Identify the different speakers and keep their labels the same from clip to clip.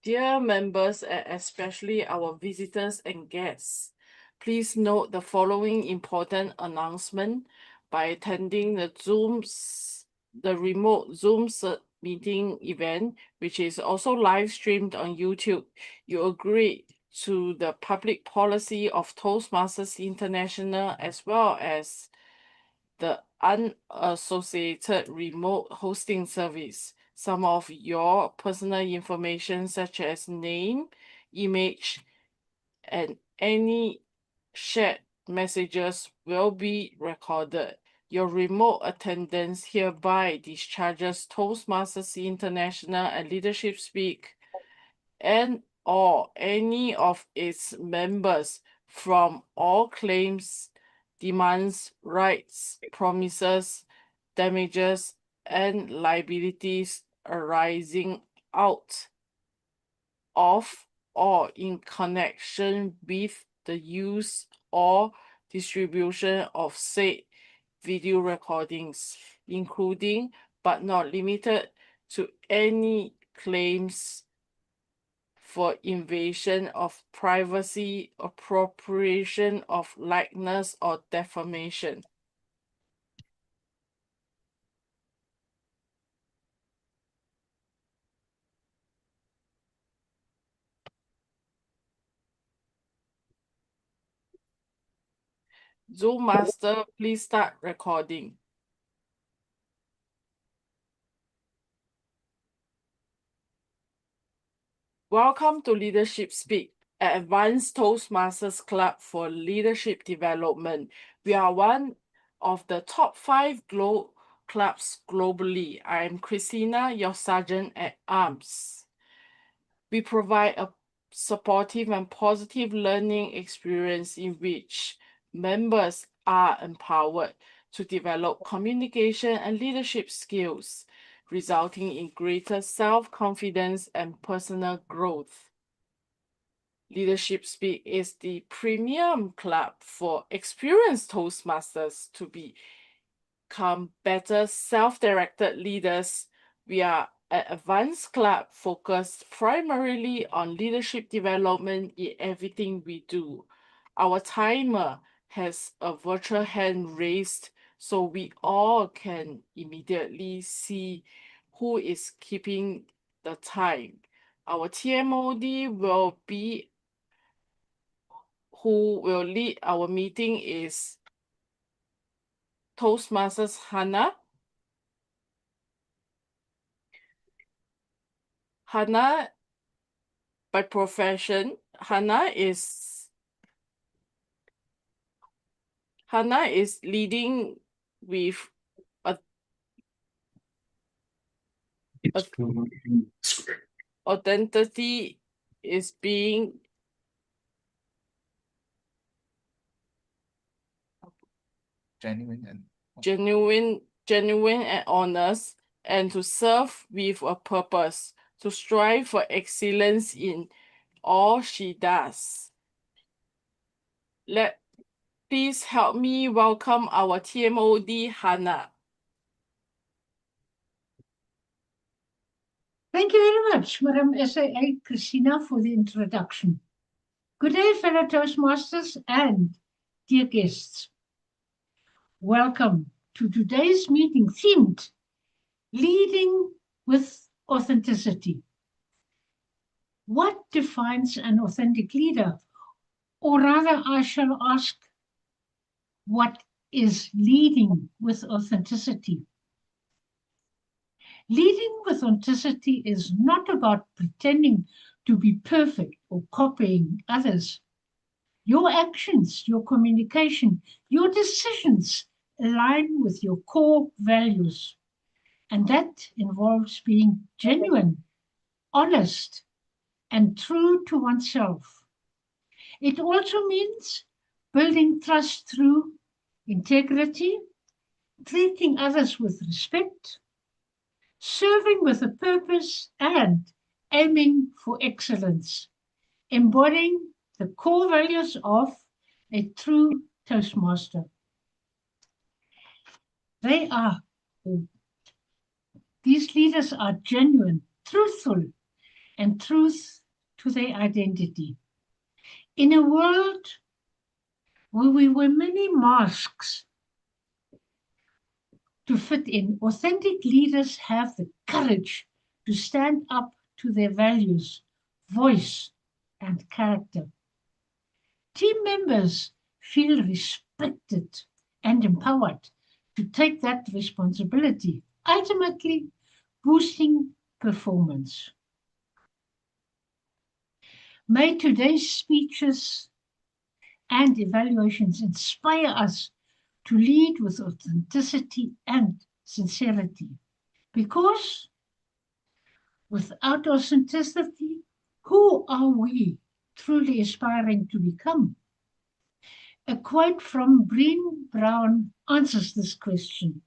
Speaker 1: Dear members, and especially our visitors and guests, please note the following important announcement. By attending the remote Zoom meeting event, which is also live streamed on YouTube, you agree to the public policy of Toastmasters International as well as the unassociated remote hosting service. Some of your personal information, such as name, image, and any shared messages, will be recorded. Your remote attendance hereby discharges Toastmasters International and Leadership Speak and or any of its members from all claims, demands, rights, promises, damages, and liabilities arising out of or in connection with the use or distribution of said video recordings, including but not limited to any claims for invasion of privacy, appropriation of likeness, or defamation. Zoom Master, please start recording. Welcome to Leadership Speak, an advanced Toastmasters club for leadership development. We are one of the top 5 clubs globally. I am Christina, your Sergeant at Arms. We provide a supportive and positive learning experience in which members are empowered to develop communication and leadership skills, resulting in greater self-confidence and personal growth. Leadership Speak is the premium club for experienced Toastmasters to become better self-directed leaders. We are an advanced club focused primarily on leadership development in everything we do. Our timer has a virtual hand raised so we all can immediately see who is keeping the time. Our TMOD will be who will lead our meeting is Toastmasters Hannah. Hannah, by profession, Hannah is leading with identity is being genuine and honest, and to serve with a purpose, to strive for excellence in all she does. Please help me welcome our TMOD, Hannah.
Speaker 2: Thank you very much, Madam SAA Christina, for the introduction. Good day, fellow Toastmasters and dear guests. Welcome to today's meeting themed Leading with Authenticity. What defines an authentic leader? Or rather, I shall ask, what is leading with authenticity? Leading with authenticity is not about pretending to be perfect or copying others. Your actions, your communication, your decisions align with your core values. And that involves being genuine, honest, and true to oneself. It also means building trust through integrity, treating others with respect, serving with a purpose, and aiming for excellence, embodying the core values of a true Toastmaster. These leaders are genuine, truthful, and truth to their identity. In a world where we wear many masks to fit in, authentic leaders have the courage to stand up to their values, voice, and character. Team members feel respected and empowered to take that responsibility, ultimately boosting performance. May today's speeches and evaluations inspire us to lead with authenticity and sincerity. Because without authenticity, who are we truly aspiring to become? A quote from Brené Brown answers this question.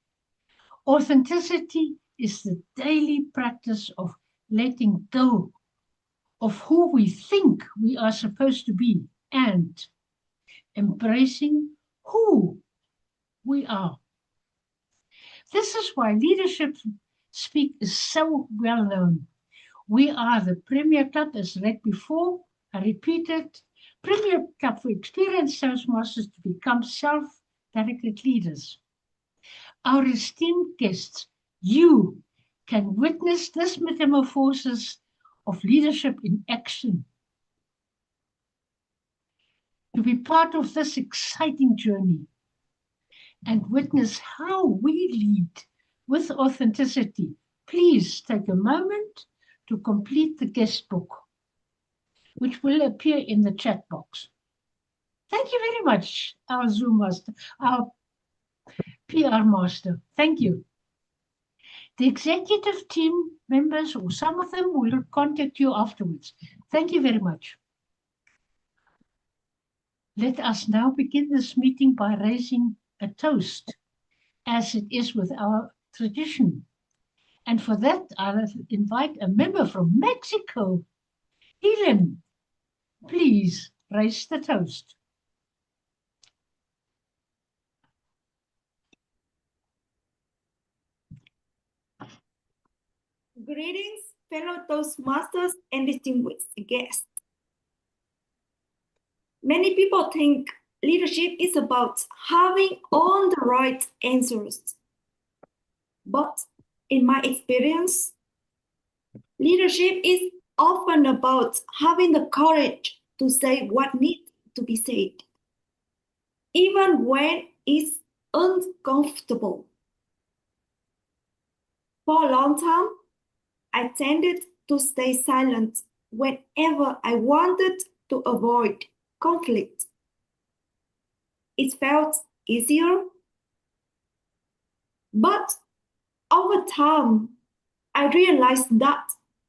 Speaker 2: Authenticity is the daily practice of letting go of who we think we are supposed to be and embracing who we are. This is why Leadership Speak is so well known. We are the premier club, as read before. I repeat it. Premier club for experienced Toastmasters to become self-directed leaders. Our esteemed guests, you can witness this metamorphosis of leadership in action. To be part of this exciting journey and witness how we lead with authenticity, please take a moment to complete the guest book, which will appear in the chat box. Thank you very much, our Zoom master, our PR master. Thank you. The executive team members, or some of them, will contact you afterwards. Thank you very much. Let us now begin this meeting by raising a toast, as it is with our tradition. And for that, I'll invite a member from Mexico. Helen, please raise the toast.
Speaker 3: Greetings, fellow Toastmasters and distinguished guests. Many people think leadership is about having all the right answers. But in my experience, leadership is often about having the courage to say what needs to be said, even when it's uncomfortable. For a long time, I tended to stay silent whenever I wanted to avoid conflict. It felt easier, but over time, I realized that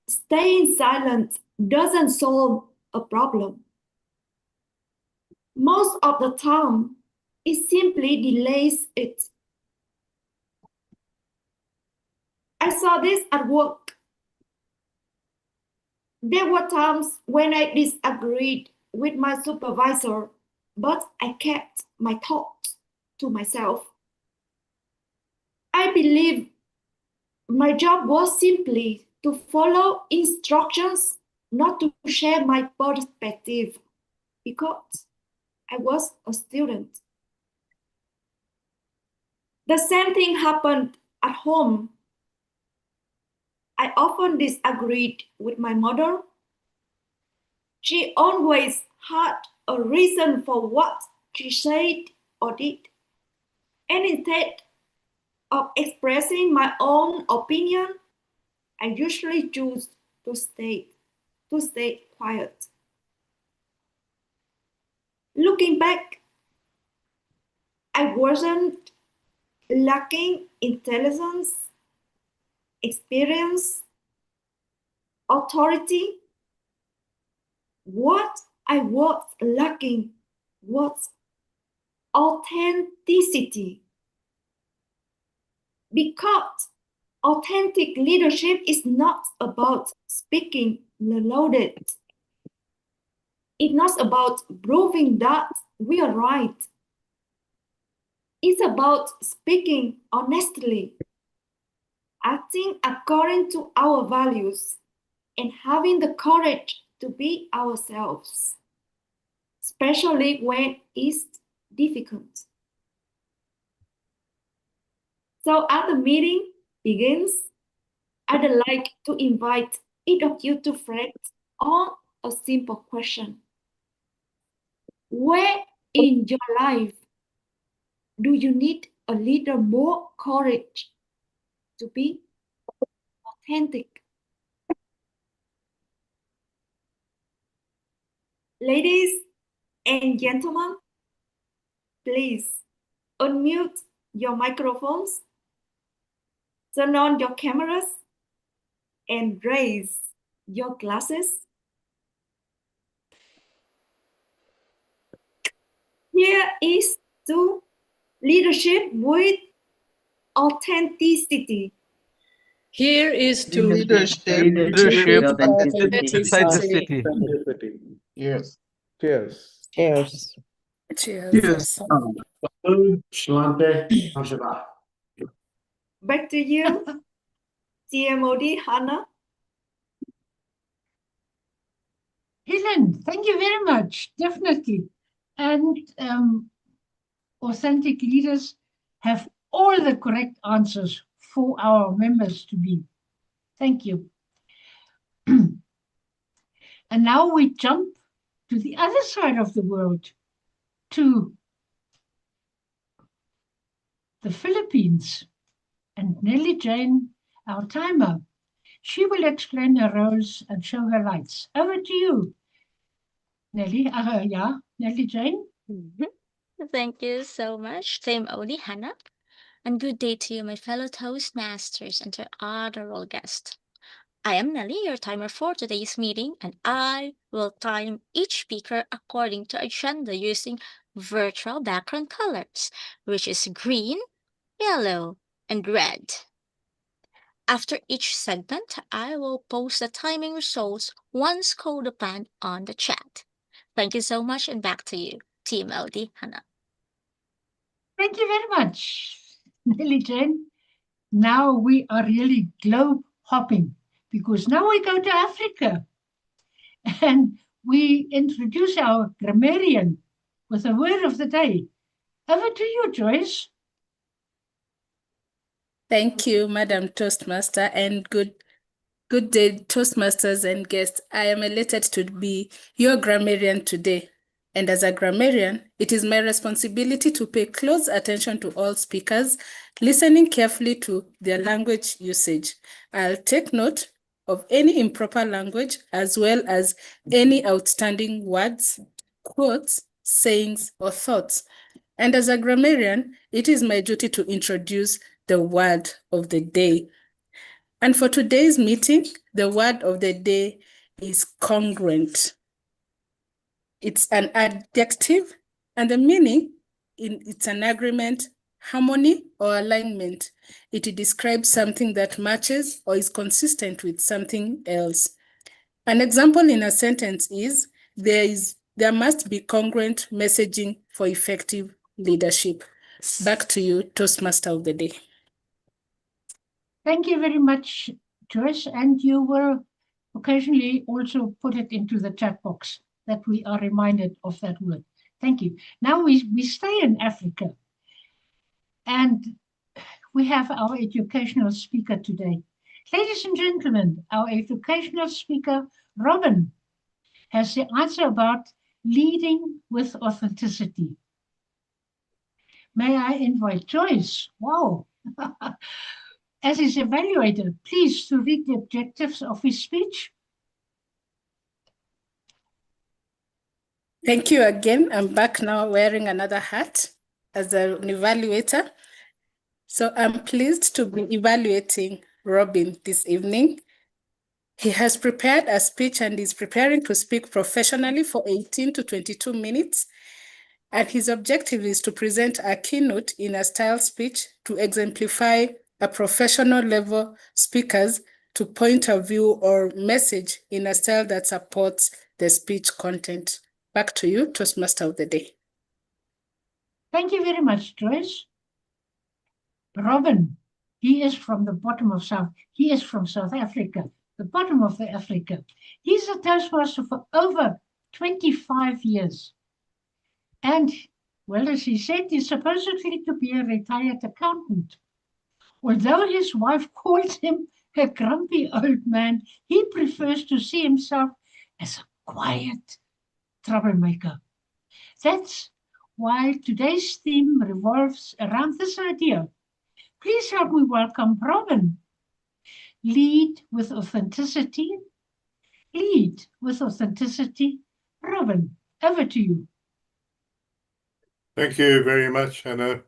Speaker 3: staying silent doesn't solve a problem. Most of the time, it simply delays it. I saw this at work. There were times when I disagreed with my supervisor, but I kept my thoughts to myself. I believe my job was simply to follow instructions, not to share my perspective, because I was a student. The same thing happened at home. I often disagreed with my mother. She always had a reason for what she said or did. And instead of expressing my own opinion, I usually choose to stay quiet. Looking back, I wasn't lacking intelligence, experience, authority. What I was lacking was authenticity. Because authentic leadership is not about speaking loaded. It's not about proving that we are right. It's about speaking honestly, acting according to our values, and having the courage to be ourselves, especially when it's difficult. So as the meeting begins, I'd like to invite each of you to reflect on a simple question. Where in your life do you need a little more courage to be authentic? Ladies and gentlemen, please unmute your microphones, turn on your cameras, and raise your glasses. Here is to leadership with authenticity.
Speaker 4: Here is to
Speaker 5: Leadership
Speaker 6: Leadership
Speaker 5: with
Speaker 6: authenticity.
Speaker 5: Yes.
Speaker 7: Cheers.
Speaker 6: Cheers.
Speaker 4: cheers.
Speaker 3: Back to you, TMOD, Hannah.
Speaker 2: Helen, thank you very much. Definitely. And authentic leaders have all the correct answers for our members to be. Thank you. And now we jump to the other side of the world, to the Philippines. And Nellie Jane, our timer, she will explain her roles and show her lights. Over to you, Nellie. Nellie Jane.
Speaker 8: Thank you so much, TMOD, Hannah. And good day to you, my fellow Toastmasters, and to honorable guests. I am Nelly, your timer for today's meeting, and I will time each speaker according to agenda using virtual background colors, which is green, yellow, and red. After each segment, I will post the timing results once called upon on the chat. Thank you so much, and back to you, Team LD, Hannah.
Speaker 2: Thank you very much, Nellie Jane. Now we are really globe hopping because now we go to Africa and we introduce our grammarian with a word of the day. Over to you, Joyce.
Speaker 4: Thank you, Madam Toastmaster, and good day, Toastmasters and guests. I am elated to be your grammarian today. And as a grammarian, it is my responsibility to pay close attention to all speakers, listening carefully to their language usage. I'll take note of any improper language as well as any outstanding words, quotes, sayings, or thoughts. And as a grammarian, it is my duty to introduce the word of the day. And for today's meeting, the word of the day is congruent. It's an adjective, and the meaning, it's an agreement, harmony, or alignment. It describes something that matches or is consistent with something else. An example in a sentence is, there must be congruent messaging for effective leadership. Back to you, Toastmaster of the day.
Speaker 2: Thank you very much, Joyce. And you will occasionally also put it into the chat box that we are reminded of that word. Thank you. Now we stay in Africa. And we have our educational speaker today. Ladies and gentlemen, our educational speaker, Robin, has the answer about leading with authenticity. May I invite Joyce? Wow. As his evaluator, please to read the objectives of his speech.
Speaker 4: Thank you again. I'm back now wearing another hat as an evaluator. So I'm pleased to be evaluating Robin this evening. He has prepared a speech and is preparing to speak professionally for 18 to 22 minutes. And his objective is to present a keynote in a style speech to exemplify a professional level speaker's to point of view or message in a style that supports the speech content. Back to you, Toastmaster of the day.
Speaker 2: Thank you very much, Joyce. Robin, he is from the bottom of South. He is from South Africa. the bottom of the Africa. He's a Toastmaster for over 25 years. And, well, as he said, he's supposedly to be a retired accountant. Although his wife calls him a grumpy old man, he prefers to see himself as a quiet troublemaker. That's why today's theme revolves around this idea. Please help me welcome Robin. Lead with authenticity. Lead with authenticity. Robin, over to you.
Speaker 5: Thank you very much, Hannah.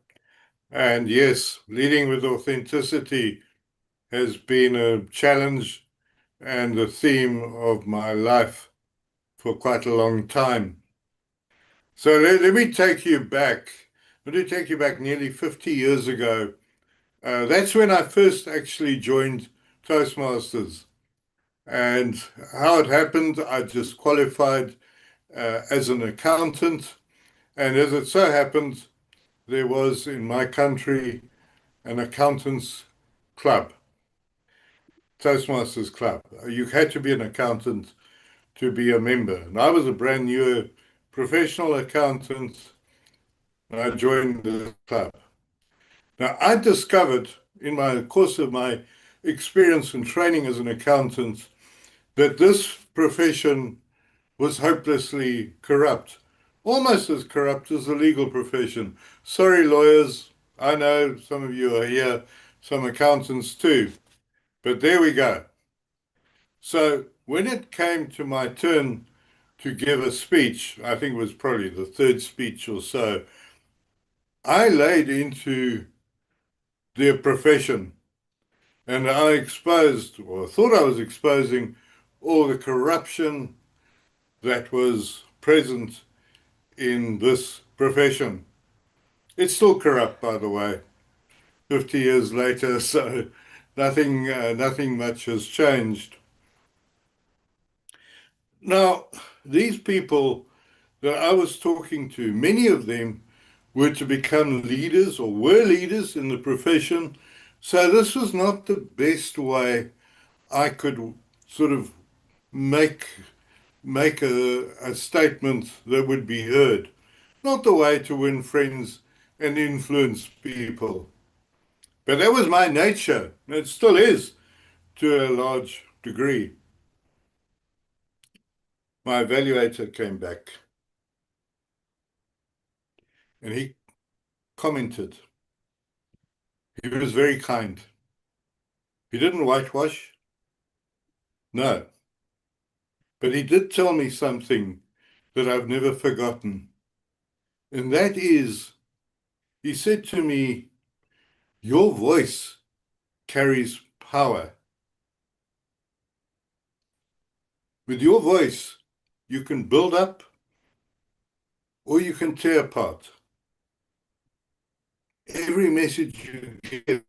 Speaker 5: And yes, leading with authenticity has been a challenge and a theme of my life for quite a long time. So let me take you back. Let me take you back nearly 50 years ago. That's when I first actually joined Toastmasters. And how it happened, I just qualified as an accountant. And as it so happened, there was in my country an accountants club, Toastmasters club. You had to be an accountant to be a member. And I was a brand new professional accountant, and I joined the club. Now, I discovered in my course of my experience and training as an accountant that this profession was hopelessly corrupt, almost as corrupt as the legal profession. Sorry, lawyers, I know some of you are here, some accountants too, but there we go. So when it came to my turn to give a speech, I think it was probably the third speech or so, I laid into their profession and I exposed, or thought I was exposing, all the corruption that was present in this profession. It's still corrupt, by the way, 50 years later, so nothing much has changed. Now, these people that I was talking to, many of them were to become leaders or were leaders in the profession. So this was not the best way I could sort of make a statement that would be heard. Not the way to win friends and influence people. But that was my nature. It still is to a large degree. My evaluator came back and he commented. He was very kind. He didn't whitewash. No. But he did tell me something that I've never forgotten. And that is, he said to me, your voice carries power. With your voice, you can build up or you can tear apart. Every message you give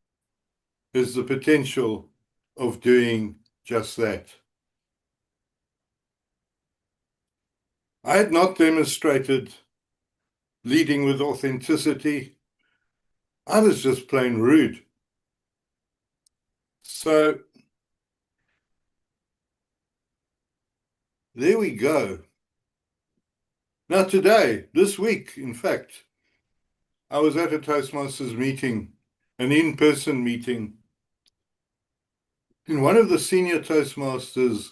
Speaker 5: has the potential of doing just that. I had not demonstrated leading with authenticity. I was just plain rude. So there we go. Now today, this week, in fact, I was at a Toastmasters meeting, an in-person meeting, and one of the senior Toastmasters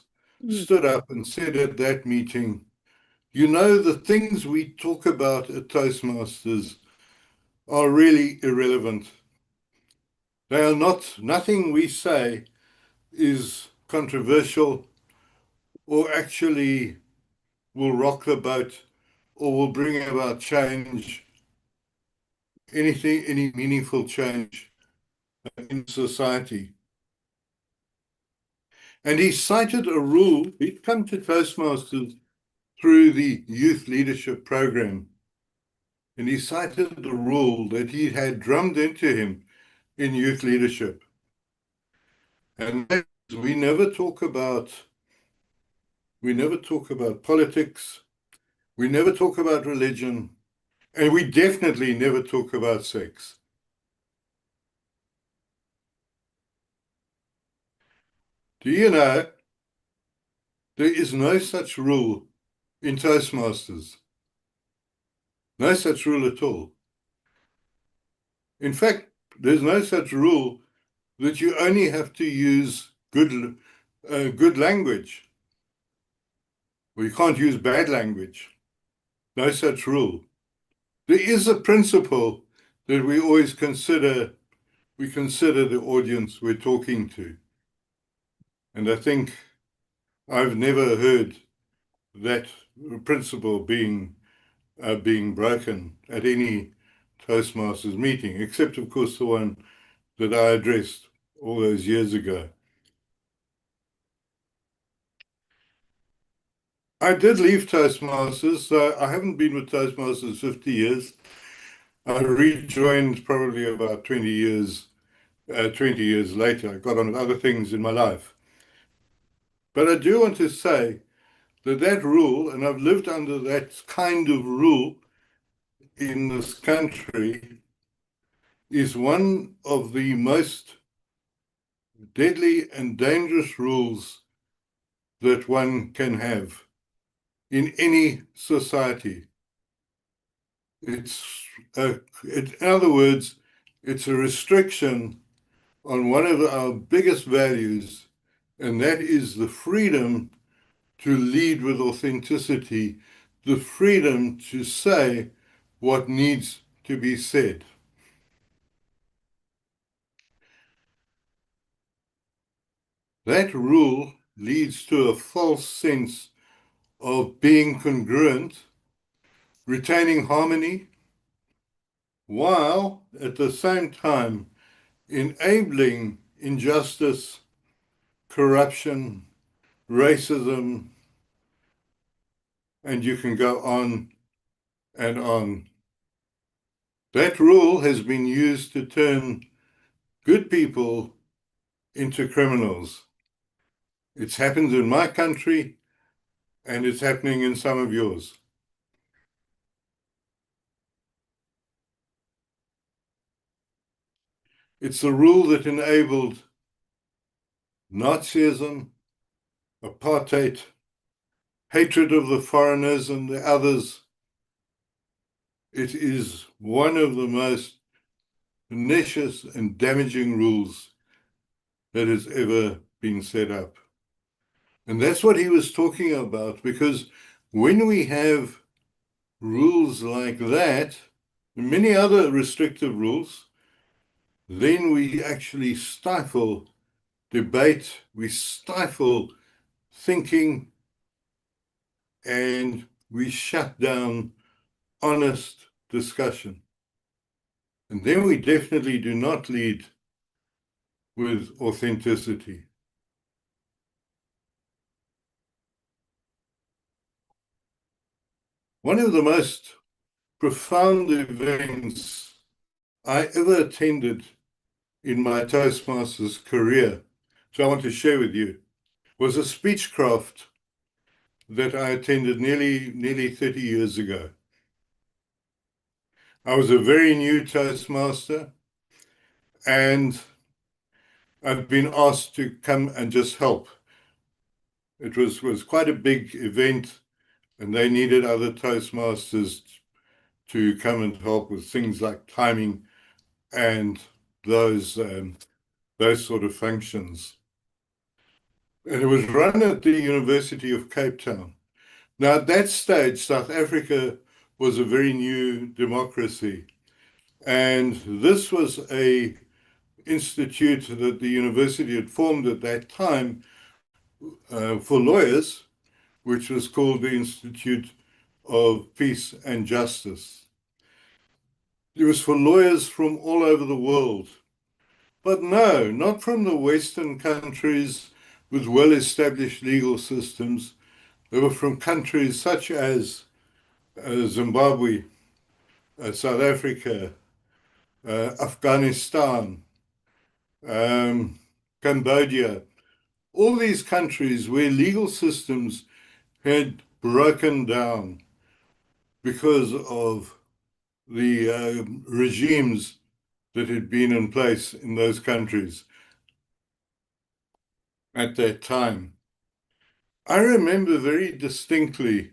Speaker 5: stood up and said at that meeting, you know, the things we talk about at Toastmasters are really irrelevant. They are not, nothing we say is controversial or actually will rock the boat or will bring about change, any meaningful change in society. And he cited a rule. He'd come to Toastmasters through the youth leadership program. And he cited the rule that he had drummed into him in youth leadership. And that is, we never talk about politics, we never talk about religion, and we definitely never talk about sex. Do you know There is no such rule in Toastmasters. No such rule at all. In fact, there's no such rule that you only have to use good language, or you can't use bad language. No such rule. There is a principle that we always consider the audience we're talking to. And I think I've never heard that principle being broken at any Toastmasters meeting, except, of course, the one that I addressed all those years ago. I did leave Toastmasters, so I haven't been with Toastmasters 50 years. I rejoined probably about 20 years later. I got on with other things in my life. But I do want to say that rule, and I've lived under that kind of rule in this country, is one of the most deadly and dangerous rules that one can have in any society. In other words, it's a restriction on one of our biggest values, and that is the freedom to lead with authenticity, the freedom to say what needs to be said. That rule leads to a false sense of being congruent, retaining harmony, while at the same time enabling injustice, corruption, racism, and you can go on and on. That rule has been used to turn good people into criminals. It's happened in my country, and it's happening in some of yours. It's the rule that enabled Nazism, apartheid, hatred of the foreigners and the others. It is one of the most pernicious and damaging rules that has ever been set up. And that's what he was talking about, because when we have rules like that, and many other restrictive rules, then we actually stifle debate, we stifle thinking, and we shut down honest discussion. And then we definitely do not lead with authenticity. One of the most profound events I ever attended in my Toastmasters career, which I want to share with you, was a speechcraft that I attended nearly 30 years ago. I was a very new Toastmaster, and I've been asked to come and just help. It was quite a big event, and they needed other Toastmasters to come and help with things like timing and those sort of functions. And it was run at the University of Cape Town. Now, at that stage, South Africa was a very new democracy. And this was a institute that the university had formed at that time for lawyers, which was called the Institute of Peace and Justice. It was for lawyers from all over the world. But no, not from the Western countries with well-established legal systems. They were from countries such as Zimbabwe, South Africa, Afghanistan, Cambodia, all these countries where legal systems had broken down because of the regimes that had been in place in those countries at that time. I remember very distinctly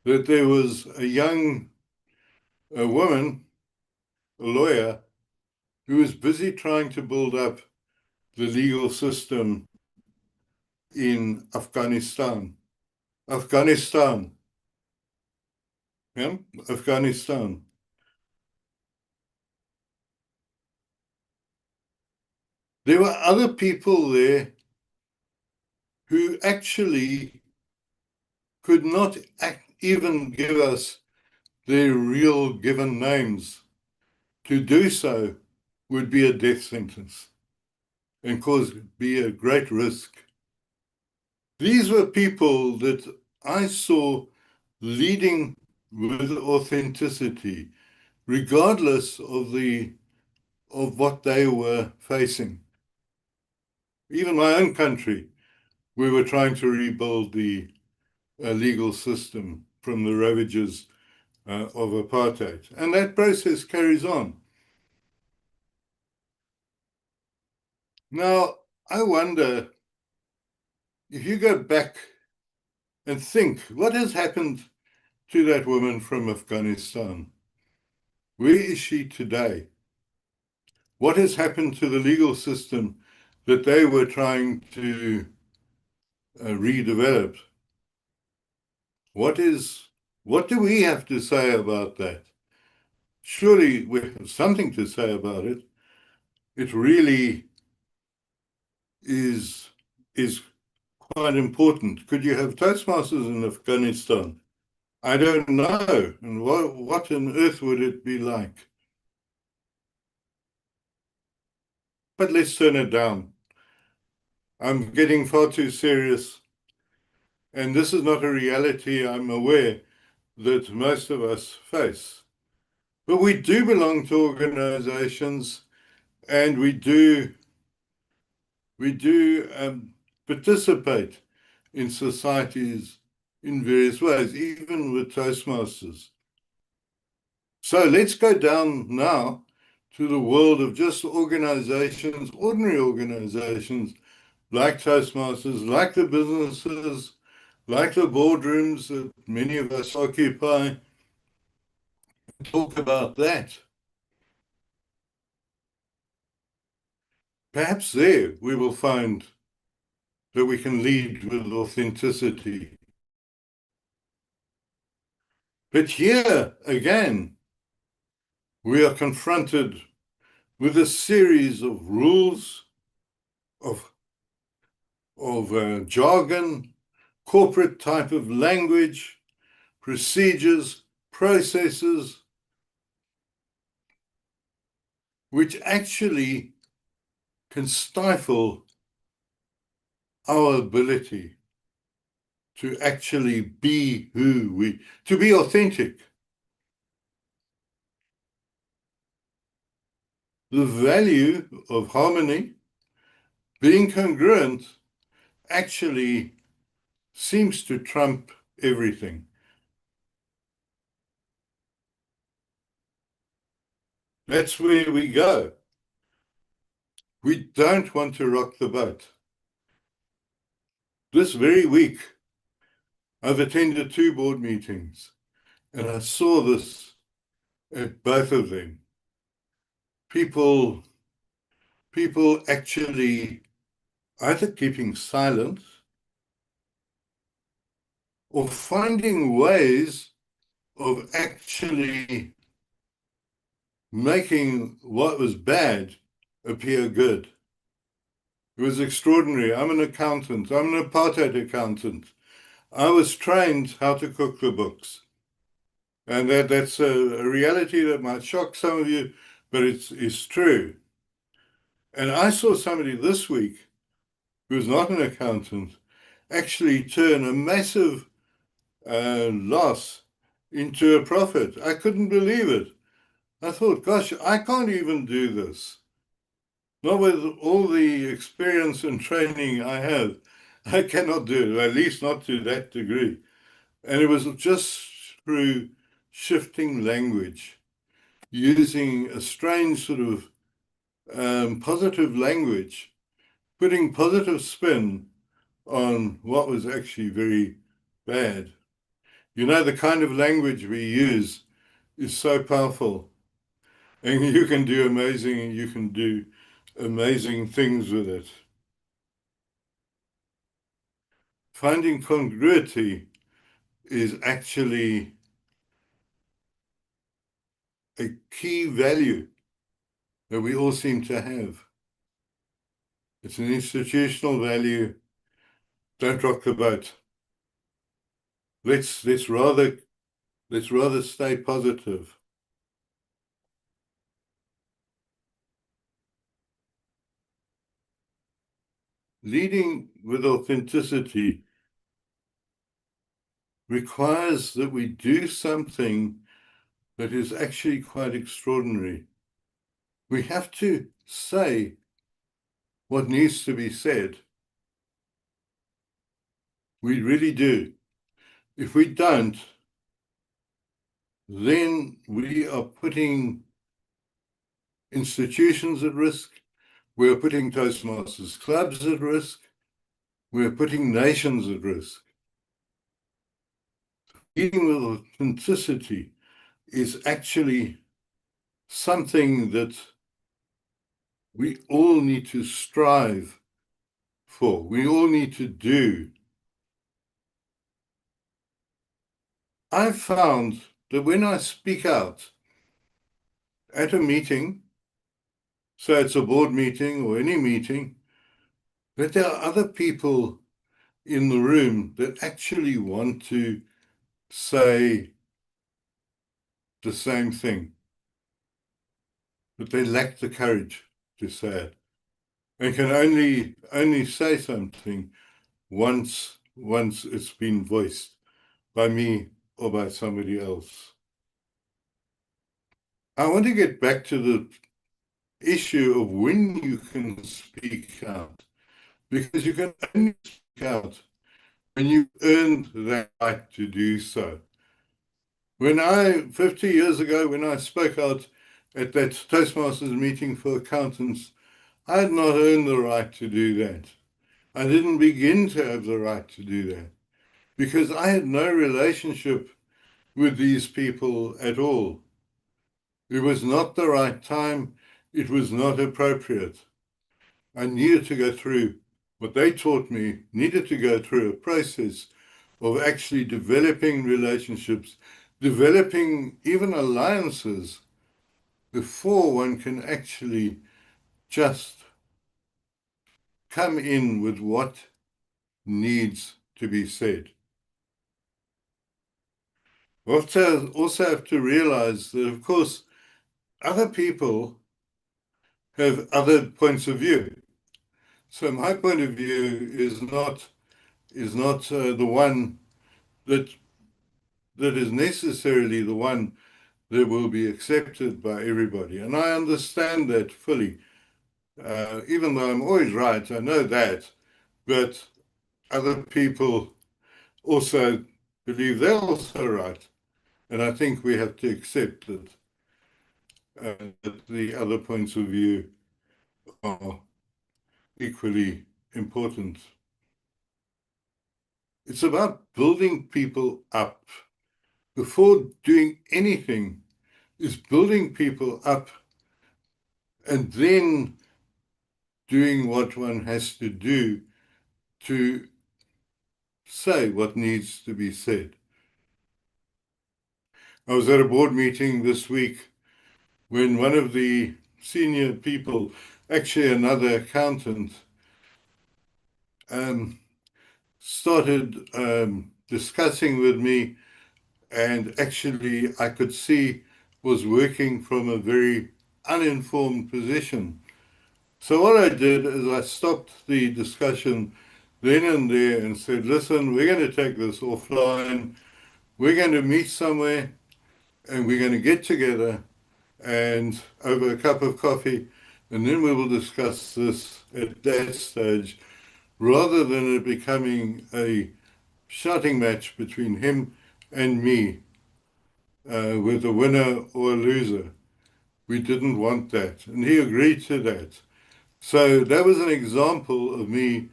Speaker 5: that there was a woman, a lawyer, who was busy trying to build up the legal system in Afghanistan. Afghanistan. Yeah, Afghanistan. There were other people there who actually could not even give us their real given names. To do so would be a death sentence and be a great risk. These were people that I saw leading with authenticity, regardless of what they were facing. Even my own country, we were trying to rebuild the legal system from the ravages of apartheid. And that process carries on. Now, I wonder if you go back and think, what has happened to that woman from Afghanistan? Where is she today? What has happened to the legal system that they were trying to redevelop? What do we have to say about that? Surely we have something to say about it. It really is quite important. Could you have Toastmasters in Afghanistan? I don't know. And what on earth would it be like? But let's turn it down. I'm getting far too serious. And this is not a reality, I'm aware, that most of us face. But we do belong to organizations, and we do participate in societies in various ways, even with Toastmasters. So let's go down now to the world of just organizations, ordinary organizations like Toastmasters, like the businesses, like the boardrooms that many of us occupy. Talk about that. Perhaps there we will find that we can lead with authenticity. But here again, we are confronted with a series of rules, of jargon, corporate type of language, procedures, processes, which actually can stifle our ability to actually be to be authentic. The value of harmony, being congruent, actually seems to trump everything. That's where we go. We don't want to rock the boat. This very week, I've attended 2 board meetings, and I saw this at both of them. People actually either keeping silent or finding ways of actually making what was bad appear good. It was extraordinary. I'm an accountant. I'm an apartheid accountant. I was trained how to cook the books. And that's a reality that might shock some of you, but it's true. And I saw somebody this week who's not an accountant actually turn a massive loss into a profit. I couldn't believe it. I thought, gosh, I can't even do this. Not with all the experience and training I have. I cannot do it, at least not to that degree. And it was just through shifting language, using a strange sort of positive language, putting positive spin on what was actually very bad. You know, the kind of language we use is so powerful, and you can do amazing things with it. Finding congruity is actually a key value that we all seem to have. It's an institutional value. Don't rock the boat. Let's rather stay positive. Leading with authenticity requires that we do something that is actually quite extraordinary. We have to say what needs to be said. We really do. If we don't, then we are putting institutions at risk. We're putting Toastmasters clubs at risk. We're putting nations at risk. Leading with authenticity is actually something that we all need to strive for. We all need to do. I've found that when I speak out at a meeting, so it's a board meeting or any meeting, that there are other people in the room that actually want to say the same thing, but they lack the courage to say it, and can only say something once it's been voiced by me or by somebody else. I want to get back to the issue of when you can speak out, because you can only speak out when you've earned the right to do so. 50 years ago, when I spoke out at that Toastmasters meeting for accountants, I had not earned the right to do that. I didn't begin to have the right to do that because I had no relationship with these people at all. It was not the right time. It was not appropriate. I needed to go through what they taught me, needed to go through a process of actually developing relationships, developing even alliances before one can actually just come in with what needs to be said. We also have to realize that, of course, other people have other points of view. So my point of view is not the one that is necessarily the one that will be accepted by everybody. And I understand that fully. Even though I'm always right, I know that. But other people also believe they're also right. And I think we have to accept that the other points of view are equally important. It's about building people up. Before doing anything, is building people up and then doing what one has to do to say what needs to be said. I was at a board meeting this week when one of the senior people, actually another accountant, started discussing with me, and actually I could see was working from a very uninformed position. So what I did is I stopped the discussion then and there and said, listen, we're going to take this offline. We're going to meet somewhere and we're going to get together and over a cup of coffee, and then we will discuss this at that stage, rather than it becoming a shouting match between him and me with a winner or a loser. We didn't want that, and he agreed to that. So that was an example of me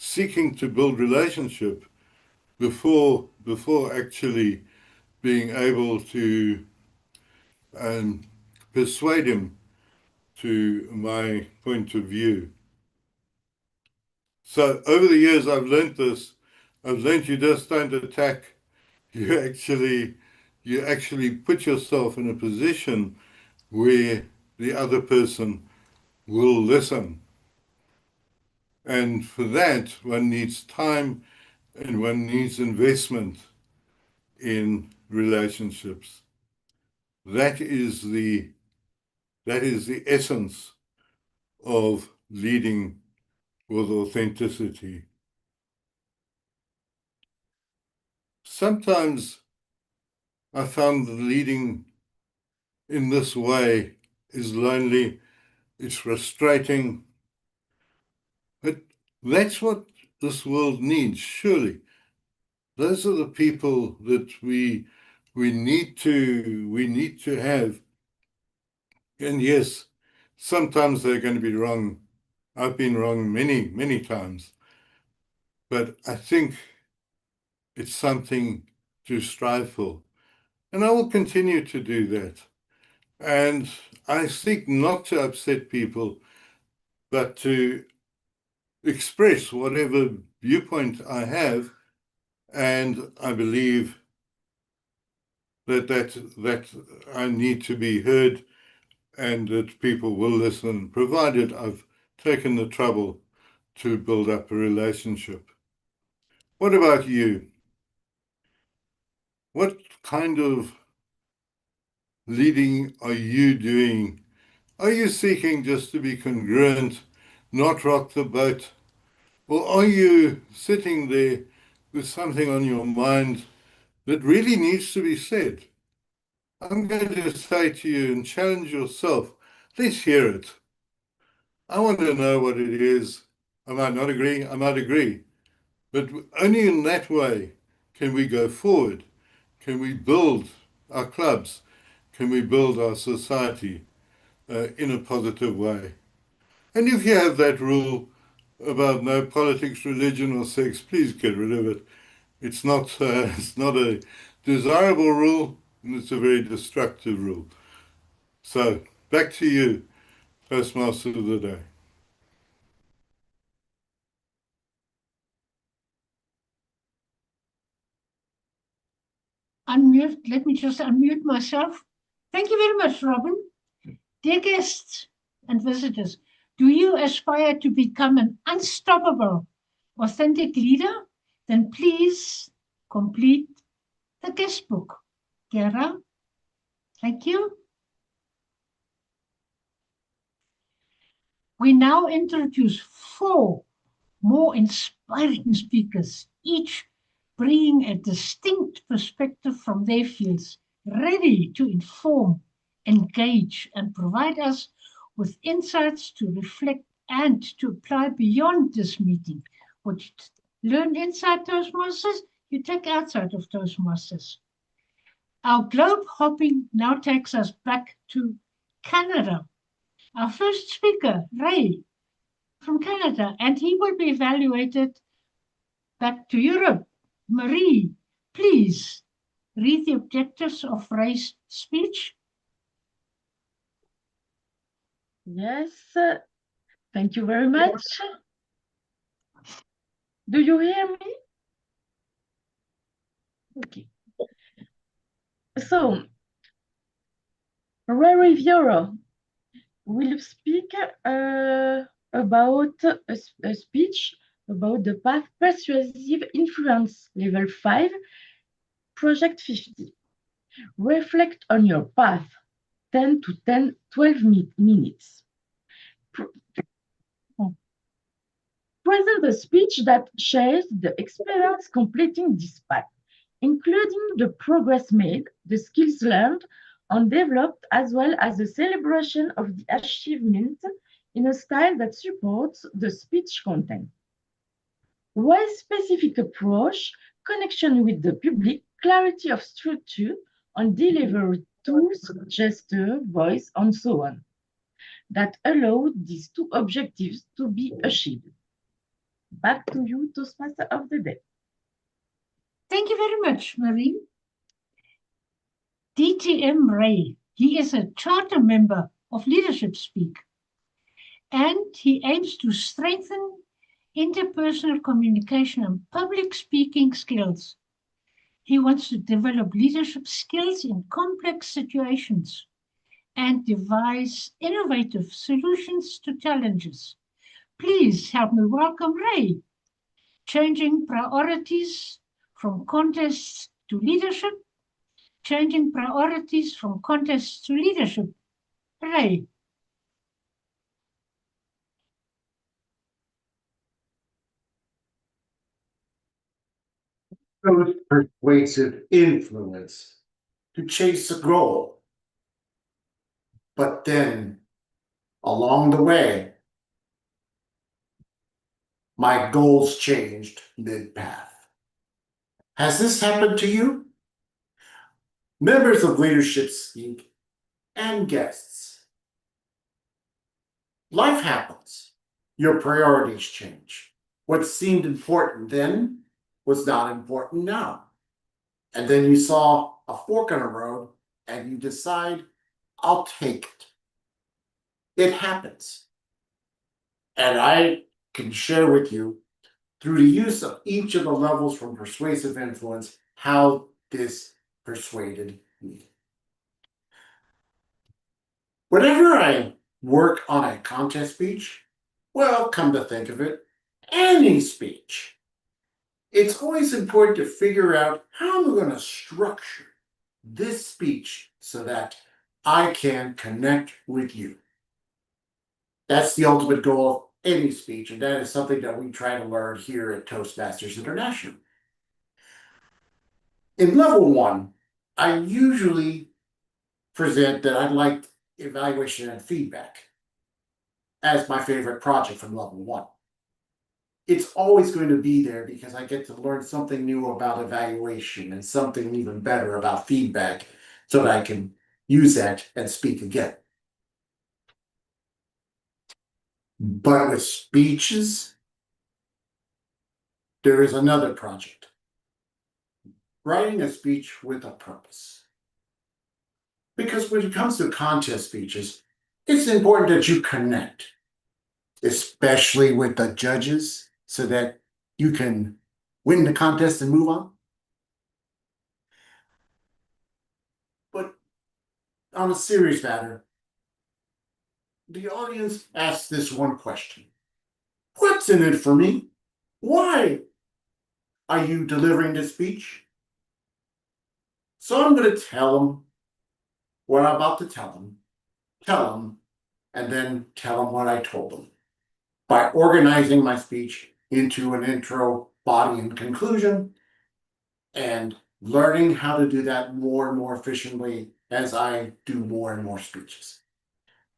Speaker 5: seeking to build relationship before actually being able to persuade him to my point of view. So over the years, I've learned this. I've learned you just don't attack. You actually put yourself in a position where the other person will listen. And for that, one needs time and one needs investment in relationships. That is the essence of leading with authenticity. Sometimes I found that leading in this way is lonely, it's frustrating, but that's what this world needs, surely. Those are the people that we need to have. And yes, sometimes they're going to be wrong. I've been wrong many, many times. But I think it's something to strive for. And I will continue to do that. And I seek not to upset people, but to express whatever viewpoint I have. And I believe that I need to be heard and that people will listen, provided I've taken the trouble to build up a relationship. What about you? What kind of leading are you doing? Are you seeking just to be congruent, not rock the boat? Or are you sitting there with something on your mind that really needs to be said? I'm going to say to you and challenge yourself, let's hear it. I want to know what it is. I might not agree, I might agree. But only in that way can we go forward. Can we build our clubs? Can we build our society in a positive way? And if you have that rule about no politics, religion, or sex, please get rid of it. It's not a desirable rule, and it's a very destructive rule. So back to you, Toastmaster of the Day.
Speaker 2: Unmute. Let me just unmute myself. Thank you very much, Robin. Dear guests and visitors, do you aspire to become an unstoppable, authentic leader? Then please complete the guest book. Ghada, thank you. We now introduce 4 more inspiring speakers, each bringing a distinct perspective from their fields, ready to inform, engage, and provide us with insights to reflect and to apply beyond this meeting. What you learn inside Toastmasters, you take outside of Toastmasters. Our globe hopping now takes us back to Canada. Our first speaker, Ray, from Canada, and he will be evaluated back to Europe. Marie, please read the objectives of Ray's speech.
Speaker 7: Yes, thank you very much. Do you hear me? Okay. So, Ray Rivero will speak about a speech about the path Persuasive Influence Level 5, Project 50. Reflect on your path, 10 to 12 minutes. Present a speech that shares the experience completing this path, including the progress made, the skills learned and developed, as well as the celebration of the achievement in a style that supports the speech content. While specific approach, connection with the public, clarity of structure, and delivery tools, gesture, voice, and so on, that allow these 2 objectives to be achieved. Back to you, Toastmaster of the Day.
Speaker 2: Thank you very much, Marie. DTM Ray, he is a charter member of Leadership Speak, and he aims to strengthen interpersonal communication and public speaking skills. He wants to develop leadership skills in complex situations and devise innovative solutions to challenges. Please help me welcome Ray. Changing priorities from contests to leadership. Changing priorities from contests to leadership. Ray.
Speaker 9: Persuasive influence to chase a goal. But then, along the way, my goals changed mid-path. Has this happened to you? Members of Leadership Speak and guests. Life happens. Your priorities change. What seemed important then was not important now. And then you saw a fork in the road and you decide, I'll take it. It happens. And I can share with you, through the use of each of the levels from persuasive influence, how this persuaded me. Whenever I work on a contest speech, well, come to think of it, any speech, it's always important to figure out how I'm going to structure this speech so that I can connect with you. That's the ultimate goal of any speech, and that is something that we try to learn here at Toastmasters International. In level 1, I usually present that I'd like evaluation and feedback as my favorite project from level 1. It's always going to be there because I get to learn something new about evaluation and something even better about feedback so that I can use that and speak again. But with speeches, there is another project. Writing a speech with a purpose. Because when it comes to contest speeches, it's important that you connect, especially with the judges, so that you can win the contest and move on. But on a serious matter, the audience asks this one question. What's in it for me? Why are you delivering this speech? So I'm going to tell them what I'm about to tell them, and then tell them what I told them by organizing my speech into an intro, body, and conclusion, and learning how to do that more and more efficiently as I do more and more speeches.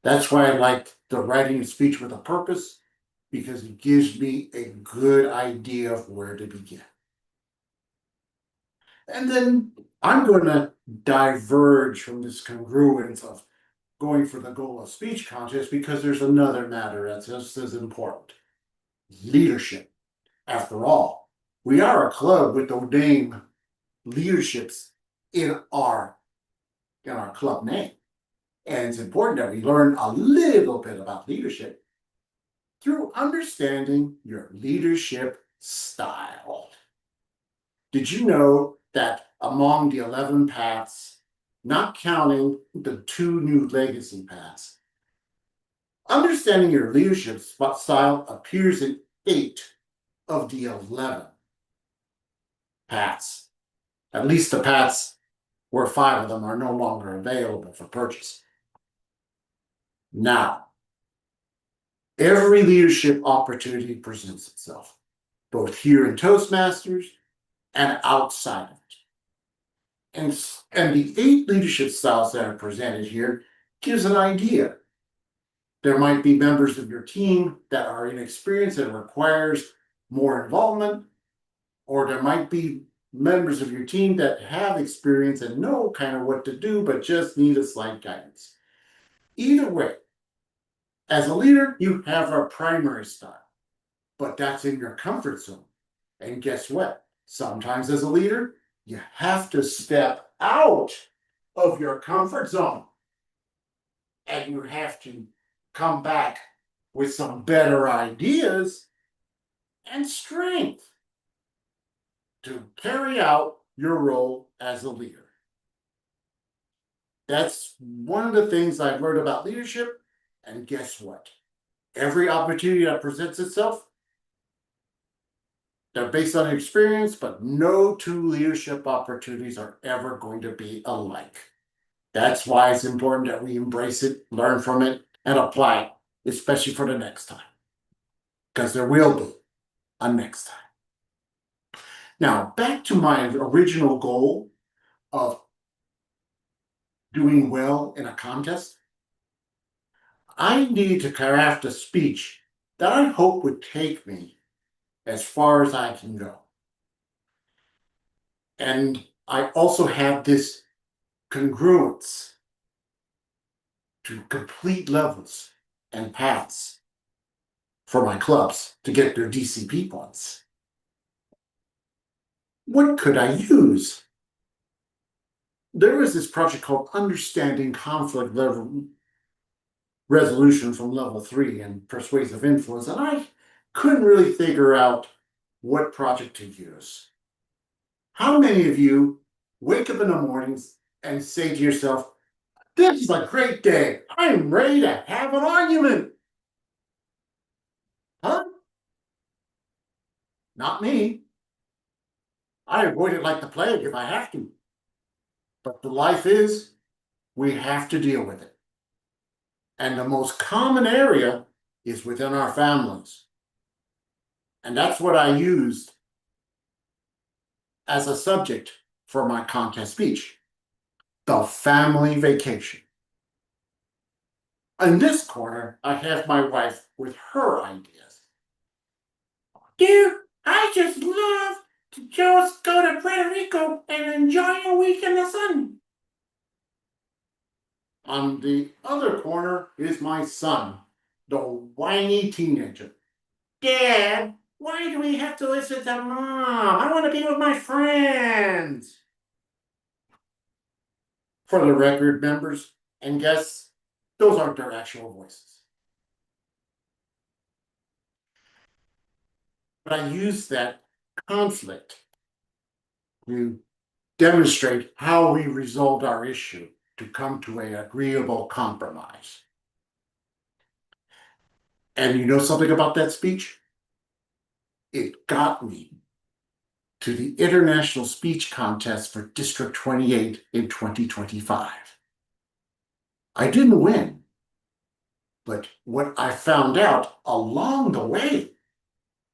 Speaker 9: That's why I like the writing a speech with a purpose, because it gives me a good idea of where to begin. And then I'm going to diverge from this congruence of going for the goal of speech contest because there's another matter that's just as important. Leadership. After all, we are a club with the name leaderships in our club name. And it's important that we learn a little bit about leadership through understanding your leadership style. Did you know that among the 11 paths, not counting the 2 new legacy paths, understanding your leadership style appears in 8 of the 11 paths, at least the paths where 5 of them are no longer available for purchase. Now, every leadership opportunity presents itself, both here in Toastmasters and outside of it. And the 8 leadership styles that are presented here gives an idea. There might be members of your team that are inexperienced and requires more involvement, or there might be members of your team that have experience and know kind of what to do, but just need a slight guidance. Either way, as a leader, you have a primary style. but that's in your comfort zone. And guess what? Sometimes as a leader, you have to step out of your comfort zone. And you have to come back with some better ideas and strength to carry out your role as a leader. That's one of the things I've learned about leadership. And guess what? Every opportunity that presents itself, they're based on experience, but no two leadership opportunities are ever going to be alike. That's why it's important that we embrace it, learn from it, and apply it, especially for the next time. Because there will be a next time. Now, back to my original goal of doing well in a contest. I needed to craft a speech that I hope would take me as far as I can go. And I also have this congruence to complete levels and paths for my clubs to get their DCP points. What could I use? There was this project called Understanding Conflict Level Resolution from Level 3 and Persuasive Influence, and I couldn't really figure out what project to use. How many of you wake up in the mornings and say to yourself, "This is a great day. I'm ready to have an argument"? Huh? Not me. I avoid it like the plague if I have to. But the life is, we have to deal with it. And the most common area is within our families. And that's what I used as a subject for my contest speech. The family vacation. In this corner, I have my wife with her ideas. "Dear, I just love to just go to Puerto Rico and enjoy a week in the sun." On the other corner is my son, the whiny teenager. "Dad, why do we have to listen to Mom? I want to be with my friends." For the record, members and guests, those aren't their actual voices. But I use that conflict to demonstrate how we resolved our issue to come to an agreeable compromise. And you know something about that speech? It got me to the International Speech Contest for District 28 in 2025. I didn't win, but what I found out along the way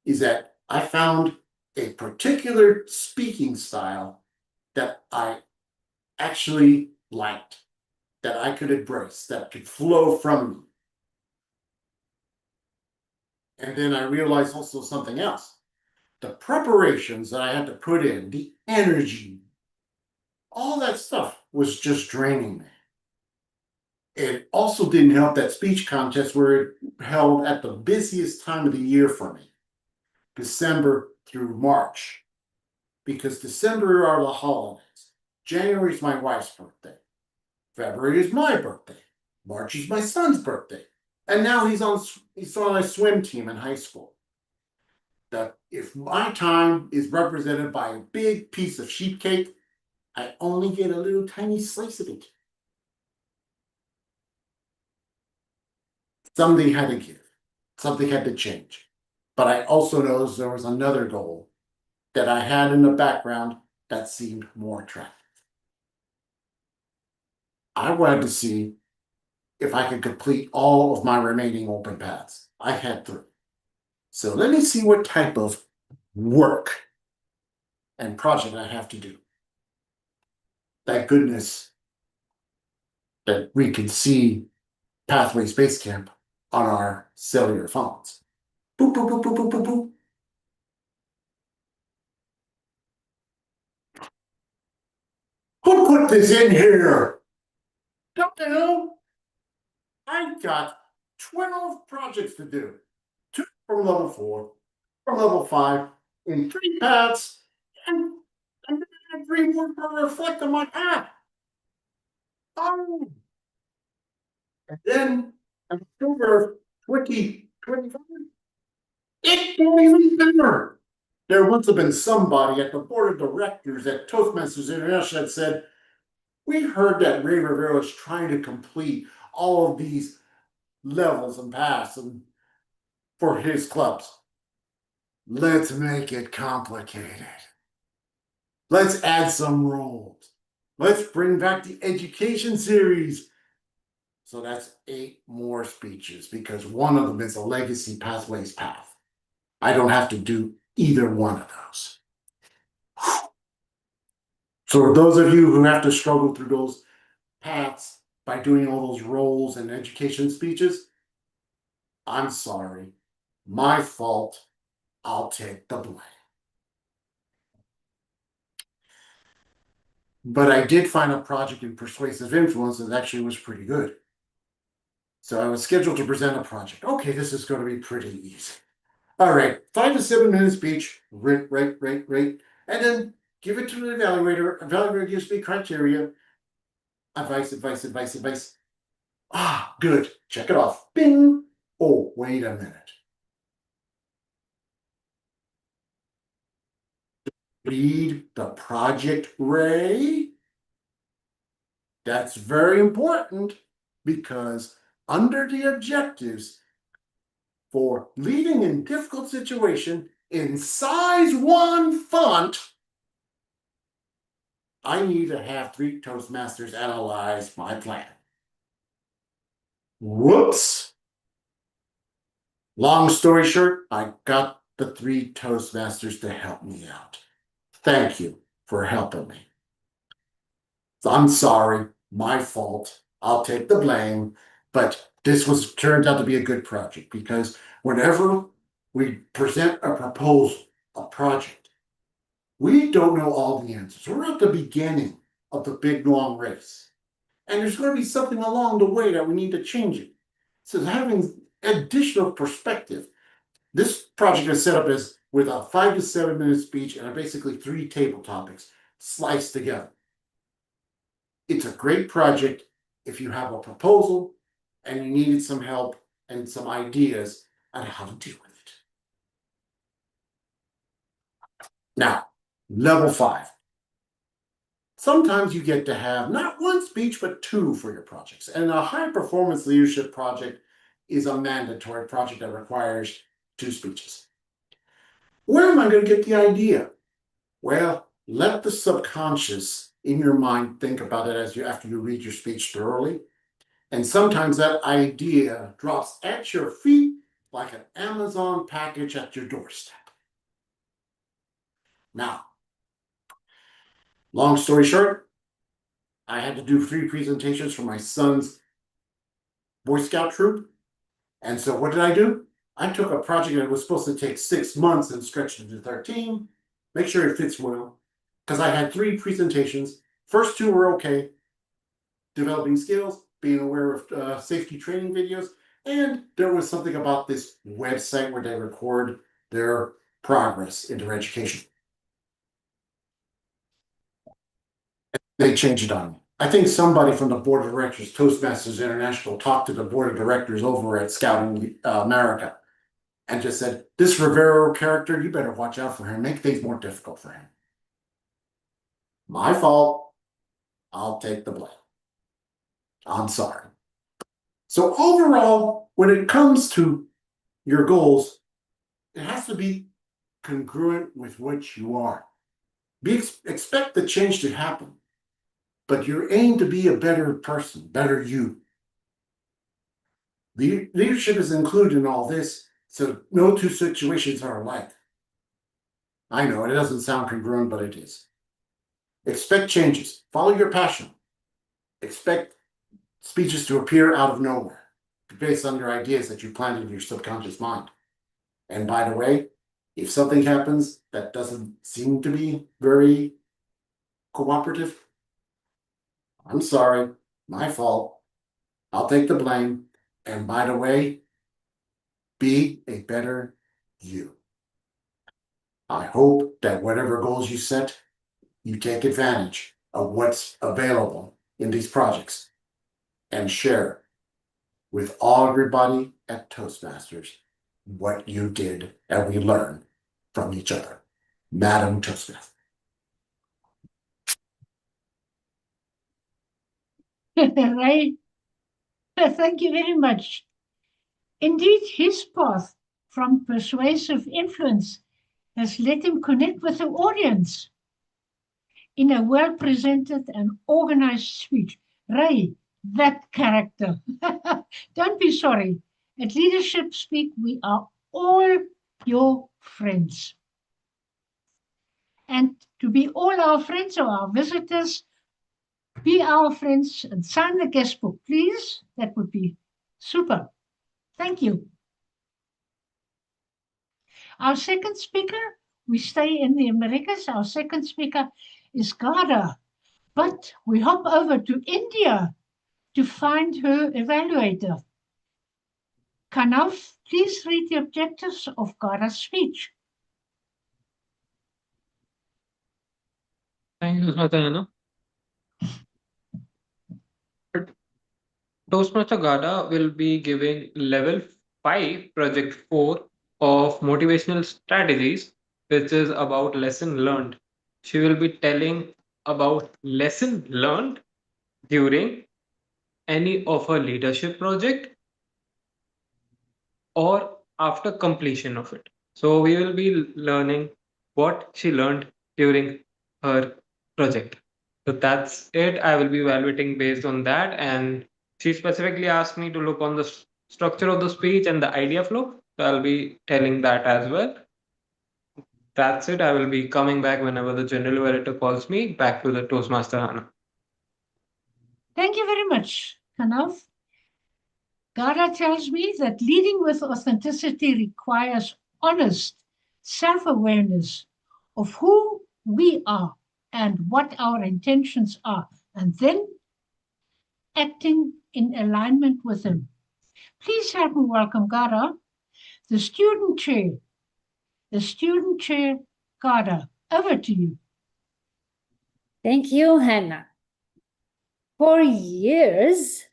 Speaker 9: is that I found a particular speaking style that I actually liked, that I could embrace, that could flow from me. And then I realized also something else. The preparations that I had to put in, the energy, all that stuff was just draining me. It also didn't help that speech contest where it held at the busiest time of the year for me, December through March, because December are the holidays. January is my wife's birthday. February is my birthday. March is my son's birthday. And now he's on a swim team in high school. That if my time is represented by a big piece of sheep cake, I only get a little tiny slice of it. Something had to give. Something had to change. But I also noticed there was another goal that I had in the background that seemed more attractive. I wanted to see if I could complete all of my remaining open paths. I had 3. So let me see what type of work and project I have to do. Thank goodness that we can see Pathways Base Camp on our cellular phones. Boop, boop, boop, boop, boop, boop, boop. Who put this in here? Don't know. I've got 12 projects to do. 2 from level 4 for level 5 in 3 paths, and then I had 3 more to reflect on my path. Oh. And then October 2025, it got even better. There must have been somebody at the board of directors at Toastmasters International that said, we heard that Rivero is trying to complete all of these levels and paths and for his clubs. Let's make it complicated. Let's add some rules. Let's bring back the education series. So that's 8 more speeches because one of them is a legacy pathways path. I don't have to do either one of those. So those of you who have to struggle through those paths by doing all those roles and education speeches, I'm sorry. My fault. I'll take the blame. But I did find a project in Persuasive Influence that actually was pretty good. So I was scheduled to present a project. Okay, this is going to be pretty easy. All right, 5 to 7 minutes speech, right. And then give it to the evaluator. Evaluator gives me criteria. Advice. Ah, good. Check it off. Bing. Oh, wait a minute. Read the project, Ray. That's very important because under the objectives for leading in difficult situation in size 1 font, I need to have 3 Toastmasters analyze my plan. Whoops. Long story short, I got the 3 Toastmasters to help me out. Thank you for helping me. I'm sorry, my fault. I'll take the blame, but this turned out to be a good project because whenever we present a proposal, a project, we don't know all the answers. We're at the beginning of the big long race. And there's going to be something along the way that we need to change it. So having additional perspective, this project is set up as with a 5 to 7 minute speech and basically 3 table topics sliced together. It's a great project if you have a proposal and you needed some help and some ideas on how to deal with it. Now, level 5. Sometimes you get to have not 1 speech, but 2 for your projects. And a high performance leadership project is a mandatory project that requires 2 speeches. Where am I going to get the idea? Well, let the subconscious in your mind think about it after you read your speech thoroughly. And sometimes that idea drops at your feet like an Amazon package at your doorstep. Now, long story short, I had to do 3 presentations for my son's Boy Scout troop. And so what did I do? I took a project that was supposed to take 6 months and stretched it to 13, make sure it fits well, because I had 3 presentations. First 2 were okay, developing skills, being aware of safety training videos, and there was something about this website where they record their progress in their education. They changed it on me. I think somebody from the board of directors, Toastmasters International, talked to the board of directors over at Scouting America and just said, this Rivero character, you better watch out for him, make things more difficult for him. My fault. I'll take the blame. I'm sorry. So overall, when it comes to your goals, it has to be congruent with what you are. Expect the change to happen, but you aim to be a better person, better you. Leadership is included in all this, so no 2 situations are alike. I know it doesn't sound congruent, but it is. Expect changes. Follow your passion. Expect speeches to appear out of nowhere, based on your ideas that you planned in your subconscious mind. And by the way, if something happens that doesn't seem to be very cooperative, I'm sorry, my fault. I'll take the blame. And by the way, be a better you. I hope that whatever goals you set, you take advantage of what's available in these projects and share with all everybody at Toastmasters what you did and we learn from each other. Madam Toastmaster.
Speaker 2: Right. Thank you very much. Indeed, his path from persuasive influence has let him connect with the audience in a well-presented and organized speech. Ray, that character. Don't be sorry. At Leadership Speak, we are all your friends. And to be all our friends or our visitors, be our friends and sign the guest book, please. That would be super. Thank you. Our second speaker, we stay in the Americas. Our second speaker is Ghada, but we hop over to India to find her evaluator. Kanav, please read the objectives of Ghada's speech.
Speaker 6: Thank you, Toastmaster Hannah. Toastmaster Ghada will be giving level 5, project 4 of motivational strategies, which is about lesson learned. She will be telling about lesson learned during any of her leadership project or after completion of it. So we will be learning what she learned during her project. So that's it. I will be evaluating based on that. And she specifically asked me to look on the structure of the speech and the idea flow. So I'll be telling that as well. That's it. I will be coming back whenever the general evaluator calls me back to the Toastmaster Hannah.
Speaker 2: Thank you very much, Kanav. Ghada tells me that leading with authenticity requires honest self-awareness of who we are and what our intentions are, and then acting in alignment with them. Please help me welcome Ghada, the student chair. The student chair, Ghada, over to you.
Speaker 10: Thank you, Hannah. For years,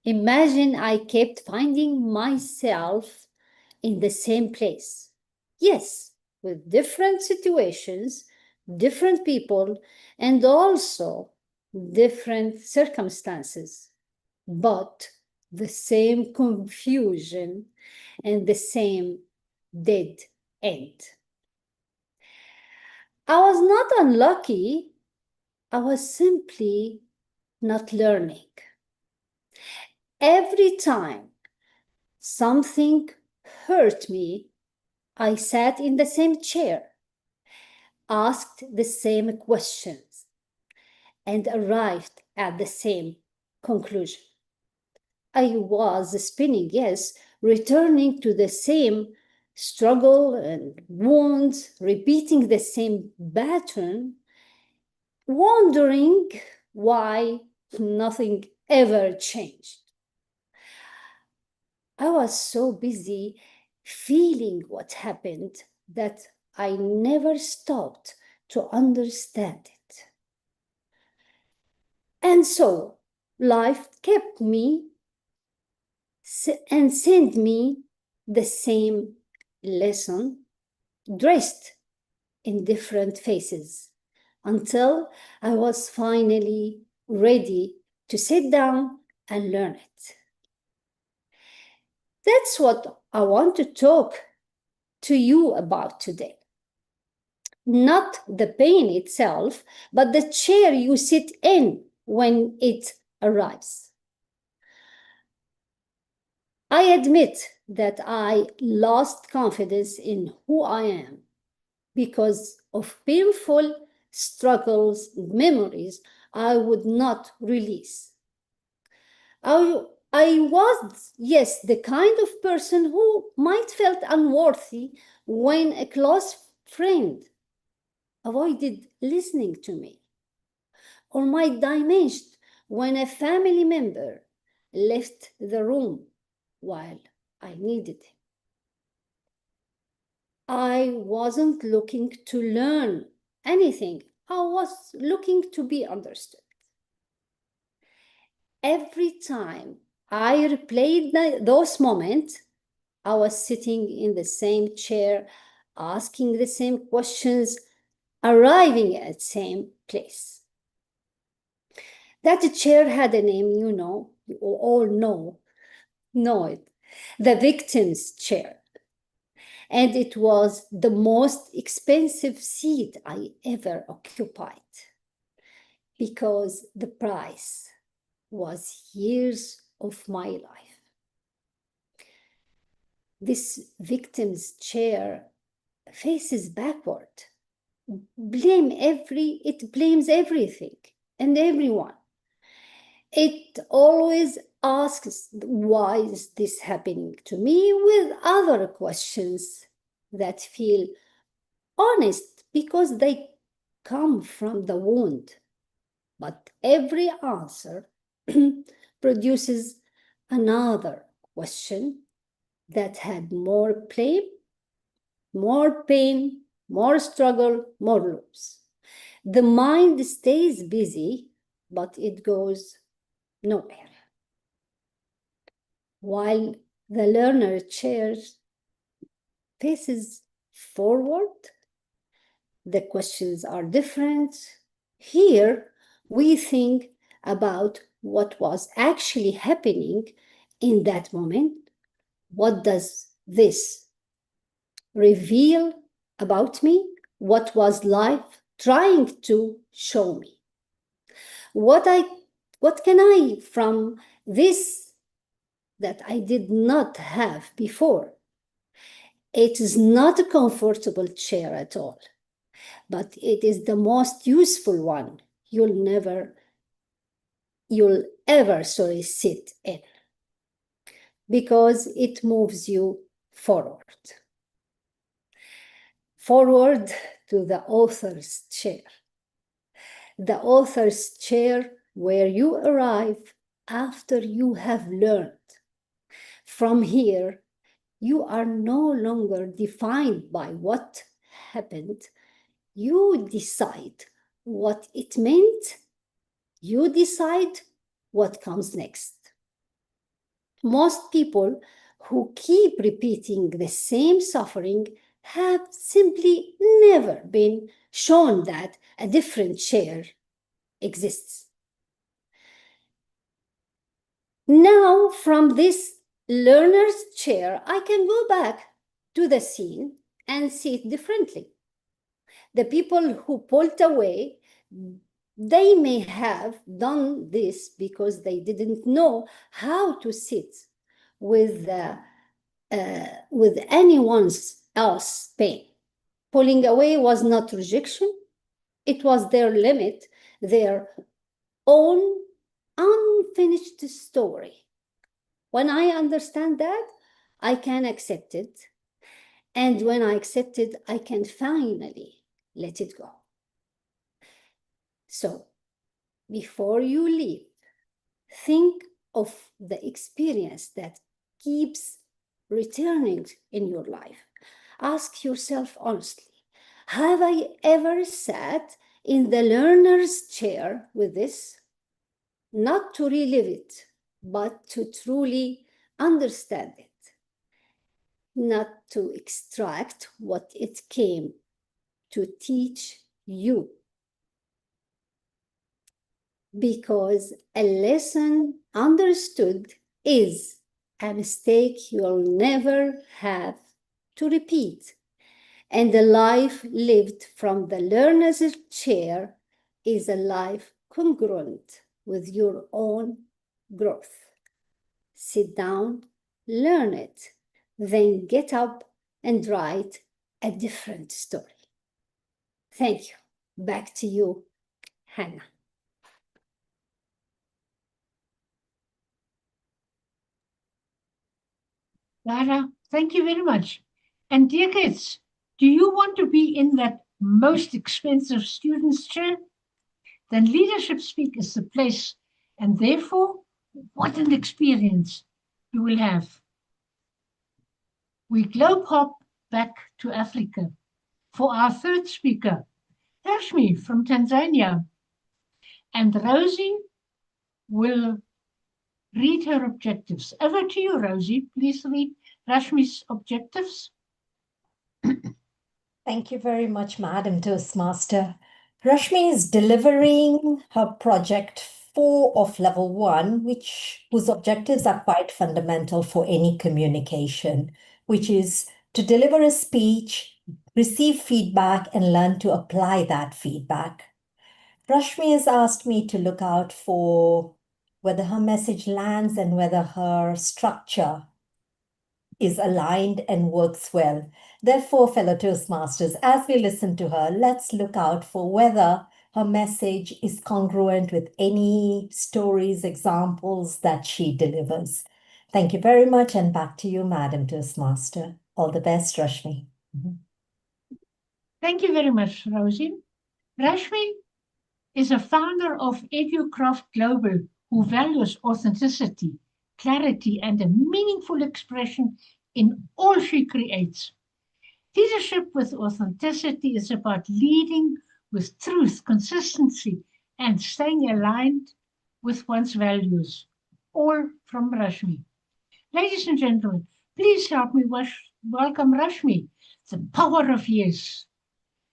Speaker 10: imagine I kept finding myself in the same place. Yes, with different situations, different people, and also different circumstances, but the same confusion and the same dead end. I was not unlucky, I was simply not learning. Every time something hurt me, I sat in the same chair, asked the same questions, and arrived at the same conclusion. I was spinning, yes, returning to the same struggle and wounds, repeating the same pattern, wondering why nothing ever changed. I was so busy feeling what happened that I never stopped to understand it. And so life kept me and sent me the same lesson, dressed in different faces, until I was finally ready to sit down and learn it. That's what I want to talk to you about today. Not the pain itself, but the chair you sit in when it arrives. I admit that I lost confidence in who I am because of painful struggles and memories I would not release. I was, yes, the kind of person who might felt unworthy when a close friend avoided listening to me, or might diminished when a family member left the room while I needed him. I wasn't looking to learn anything. I was looking to be understood. Every time I replayed those moments, I was sitting in the same chair, asking the same questions, arriving at the same place. That chair had a name, you all know it, the victim's chair. And it was the most expensive seat I ever occupied because the price was years of my life. This victim's chair faces backward. It blames everything and everyone. It always asks, why is this happening to me, with other questions that feel honest because they come from the wound. But every answer produces another question that had more blame, more pain, more struggle, more loops. The mind stays busy, but it goes nowhere. While the learner chair faces forward, the questions are different. Here, we think about what was actually happening in that moment. What does this reveal about me? What was life trying to show me? What can I from this that I did not have before? It is not a comfortable chair at all, but it is the most useful one you'll ever sit in, because it moves you forward to the author's chair. The author's chair, where you arrive after you have learned. From here, you are no longer defined by what happened. You decide what it meant. You decide what comes next. Most people who keep repeating the same suffering have simply never been shown that a different chair exists. Now, from this learner's chair, I can go back to the scene and see it differently. The people who pulled away, they may have done this because they didn't know how to sit with anyone else's pain. Pulling away was not rejection. It was their limit, their own unfinished story. When I understand that, I can accept it. And when I accept it, I can finally let it go. So, before you leave, think of the experience that keeps returning in your life. Ask yourself honestly, have I ever sat in the learner's chair with this? Not to relive it, but to truly understand it. Not to extract what it came to teach you. Because a lesson understood is a mistake you'll never have to repeat. And the life lived from the learner's chair is a life congruent with your own growth. Sit down, learn it, then get up and write a different story. Thank you. Back to you, Hannah.
Speaker 2: Ghada, thank you very much. And dear kids, do you want to be in that most expensive student's chair? Then Leadership Speak is the place, and therefore, what an experience you will have. We globe hop back to Africa for our third speaker, Rashmi from Tanzania. And Rozy will read her objectives. Over to you, Rozy. Please read Rashmi's objectives.
Speaker 11: Thank you very much, Madam Toastmaster. Rashmi is delivering her project 4 of level 1, whose objectives are quite fundamental for any communication, which is to deliver a speech, receive feedback, and learn to apply that feedback. Rashmi has asked me to look out for whether her message lands and whether her structure is aligned and works well. Therefore, fellow Toastmasters, as we listen to her, let's look out for whether her message is congruent with any stories, examples that she delivers. Thank you very much, and back to you, Madam Toastmaster. All the best, Rashmi.
Speaker 2: Thank you very much, Rozy. Rashmi is a founder of EduCraft Global, who values authenticity, clarity, and a meaningful expression in all she creates. Leadership with authenticity is about leading with truth, consistency, and staying aligned with one's values. All from Rashmi. Ladies and gentlemen, please help me welcome Rashmi. The power of yes.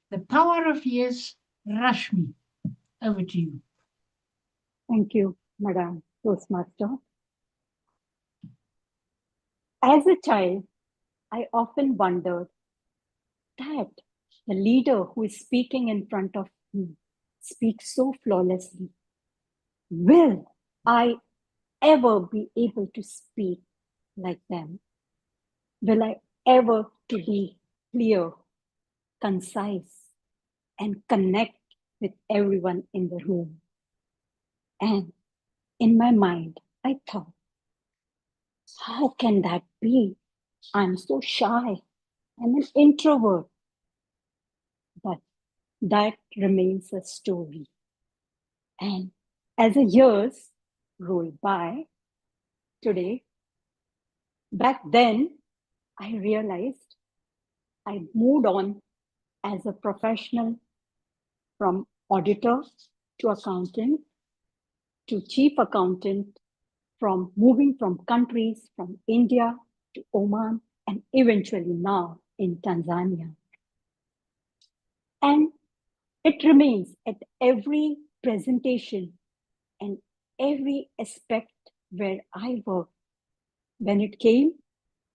Speaker 2: The power of yes, Rashmi. Over to you.
Speaker 12: Thank you, Madam Toastmaster. As a child, I often wondered that the leader who is speaking in front of me speaks so flawlessly. Will I ever be able to speak like them? Will I ever to be clear, concise, and connect with everyone in the room? And in my mind, I thought, how can that be? I'm so shy. I'm an introvert. But that remains a story. And as the years roll by, today, back then, I realized I moved on as a professional from auditor to accountant to chief accountant, from moving from countries from India to Oman, and eventually now in Tanzania. And it remains at every presentation and every aspect where I work. When it came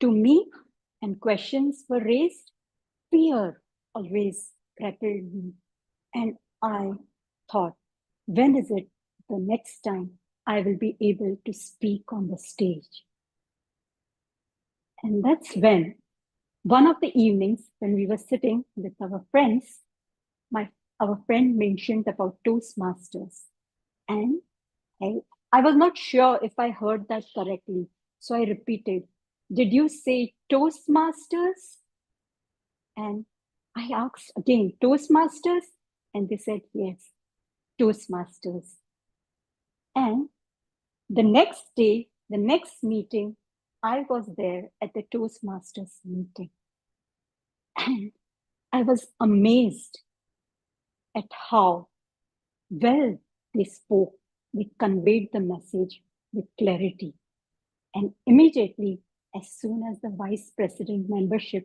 Speaker 12: to me and questions were raised, fear always grappled me. And I thought, when is it the next time I will be able to speak on the stage? And that's when, one of the evenings when we were sitting with our friends, our friend mentioned about Toastmasters. And I was not sure if I heard that correctly. So I repeated, did you say Toastmasters? And I asked again, Toastmasters? And they said, yes, Toastmasters. And the next day, the next meeting, I was there at the Toastmasters meeting. And I was amazed at how well they spoke. They conveyed the message with clarity. And immediately, as soon as the vice president membership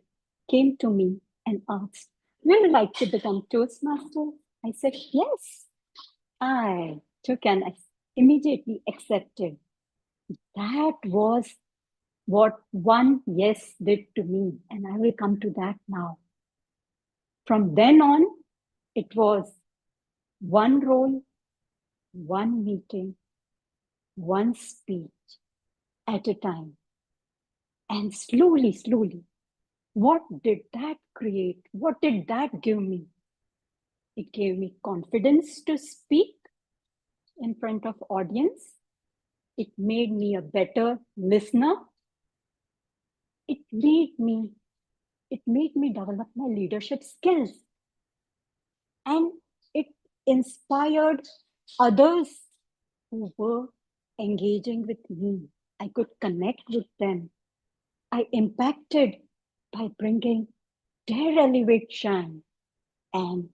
Speaker 12: came to me and asked, would you like to become Toastmaster? I said, yes. I took and immediately accepted. That was what one yes did to me. And I will come to that now. From then on, it was one role, one meeting, one speech at a time. And slowly, slowly, what did that create? What did that give me? It gave me confidence to speak in front of audience. It made me a better listener. It made me develop my leadership skills. And it inspired others who were engaging with me. I could connect with them. I impacted by bringing dare elevate shine. And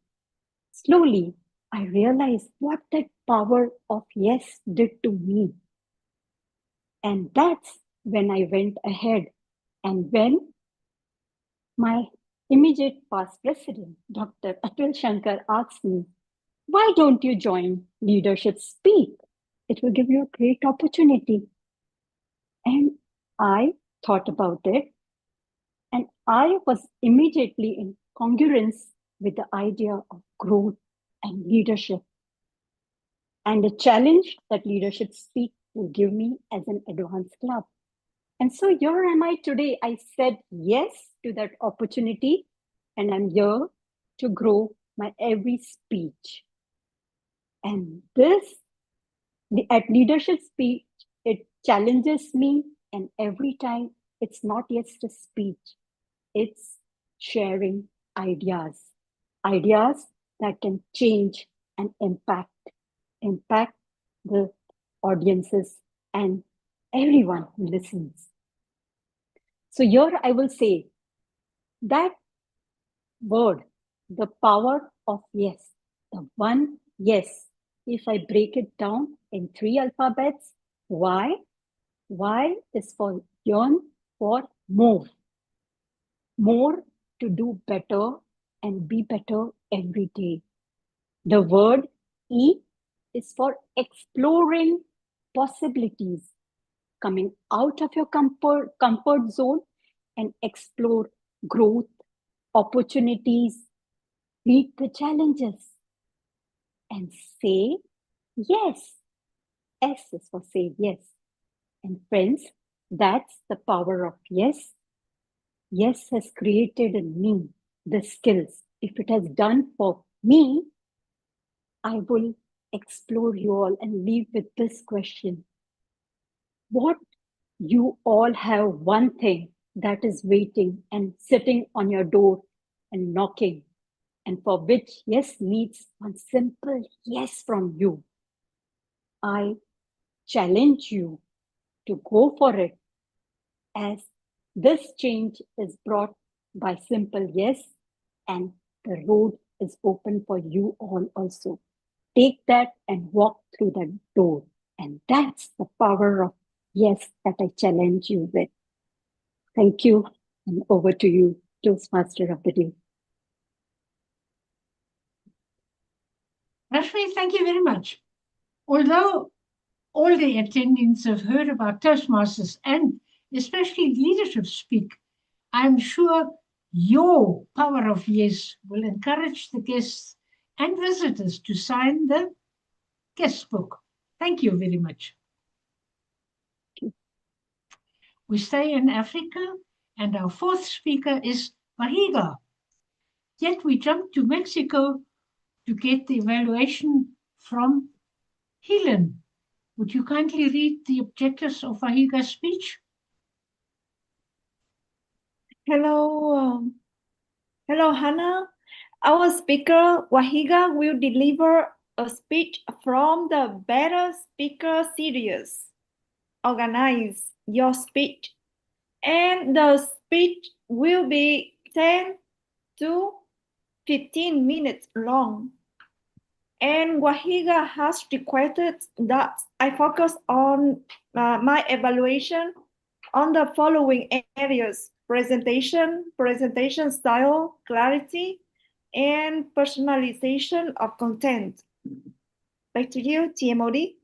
Speaker 12: slowly, I realized what that power of yes did to me. And that's when I went ahead. And when my immediate past president, Dr. Atul Shankar, asked me, why don't you join Leadership Speak? It will give you a great opportunity. And I thought about it, and I was immediately in congruence with the idea of growth and leadership, and the challenge that Leadership Speak will give me as an advanced club. And so here am I today. I said yes to that opportunity, and I'm here to grow my every speech. And this, at Leadership Speech, it challenges me, and every time it's not just a speech, it's sharing ideas, ideas that can change and impact the audiences and everyone who listens. So here I will say that word, the power of yes, the one yes. If I break it down in 3 alphabets, Y is for yearn for more to do better and be better every day. The word E is for exploring possibilities, coming out of your comfort zone and explore growth, opportunities, meet the challenges, and say yes. S is for say yes. And friends, that's the power of yes. Yes has created in me the skills. If it has done for me, I will explore you all and leave with this question. What you all have one thing that is waiting and sitting on your door and knocking, and for which yes needs one simple yes from you. I challenge you to go for it, as this change is brought by simple yes, and the road is open for you all also. Take that and walk through that door. And that's the power of yes that I challenge you with. Thank you. And over to you, Toastmaster of the Day.
Speaker 2: Rashmi, thank you very much. Although all the attendees have heard about Toastmasters and especially Leadership Speak, I'm sure your power of yes will encourage the guests and visitors to sign the guest book. Thank you very much. We stay in Africa, and our fourth speaker is Wahiga. Yet we jump to Mexico to get the evaluation from Helen. Would you kindly read the objectives of Wahiga's speech?
Speaker 3: Hello, Hannah. Our speaker, Wahiga, will deliver a speech from the Better Speaker series. Organize your speech, and the speech will be 10 to 15 minutes long. And Wahiga has requested that I focus on my evaluation on the following areas: presentation style, clarity, and personalization of content. Back to you, TMOD.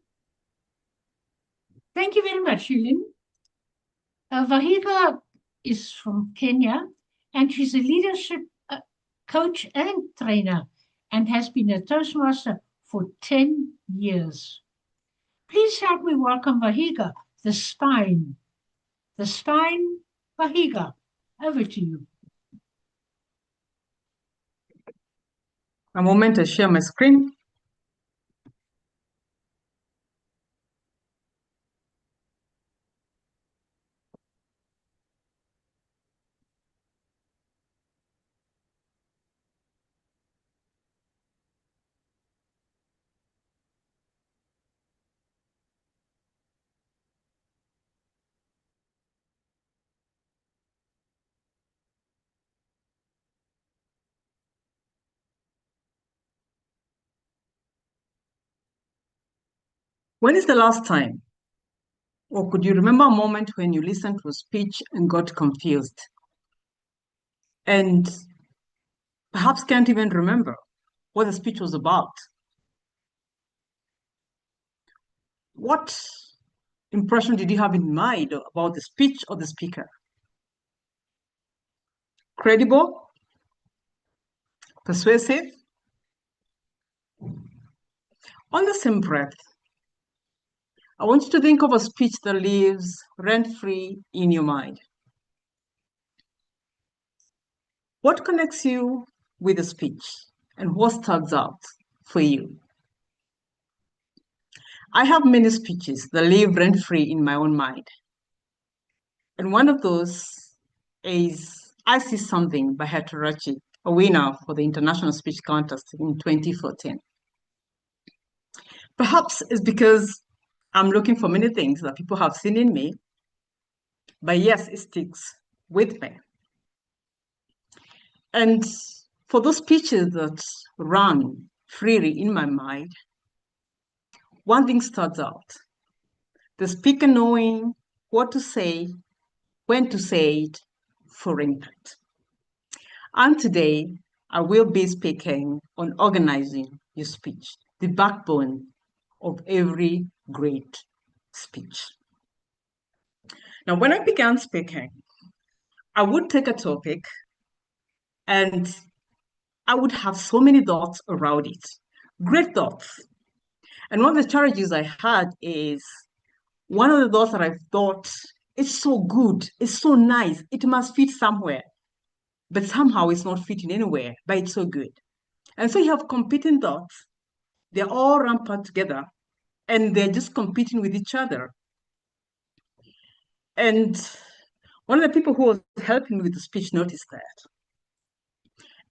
Speaker 2: Thank you very much, Helen. Wahiga is from Kenya, and she's a leadership coach and trainer, and has been a Toastmaster for 10 years. Please help me welcome Wahiga, the spine. The spine, Wahiga. Over to you.
Speaker 13: A moment to share my screen. When is the last time, or could you remember a moment when you listened to a speech and got confused? And perhaps can't even remember what the speech was about? What impression did you have in mind about the speech or the speaker? Credible? Persuasive? On the same breath, I want you to think of a speech that lives rent-free in your mind. What connects you with the speech and what stands out for you? I have many speeches that live rent-free in my own mind. And one of those is I See Something by Hatarachi, a winner for the International Speech Contest in 2014. Perhaps it's because I'm looking for many things that people have seen in me, but yes, it sticks with me. And for those speeches that run freely in my mind, one thing stands out. The speaker knowing what to say, when to say it for impact. And today, I will be speaking on organizing your speech, the backbone of every great speech. Now, when I began speaking, I would take a topic and I would have so many thoughts around it, great thoughts. And one of the challenges I had is one of the thoughts that I thought, it's so good, it's so nice, it must fit somewhere. But somehow it's not fitting anywhere, but it's so good. And so you have competing thoughts. They're all rampant together and they're just competing with each other. And one of the people who was helping me with the speech noticed that.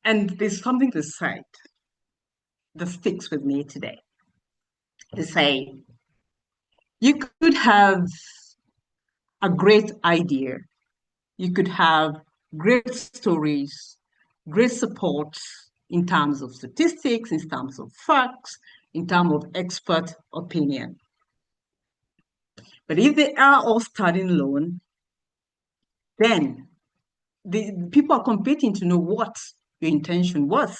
Speaker 13: And there's something to say that sticks with me today. They say, you could have a great idea. You could have great stories, great support in terms of statistics, in terms of facts, in terms of expert opinion. But if they are all standing alone, then the people are competing to know what your intention was.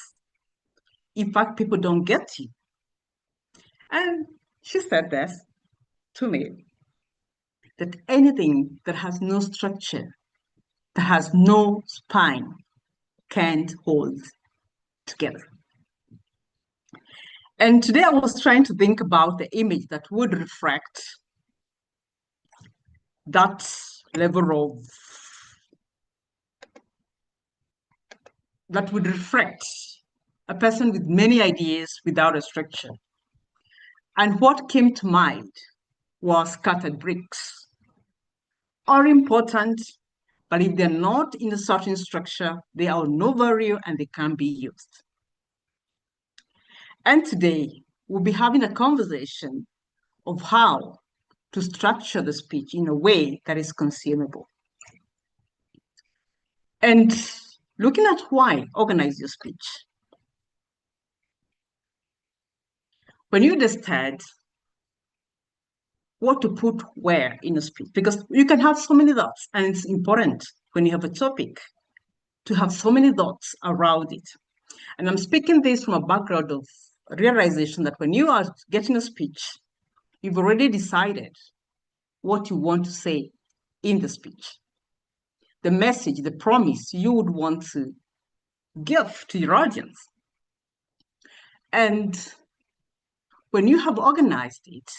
Speaker 13: In fact, people don't get you. And she said this to me, that anything that has no structure, that has no spine, can't hold together. And today I was trying to think about the image that would reflect that level of, that would reflect a person with many ideas without a structure. And what came to mind was scattered bricks. Are important, but if they're not in a certain structure, they are no value and they can't be used. And today, we'll be having a conversation of how to structure the speech in a way that is consumable. And looking at why organize your speech. When you decide what to put where in a speech, because you can have so many thoughts, and it's important when you have a topic to have so many thoughts around it. And I'm speaking this from a background of realization that when you are getting a speech, you've already decided what you want to say in the speech. The message, the promise you would want to give to your audience. And when you have organized it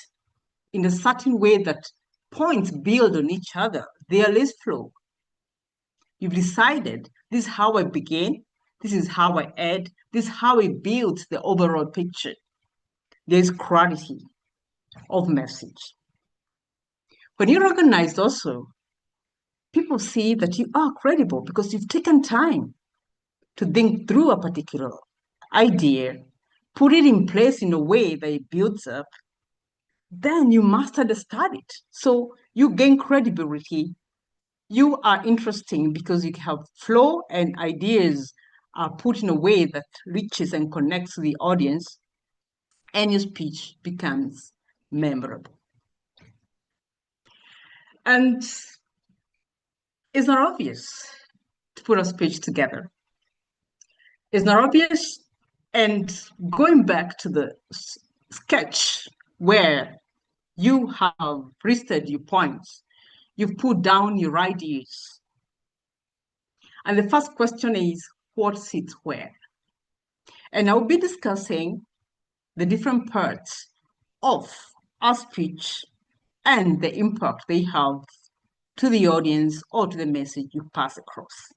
Speaker 13: in a certain way that points build on each other, they are less flow. You've decided this is how I begin, this is how I end, this is how I build the overall picture. There's clarity of message. When you're organized also, people see that you are credible because you've taken time to think through a particular idea, put it in place in a way that it builds up, then you must understand it. So you gain credibility. You are interesting because you have flow and ideas are put in a way that reaches and connects to the audience, and your speech becomes memorable. And it's not obvious to put a speech together. It's not obvious, and going back to the sketch where you have listed your points, you've put down your ideas. And the first question is, what sits where? And I'll be discussing the different parts of a speech and the impact they have to the audience or to the message you pass across.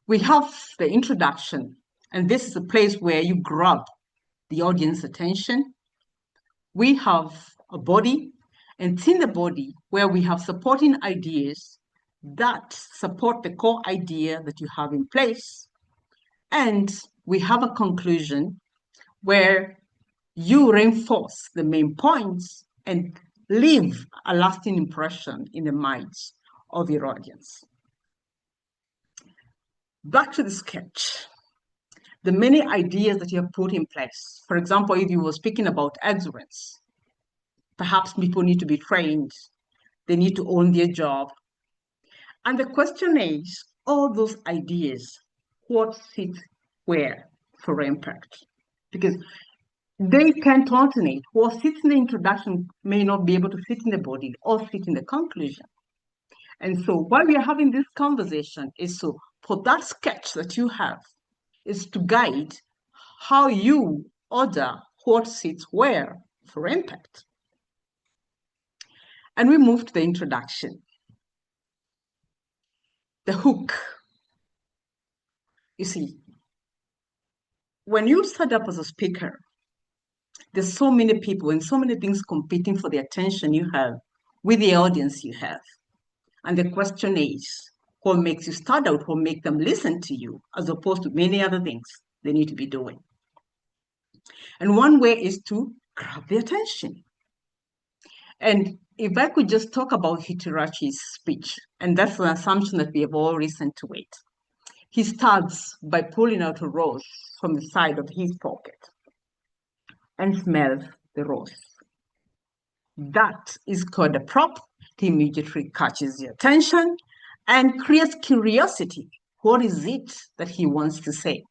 Speaker 13: We have the introduction, and this is a place where you grab the audience attention. We have a body, and it's in the body where we have supporting ideas that support the core idea that you have in place. And we have a conclusion where you reinforce the main points and leave a lasting impression in the minds of your audience. Back to the sketch. The many ideas that you have put in place. For example, if you were speaking about excellence, perhaps people need to be trained, they need to own their job. And the question is, all those ideas, what sits where for impact? Because they can't alternate. What sits in the introduction may not be able to fit in the body or fit in the conclusion. And so why we are having this conversation is so for that sketch that you have is to guide how you order what sits where for impact. And we move to the introduction. The hook. You see, when you start up as a speaker, there's so many people and so many things competing for the attention you have with the audience you have. And the question is, what makes you stand out? What makes them listen to you, as opposed to many other things they need to be doing? And one way is to grab their attention. And if I could just talk about Hitirachi's speech, and that's an assumption that we have all listened to it. He starts by pulling out a rose from the side of his pocket and smells the rose. That is called a prop. It immediately catches your attention and creates curiosity. What is it that he wants to say?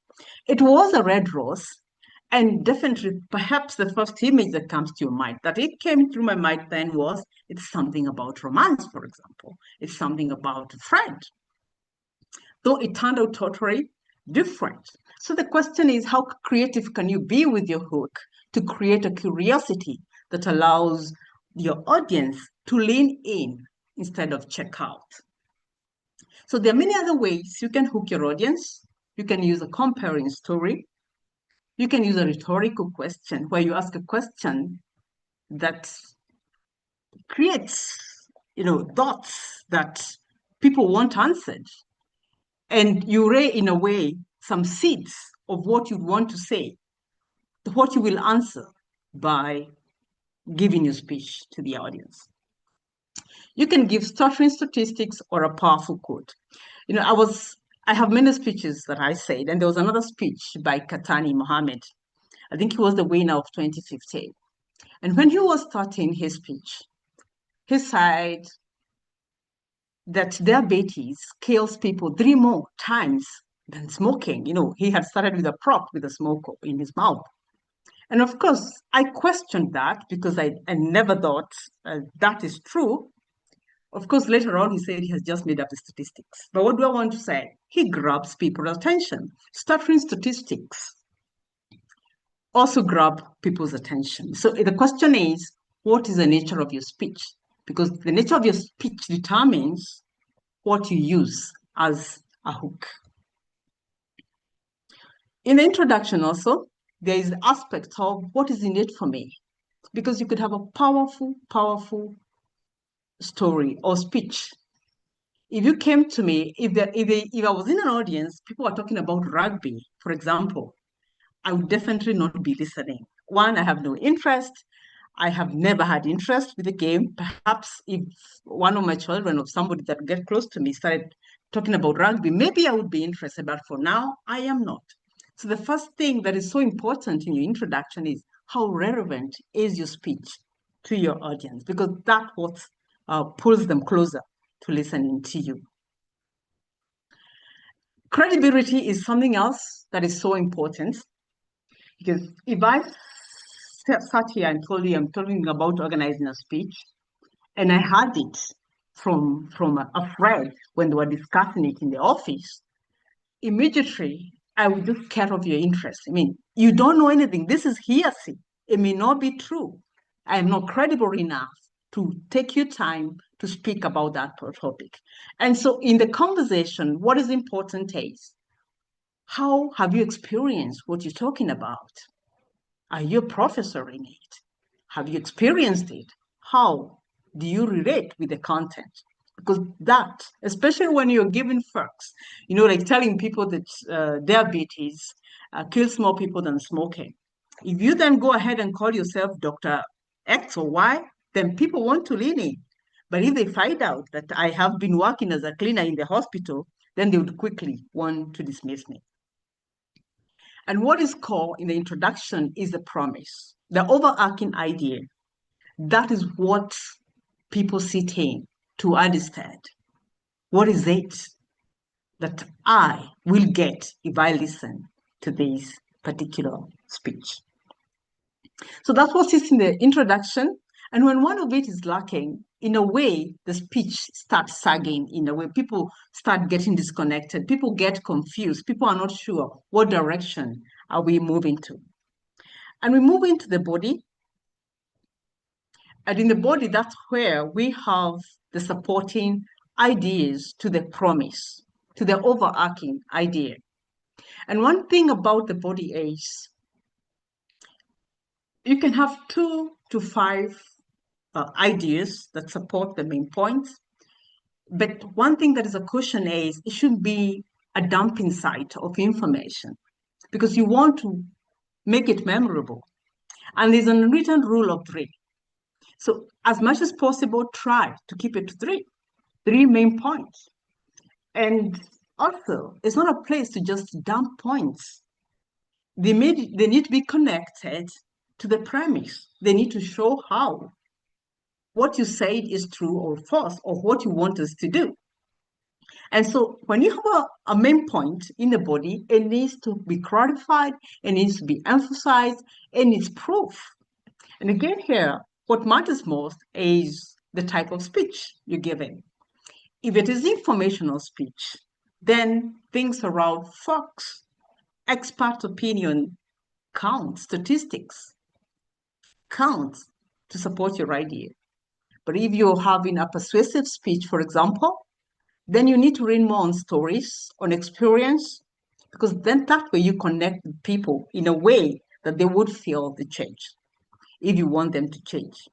Speaker 13: It was a red rose, and definitely perhaps the first image that comes to your mind, that it came through my mind then was, it's something about romance, for example. It's something about a friend. Though it turned out totally different. So the question is, how creative can you be with your hook to create a curiosity that allows your audience to lean in instead of check out? So there are many other ways you can hook your audience. You can use a comparing story. You can use a rhetorical question where you ask a question that creates, thoughts that people want answered. And you lay in a way some seeds of what you want to say, what you will answer by giving your speech to the audience. You can give stuttering statistics or a powerful quote. I have many speeches that I said, and there was another speech by Katani Mohammed. I think he was the winner of 2015. And when he was starting his speech, he said that diabetes kills people 3 more times than smoking. He had started with a prop with a smoke in his mouth. And of course, I questioned that because I never thought that is true. Of course, later on, he said he has just made up the statistics. But what do I want to say? He grabs people's attention. Stuttering statistics also grab people's attention. So the question is, what is the nature of your speech? Because the nature of your speech determines what you use as a hook. In the introduction also, there is the aspect of what is in it for me. Because you could have a powerful, powerful story or speech. If you came to me, if I was in an audience, people are talking about rugby, for example, I would definitely not be listening. One, I have no interest. I have never had interest with the game. Perhaps if one of my children or somebody that get close to me started talking about rugby, maybe I would be interested, but for now, I am not. So the first thing that is so important in your introduction is, how relevant is your speech to your audience, because that's what pulls them closer to listening to you. Credibility is something else that is so important, because if I sat here and told you I'm talking about organizing a speech, and I had it from a friend when they were discussing it in the office, immediately I would just cut off your interest. I mean, you don't know anything. This is hearsay. It may not be true. I am not credible enough to take your time to speak about that topic. And so in the conversation, what is important is, how have you experienced what you're talking about? Are you a professor in it? Have you experienced it? How do you relate with the content? Because that, especially when you're giving facts, like telling people that diabetes kills more people than smoking. If you then go ahead and call yourself Dr. X or Y, then people want to lean in. But if they find out that I have been working as a cleaner in the hospital, then they would quickly want to dismiss me. And what is core in the introduction is the promise, the overarching idea. That is what people sit in to understand. What is it that I will get if I listen to this particular speech? So that's what sits in the introduction. And when one of it is lacking, in a way, the speech starts sagging. In a way, people start getting disconnected. People get confused. People are not sure what direction are we moving to. And we move into the body. And in the body, that's where we have the supporting ideas to the promise, to the overarching idea. And one thing about the body is, you can have 2 to 5 ideas that support the main points. But one thing that is a caution is, it should be a dumping site of information, because you want to make it memorable. And there's an unwritten rule of 3. So as much as possible, try to keep it to 3 main points. And also, it's not a place to just dump points. They need to be connected to the premise. They need to show how what you said is true or false, or what you want us to do. And so when you have a main point in the body, it needs to be clarified, it needs to be emphasized, and it's proof. And again here, what matters most is the type of speech you're giving. If it is informational speech, then things around facts, expert opinion count, statistics count to support your idea. But if you're having a persuasive speech, for example, then you need to read more on stories, on experience, because then that way you connect with people in a way that they would feel the change, if you want them to change.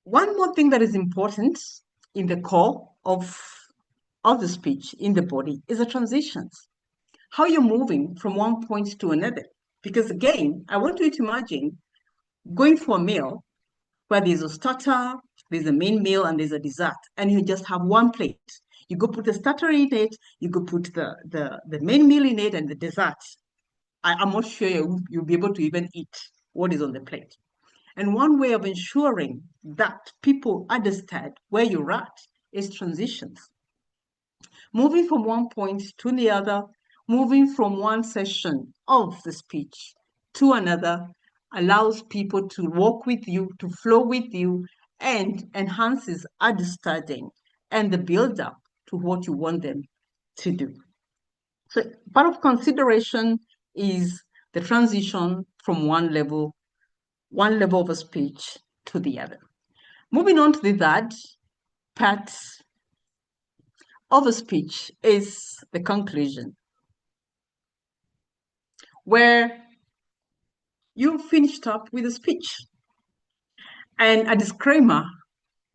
Speaker 13: One more thing that is important in the core of the speech in the body is the transitions. How you're moving from one point to another. Because again, I want you to imagine going for a meal where there's a starter, there's a main meal, and there's a dessert, and you just have one plate. You go put the starter in it, you go put the main meal in it, and the dessert. I'm not sure you'll be able to even eat what is on the plate. And one way of ensuring that people understand where you're at is transitions. Moving from one point to the other, moving from one session of the speech to another, allows people to walk with you, to flow with you, and enhances understanding and the build-up to what you want them to do. So part of consideration is the transition from one level of a speech to the other. Moving on to the third part of a speech is the conclusion, where you finished up with a speech. And a disclaimer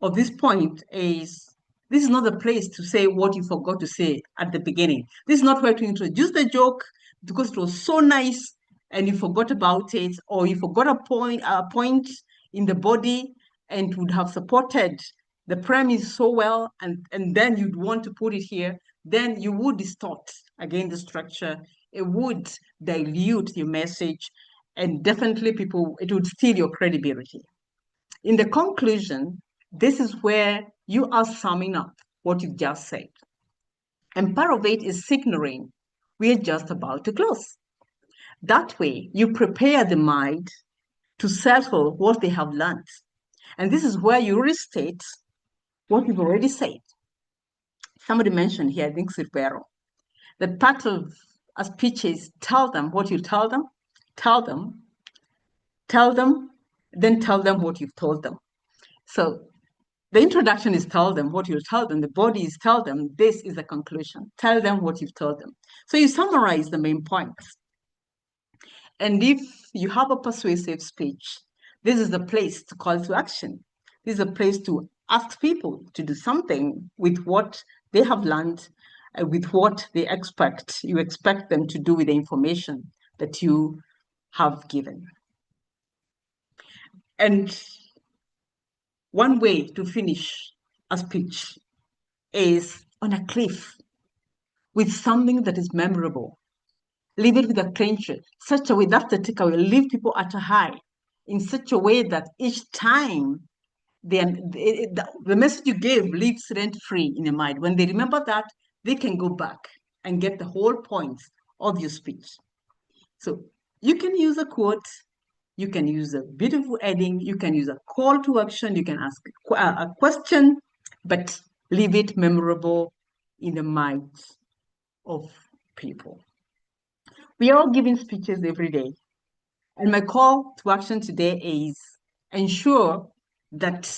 Speaker 13: of this point is, this is not the place to say what you forgot to say at the beginning. This is not where to introduce the joke because it was so nice and you forgot about it, or you forgot a point in the body and would have supported the premise so well, and then you'd want to put it here, then you would distort again the structure it would dilute your message, and definitely it would steal your credibility. In the conclusion, this is where you are summing up what you just said. And part of it is signaling we're just about to close. That way, you prepare the mind to settle what they have learned. And this is where you restate what you've already said. Somebody mentioned here, I think it's Rivero, that part of a speech is tell them what you tell them, then tell them what you've told them. So the introduction is tell them what you tell them. The body is tell them. This is the conclusion. Tell them what you've told them. So you summarize the main points. And if you have a persuasive speech, this is the place to call to action. This is a place to ask people to do something with what they have learned, with what they expect. You expect them to do with the information that you have given. And one way to finish a speech is on a cliff with something that is memorable. Leave it with a clincher, such a way that's the takeaway. Leave people at a high in such a way that each time the message you gave lives rent-free in your mind. When they remember that, they can go back and get the whole point of your speech. So you can use a quote, you can use a beautiful heading, you can use a call to action, you can ask a question, but leave it memorable in the minds of people. We are all giving speeches every day. And my call to action today is ensure that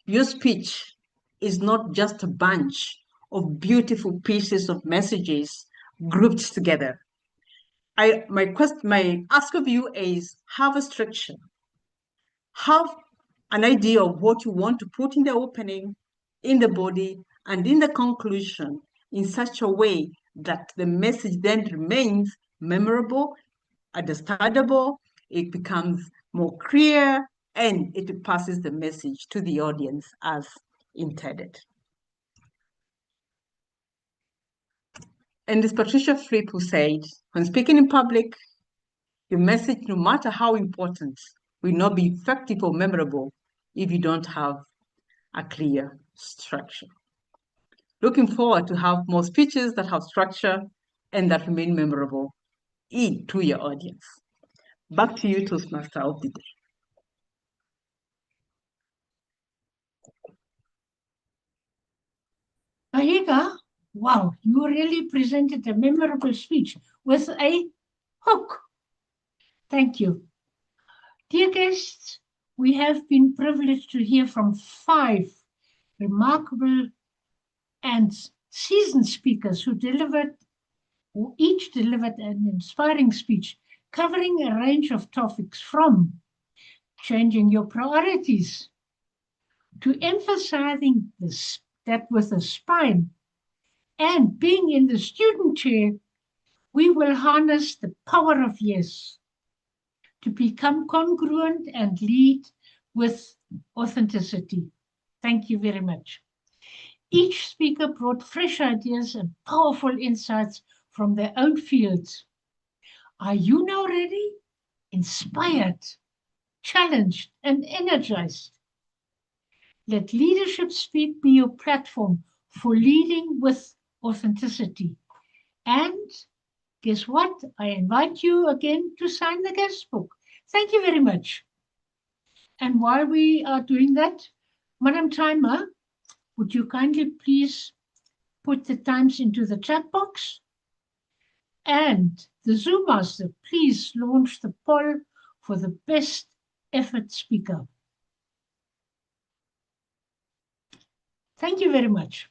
Speaker 13: your speech is not just a bunch of beautiful pieces of messages grouped together. My ask of you is have a structure. Have an idea of what you want to put in the opening, in the body, and in the conclusion in such a way that the message then remains memorable, understandable, it becomes more clear, and it passes the message to the audience as intended. And this Patricia Fripp who said, when speaking in public, your message, no matter how important, will not be effective or memorable if you don't have a clear structure. Looking forward to have more speeches that have structure and that remain memorable to your audience. Back to you, Toastmaster of the day.
Speaker 2: Wahiga, wow, you really presented a memorable speech with a hook. Thank you. Dear guests, we have been privileged to hear from 5 remarkable and seasoned speakers who each delivered an inspiring speech covering a range of topics from changing your priorities to emphasizing that with a spine and being in the student chair, we will harness the power of yes to become congruent and lead with authenticity. Thank you very much. Each speaker brought fresh ideas and powerful insights from their own fields. Are you now ready? Inspired, challenged, and energized? Let Leadership Speak be your platform for leading with authenticity. And guess what? I invite you again to sign the guest book. Thank you very much. And while we are doing that, Madam Timer, would you kindly please put the times into the chat box? And the Zoom Master, please launch the poll for the best effort speaker. Thank you very much.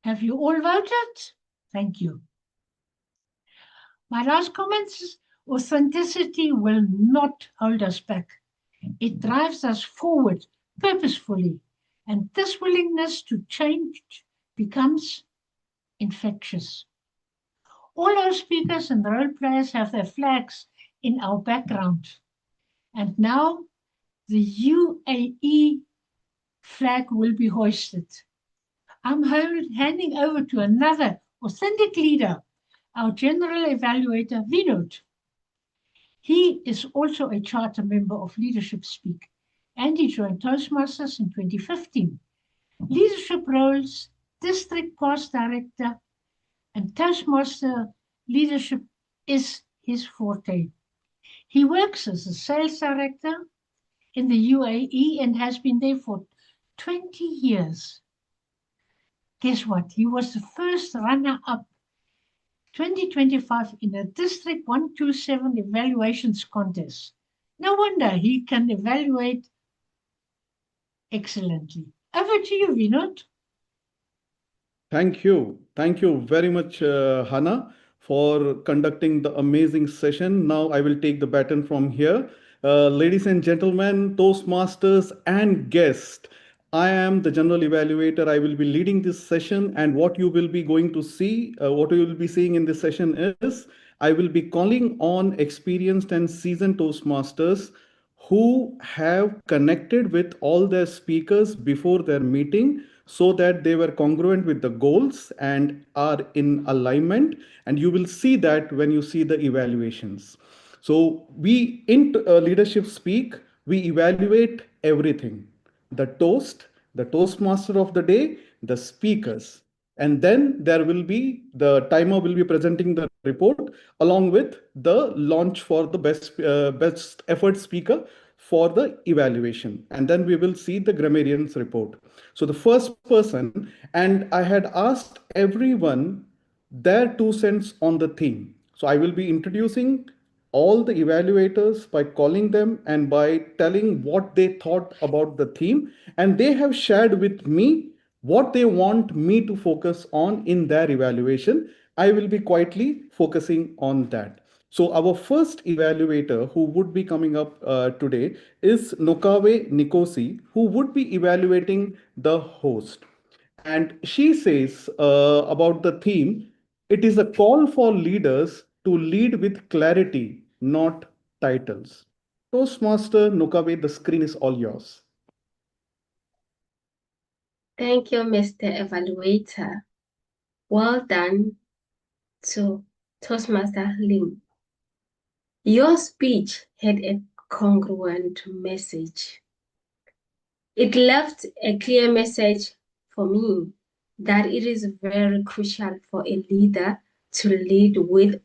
Speaker 2: Have you all voted? Thank you. My last comment is authenticity will not hold us back. It drives us forward purposefully, and this willingness to change becomes infectious. All our speakers and role players have their flags in our background. And now the UAE flag will be hoisted. I'm handing over to another authentic leader, our General Evaluator, Vinod. He is also a charter member of Leadership Speak, and he joined Toastmasters in 2015. Leadership roles, district past director, and Toastmaster leadership is his forte. He works as a sales director in the UAE and has been there for 20 years. Guess what? He was the first runner-up 2025 in a District 127 evaluations contest. No wonder he can evaluate excellently. Over to you, Vinod.
Speaker 14: Thank you. Thank you very much, Hannah, for conducting the amazing session. Now I will take the baton from here. Ladies and gentlemen, Toastmasters and guests, I am the General Evaluator. I will be leading this session, and what you will be going to see, what you will be seeing in this session is, I will be calling on experienced and seasoned Toastmasters who have connected with all their speakers before their meeting so that they were congruent with the goals and are in alignment. And you will see that when you see the evaluations. So we in Leadership Speak, we evaluate everything: the toast, the Toastmaster of the day, the speakers. And then there will be the timer will be presenting the report along with the launch for the best effort speaker for the evaluation. And then we will see the grammarians report. So the first person, and I had asked everyone their 2 cents on the theme. So I will be introducing all the evaluators by calling them and by telling what they thought about the theme. And they have shared with me what they want me to focus on in their evaluation. I will be quietly focusing on that. So our first evaluator who would be coming up today is Nocawe Nkosi, who would be evaluating the host. And she says about the theme, it is a call for leaders to lead with clarity, not titles. Toastmaster Nocawe, the screen is all yours.
Speaker 15: Thank you, Mr. Evaluator. Well done to Toastmaster Lim. Your speech had a congruent message. It left a clear message for me that it is very crucial for a leader to lead with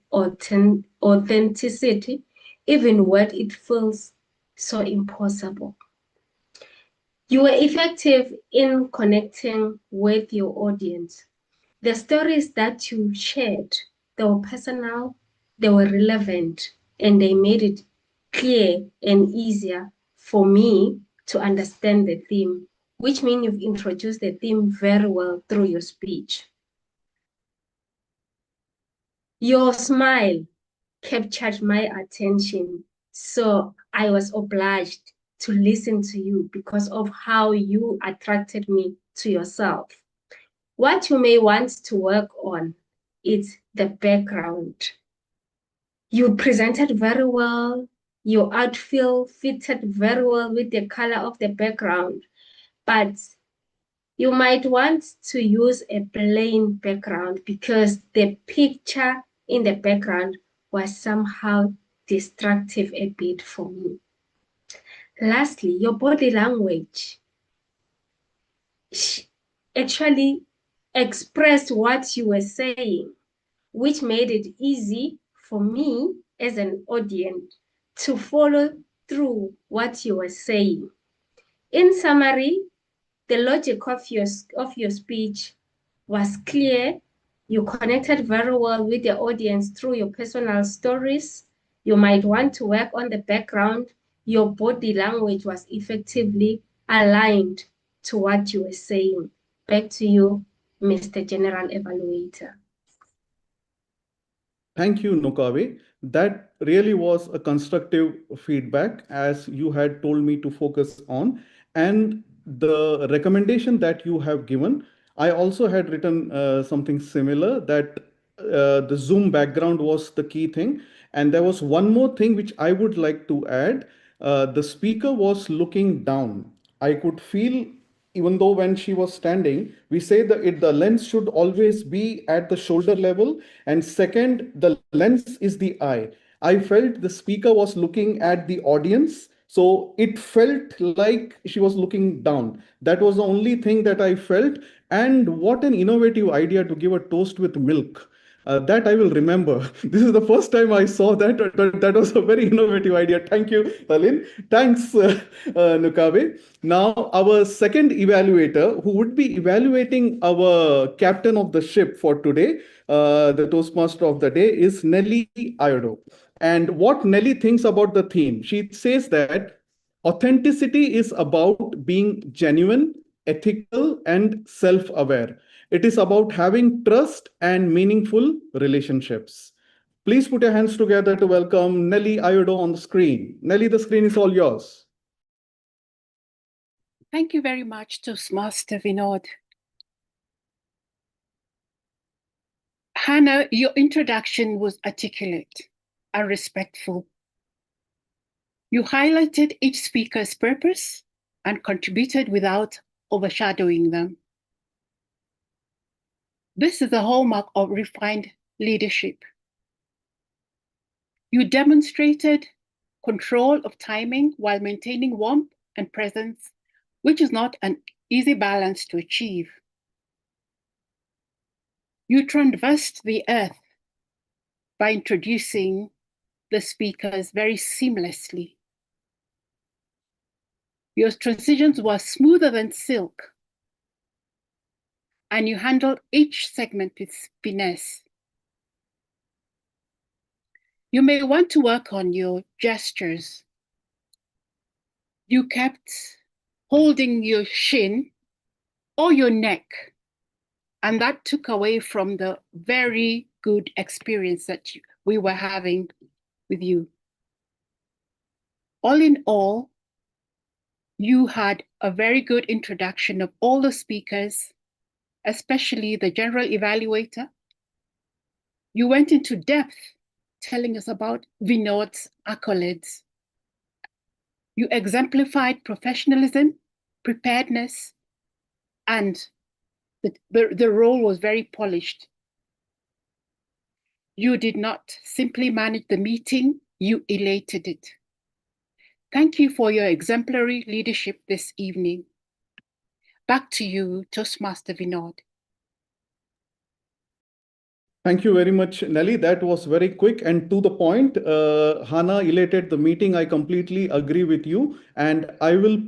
Speaker 15: authenticity, even when it feels so impossible. You were effective in connecting with your audience. The stories that you shared, they were personal, they were relevant, and they made it clear and easier for me to understand the theme, which means you've introduced the theme very well through your speech. Your smile captured my attention, so I was obliged to listen to you because of how you attracted me to yourself. What you may want to work on is the background. You presented very well. Your outfit fitted very well with the color of the background, but you might want to use a plain background because the picture in the background was somehow distractive a bit for me. Lastly, your body language actually expressed what you were saying, which made it easy for me as an audience to follow through what you were saying. In summary, the logic of your speech was clear. You connected very well with the audience through your personal stories. You might want to work on the background. Your body language was effectively aligned to what you were saying. Back to you, Mr. General Evaluator.
Speaker 14: Thank you, Nocawe. That really was a constructive feedback, as you had told me to focus on. And the recommendation that you have given, I also had written something similar, that the Zoom background was the key thing. And there was one more thing which I would like to add. The speaker was looking down. I could feel, even though when she was standing, we say that the lens should always be at the shoulder level. And second, the lens is the eye. I felt the speaker was looking at the audience. So it felt like she was looking down. That was the only thing that I felt. And what an innovative idea to give a toast with milk. That I will remember. This is the first time I saw that. That was a very innovative idea. Thank you, Talin. Thanks, Nocawe. Now, our second evaluator, who would be evaluating our captain of the ship for today, the Toastmaster of the day, is Nelly Iodo. And what Nelly thinks about the theme, she says that authenticity is about being genuine, ethical, and self-aware. It is about having trust and meaningful relationships. Please put your hands together to welcome Nelly Iodo on the screen. Nelly, the screen is all yours.
Speaker 16: Thank you very much, Toastmaster Vinod. Hannah, your introduction was articulate and respectful. You highlighted each speaker's purpose and contributed without overshadowing them. This is the hallmark of refined leadership. You demonstrated control of timing while maintaining warmth and presence, which is not an easy balance to achieve. You traversed the earth by introducing the speakers very seamlessly. Your transitions were smoother than silk, and you handled each segment with finesse. You may want to work on your gestures. You kept holding your shin or your neck, and that took away from the very good experience that we were having with you. All in all, you had a very good introduction of all the speakers, especially the general evaluator. You went into depth telling us about Vinod's accolades. You exemplified professionalism, preparedness, and the role was very polished. You did not simply manage the meeting, you elated it. Thank you for your exemplary leadership this evening. Back to you, Toastmaster Vinod.
Speaker 14: Thank you very much, Nelly. That was very quick and to the point. Hannah elated the meeting. I completely agree with you. And I will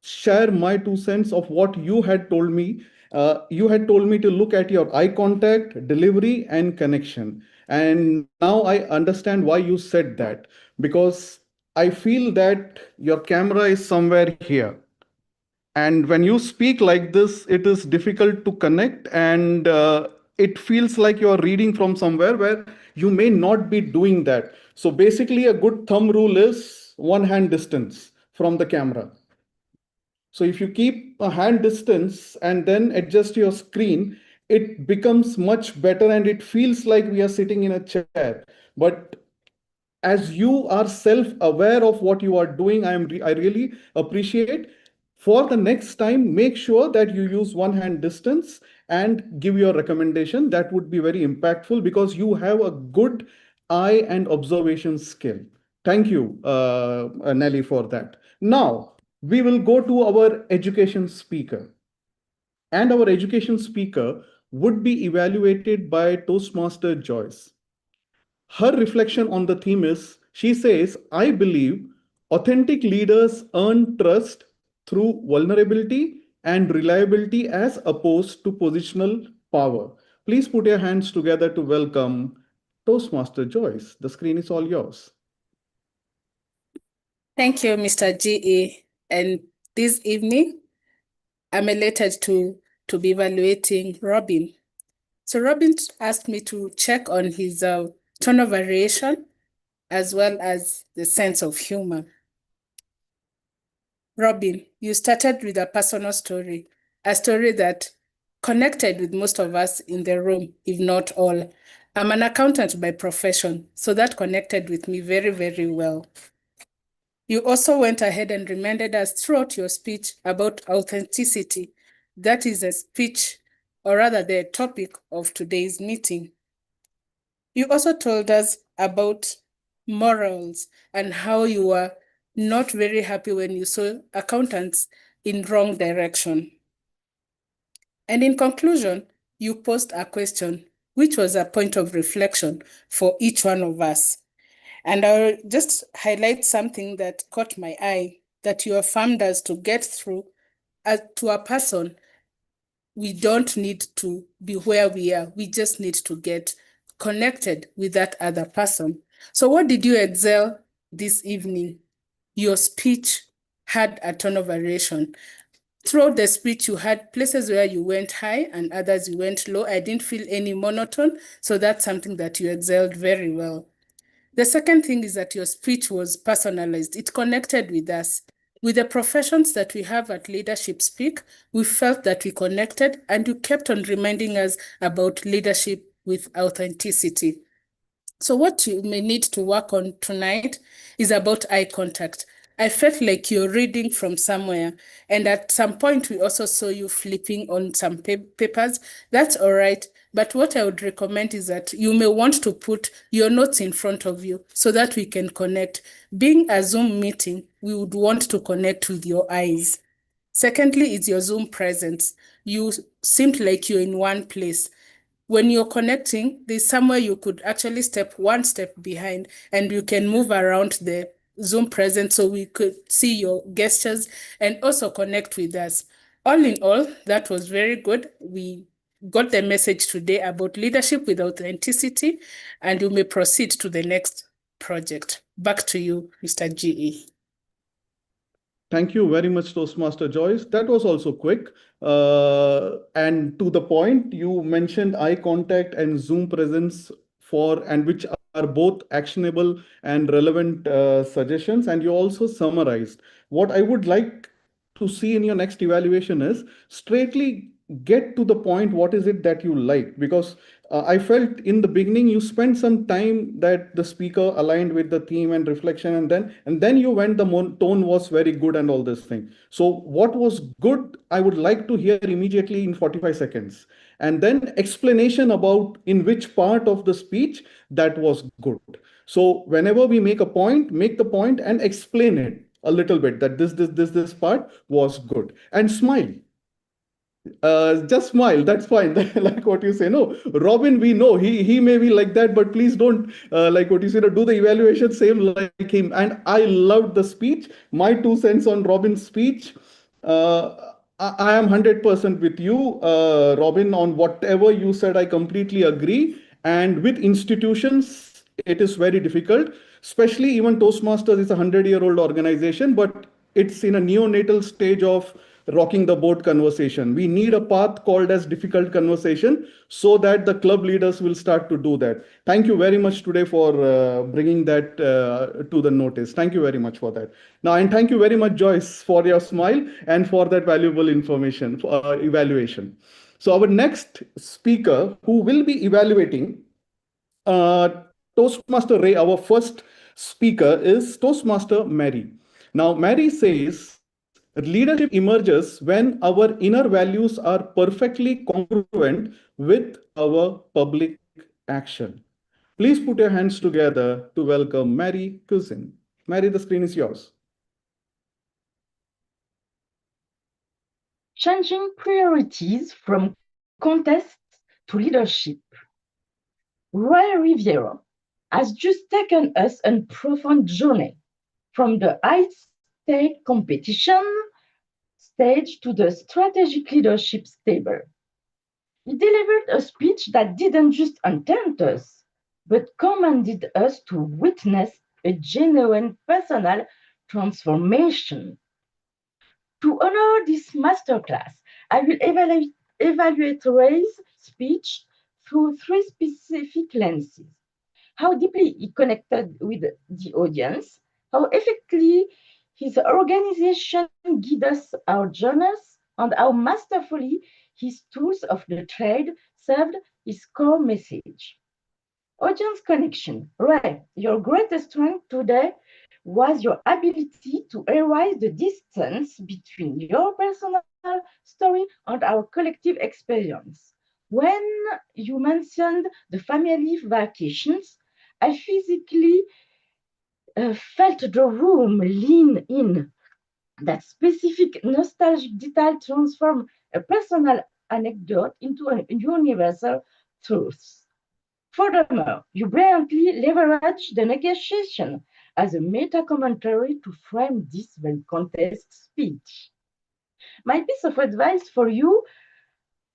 Speaker 14: share my 2 cents of what you had told me. You had told me to look at your eye contact, delivery, and connection. And now I understand why you said that, because I feel that your camera is somewhere here. And when you speak like this, it is difficult to connect, and it feels like you're reading from somewhere where you may not be doing that. So basically, a good thumb rule is 1 hand distance from the camera. So if you keep a hand distance and then adjust your screen, it becomes much better and it feels like we are sitting in a chair. But as you are self-aware of what you are doing, I really appreciate. For the next time, make sure that you use 1 hand distance and give your recommendation. That would be very impactful because you have a good eye and observation skill. Thank you, Nelly, for that. Now, we will go to our education speaker. And our education speaker would be evaluated by Toastmaster Joyce. Her reflection on the theme is, she says, I believe authentic leaders earn trust through vulnerability and reliability as opposed to positional power. Please put your hands together to welcome Toastmaster Joyce. The screen is all yours.
Speaker 4: Thank you, Mr. G.E. And this evening, I'm elated to be evaluating Robin. So Robin asked me to check on his tone of variation as well as the sense of humor. Robin, you started with a personal story, a story that connected with most of us in the room, if not all. I'm an accountant by profession, so that connected with me very, very well. You also went ahead and reminded us throughout your speech about authenticity. That is a speech, or rather the topic of today's meeting. You also told us about morals and how you were not very happy when you saw accountants in wrong direction. And in conclusion, you posed a question, which was a point of reflection for each one of us. And I'll just highlight something that caught my eye, that you affirmed us to get through to a person. We don't need to be where we are. We just need to get connected with that other person. So what did you excel this evening? Your speech had a tone of variation. Throughout the speech, you had places where you went high and others you went low. I didn't feel any monotone. So that's something that you excelled very well. The second thing is that your speech was personalized. It connected with us. With the professions that we have at Leadership Speak, we felt that we connected, and you kept on reminding us about leadership with authenticity. So what you may need to work on tonight is about eye contact. I felt like you're reading from somewhere. And at some point, we also saw you flipping on some papers. That's all right. But what I would recommend is that you may want to put your notes in front of you so that we can connect. Being a Zoom meeting, we would want to connect with your eyes. Secondly, is your Zoom presence. You seemed like you're in one place. When you're connecting, there's somewhere you could actually step one step behind and you can move around the Zoom presence so we could see your gestures and also connect with us. All in all, that was very good. We got the message today about leadership with authenticity, and you may proceed to the next project. Back to you, Mr. GE.
Speaker 14: Thank you very much, Toastmaster Joyce. That was also quick. And to the point, you mentioned eye contact and Zoom presence and which are both actionable and relevant suggestions. And you also summarized. What I would like to see in your next evaluation is straightly get to the point. What is it that you like? Because I felt in the beginning you spent some time that the speaker aligned with the theme and reflection, and then you went, the tone was very good and all this thing. So what was good, I would like to hear immediately in 45 seconds, and then explanation about in which part of the speech that was good. So whenever we make the point and explain it a little bit, that this part was good, and smile. Just smile, that's fine. Like what you say. No, Robin, we know he may be like that, but please don't like what you say, do the evaluation same like him. And I loved the speech. My 2 cents on Robin's speech. I am 100% with you, Robin, on whatever you said. I completely agree. And with institutions, it is very difficult, especially even Toastmasters is a 100-year-old organization, but it's in a neonatal stage of rocking the boat conversation. We need a path called as difficult conversation so that the club leaders will start to do that. Thank you very much today for bringing that to the notice. Thank you very much for that. Now, and thank you very much, Joyce, for your smile and for that valuable information for evaluation. So our next speaker who will be evaluating Toastmaster Ray, our first speaker, is Toastmaster Mary. Now, Mary says, leadership emerges when our inner values are perfectly congruent with our public action. Please put your hands together to welcome Mary Cousin. Mary, the screen is yours.
Speaker 7: Changing priorities from contests to leadership. Rivero has just taken us on a profound journey from the high-stake competition stage to the strategic leadership table. He delivered a speech that didn't just entertain us, but commanded us to witness a genuine personal transformation. To honor this masterclass, I will evaluate Ray's speech through 3 specific lenses: how deeply he connected with the audience, how effectively his organization guided our journeys, and how masterfully his tools of the trade served his core message. Audience connection. Right. Your greatest strength today was your ability to erase the distance between your personal story and our collective experience. When you mentioned the family vacations, I physically felt the room lean in. That specific nostalgic detail transformed a personal anecdote into a universal truth. Furthermore, you brilliantly leverage the negotiation as a meta commentary to frame this very contest speech. My piece of advice for you: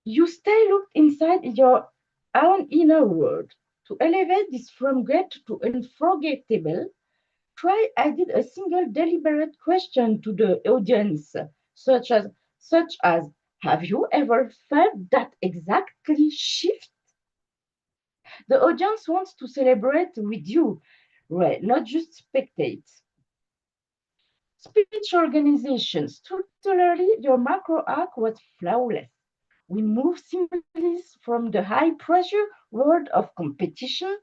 Speaker 7: you stay looked inside your own inner world. To elevate this from great to unforgettable, try added a single deliberate question to the audience, such as have you ever felt that exactly shift? The audience wants to celebrate with you, right? Not just spectate. Speech organization. Structurally, your macro arc was flawless. We moved seamlessly from the high pressure world of competition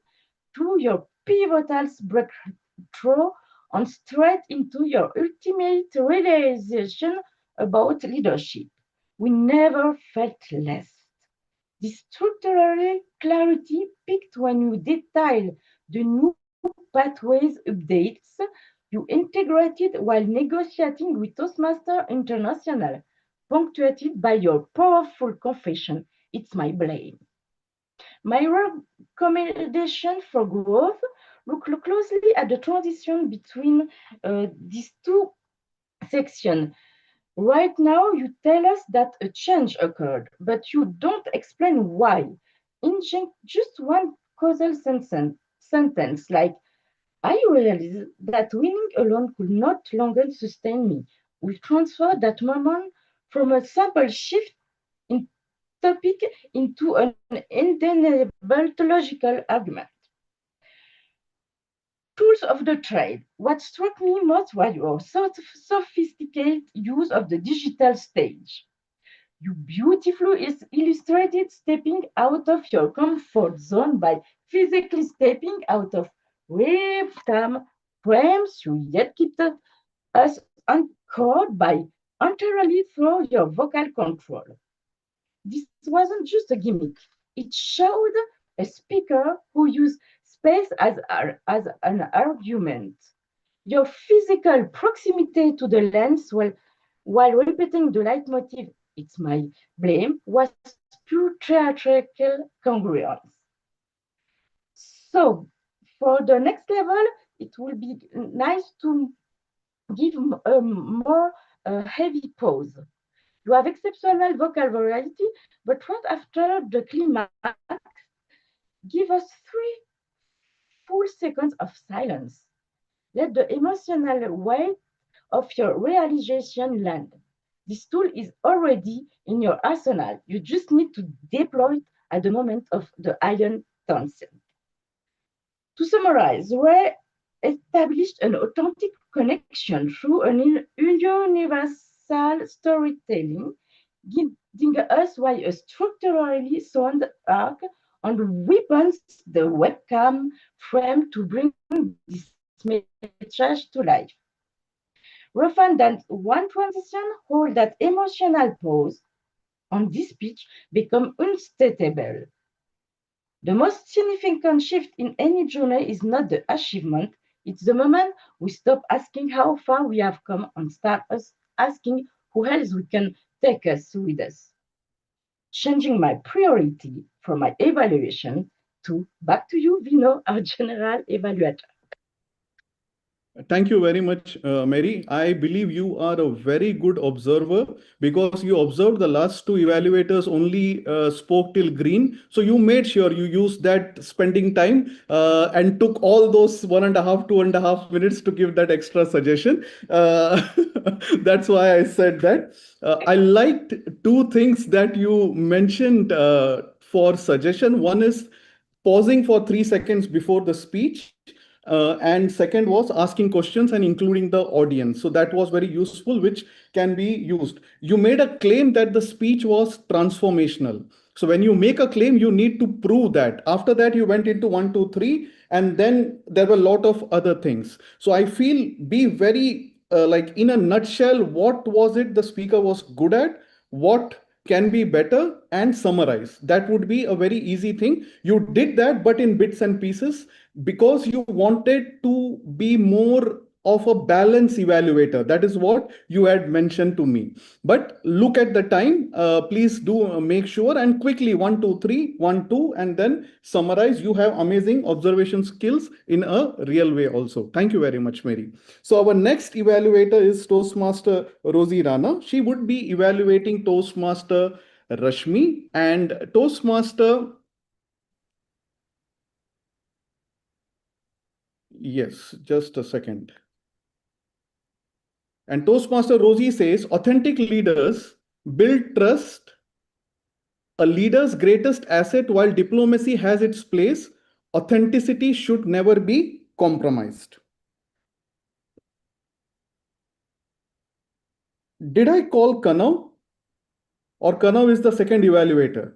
Speaker 7: to your pivotal breakthrough and straight into your ultimate realization about leadership. We never felt less. This structural clarity peaked when you detailed the new pathways updates you integrated while negotiating with Toastmaster International, punctuated by your powerful confession, "It's my blame." My recommendation for growth: look closely at the transition between these two sections. Right now, you tell us that a change occurred, but you don't explain why. Inject just one causal sentence like, "I realized that winning alone could not longer sustain me." We transfer that moment from a simple shift in topic into an undeniable logical argument. Tools of the trade. What struck me most was your sophisticated use of the digital stage. You beautifully illustrated stepping out of your comfort zone by physically stepping out of webcam frames. You yet kept us anchored by entirely through your vocal control. This wasn't just a gimmick. It showed a speaker who used space as an argument. Your physical proximity to the lens while repeating the leitmotif, "It's my blame," was pure theatrical congruence. So, for the next level, it will be nice to give a more heavy pause. You have exceptional vocal variety, but right after the climax, give us 3 full seconds of silence. Let the emotional weight of your realization land. This tool is already in your arsenal. You just need to deploy it at the moment of the iron tension. To summarize, we established an authentic connection through an universal storytelling, giving us why a structurally sound arc and weapons the webcam frame to bring this message to life. Rather than one transition, hold that emotional pause on this speech become unstateable. The most significant shift in any journey is not the achievement, it's the moment we stop asking how far we have come and start asking who else we can take us with us. Changing my priority from my evaluation to back to you, Vinod, our general evaluator.
Speaker 14: Thank you very much, Mary. I believe you are a very good observer because you observed the last two evaluators only spoke till green. So you made sure you used that spending time and took all those 1.5, 2.5 minutes to give that extra suggestion. That's why I said that. I liked two things that you mentioned for suggestion. One is pausing for 3 seconds before the speech. And second was asking questions and including the audience. So that was very useful, which can be used. You made a claim that the speech was transformational. So when you make a claim, you need to prove that. After that, you went into 1, 2, 3, and then there were a lot of other things. So I feel, be very like in a nutshell, what was it the speaker was good at, what can be better, and summarize. That would be a very easy thing. You did that, but in bits and pieces, because you wanted to be more of a balance evaluator. That is what you had mentioned to me. But look at the time. Please do make sure, and quickly 1, 2, 3, 1, 2, and then summarize. You have amazing observation skills in a real way also. Thank you very much, Mary. So our next evaluator is Toastmaster Rozy Rana. She would be evaluating Toastmaster Rashmi, and Toastmaster. Yes, just a second. And Toastmaster Rozy says, authentic leaders build trust. A leader's greatest asset, while diplomacy has its place, authenticity should never be compromised. Did I call Kanav? Or Kanav is the second evaluator?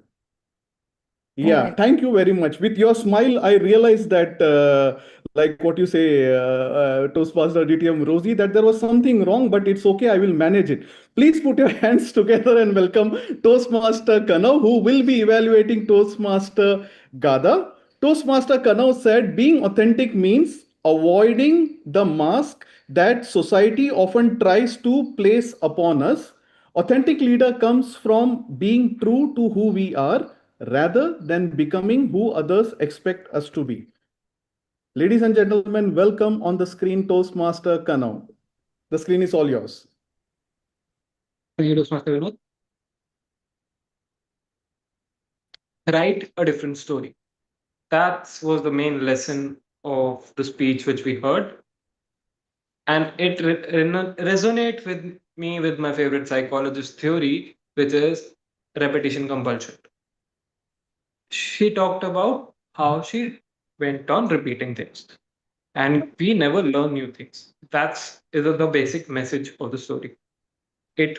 Speaker 14: Yeah, thank you very much. With your smile, I realized that, like what you say, Toastmaster DTM Rozy, that there was something wrong, but it's okay. I will manage it. Please put your hands together and welcome Toastmaster Kanav, who will be evaluating Toastmaster Ghada. Toastmaster Kanav said, being authentic means avoiding the mask that society often tries to place upon us. Authentic leader comes from being true to who we are rather than becoming who others expect us to be. Ladies and gentlemen, welcome on the screen Toastmaster Kanav. The screen is all yours.
Speaker 6: Thank you, Toastmaster Vinod. Write a different story. That was the main lesson of the speech which we heard. And it resonates with me with my favorite psychologist theory, which is repetition compulsion. She talked about how she went on repeating things, and we never learn new things. That's is the basic message of the story. It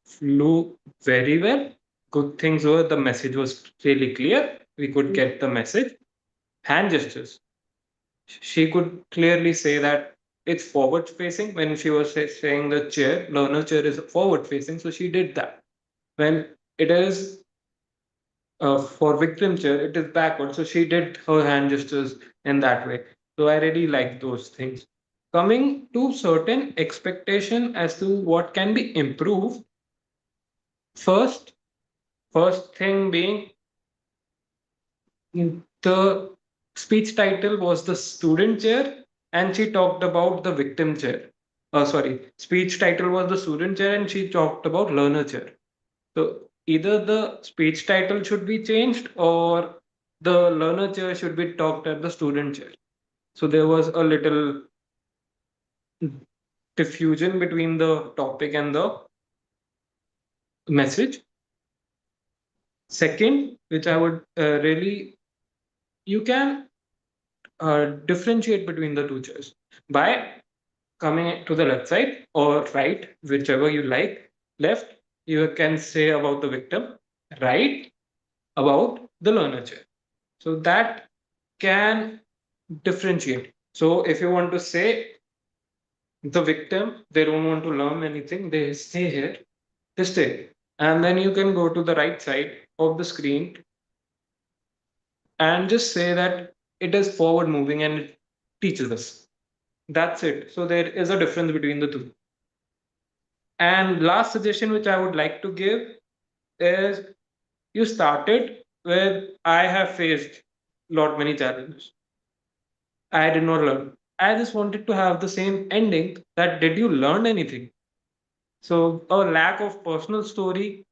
Speaker 6: flew very well. Good things were the message was really clear. We could get the message. Hand gestures. She could clearly say that it's forward facing when she was saying the chair, learner chair is forward facing. So she did that. When it is for victim chair, it is backward. So she did her hand gestures in that way. So I really like those things. Coming to certain expectation as to what can be improved. First thing being, the speech title was the student chair, and she talked about the victim chair. Speech title was the student chair, and she talked about learner chair. So either the speech title should be changed or the learner chair should be talked at the student chair. So there was a little diffusion between the topic and the message. Second, which I would you can differentiate between the two chairs by coming to the left side or right, whichever you like. Left, you can say about the victim. Right, about the learner chair. So that can differentiate. So if you want to say the victim, they don't want to learn anything, they stay here, they stay. And then you can go to the right side of the screen and just say that it is forward moving and it teaches us. That's it. So there is a difference between the two. And last suggestion which I would like to give is you started with I have faced lot many challenges. I did not learn. I just wanted to have the same ending that did you learn anything? So a lack of personal story,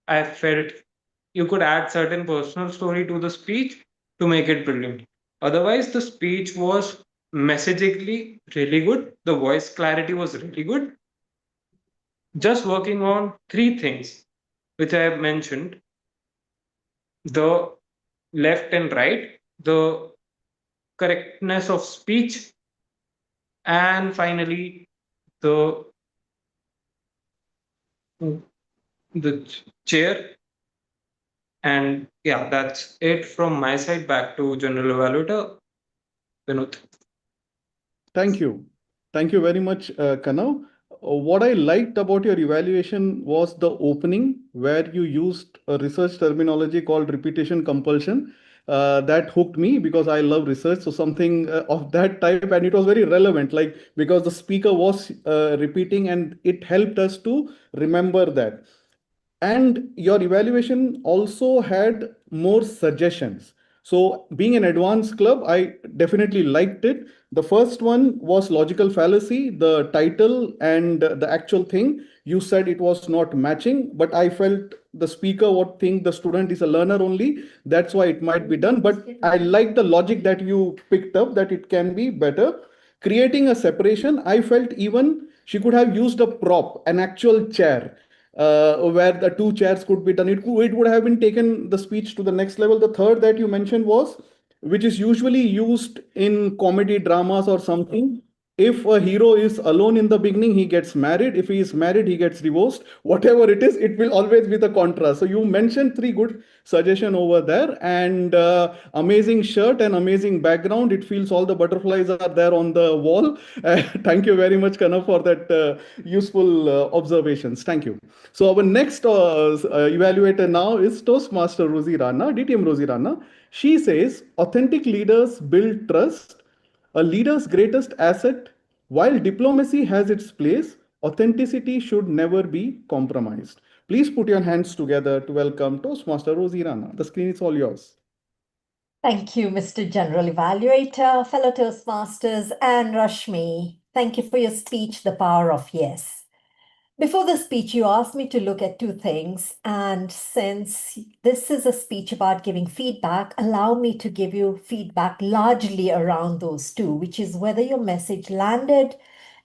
Speaker 6: I felt you could add certain personal story to the speech to make it brilliant. Otherwise, the speech was messagically really good. The voice clarity was really good. Just working on three things, which I have mentioned: the left and right, the correctness of speech, and finally the the chair And yeah, that's it from my side. Back to General Evaluator, Vinod.
Speaker 14: Thank you. Thank you very much, Kanav. What I liked about your evaluation was the opening where you used a research terminology called repetition compulsion. That hooked me because I love research. So something of that type, and it was very relevant, like because the speaker was repeating, and it helped us to remember that. And your evaluation also had more suggestions. So being an advanced club, I definitely liked it. The first one was logical fallacy, the title and the actual thing. You said it was not matching, but I felt the speaker would think the student is a learner only. That's why it might be done. But I like the logic that you picked up, that it can be better. Creating a separation, I felt even she could have used a prop, an actual chair, where the two chairs could be done. It would have been taken the speech to the next level. The third that you mentioned was, which is usually used in comedy dramas or something. If a hero is alone in the beginning, he gets married. If he is married, he gets divorced. Whatever it is, it will always be the contrast. So you mentioned three good suggestion over there, and amazing shirt and amazing background. It feels all the butterflies are there on the wall. Thank you very much, Kana, for that useful observations. Thank you. So our next evaluator now is Toastmaster Rozy Rana, DTM Rozy Rana. She says, authentic leaders build trust. A leader's greatest asset, while diplomacy has its place, authenticity should never be compromised. Please put your hands together to welcome Toastmaster Rozy Rana. The screen is all yours.
Speaker 11: Thank you, Mr. General Evaluator, fellow Toastmasters, and Rashmi. Thank you for your speech, The Power of Yes. Before the speech, you asked me to look at two things. And since this is a speech about giving feedback, allow me to give you feedback largely around those two, which is whether your message landed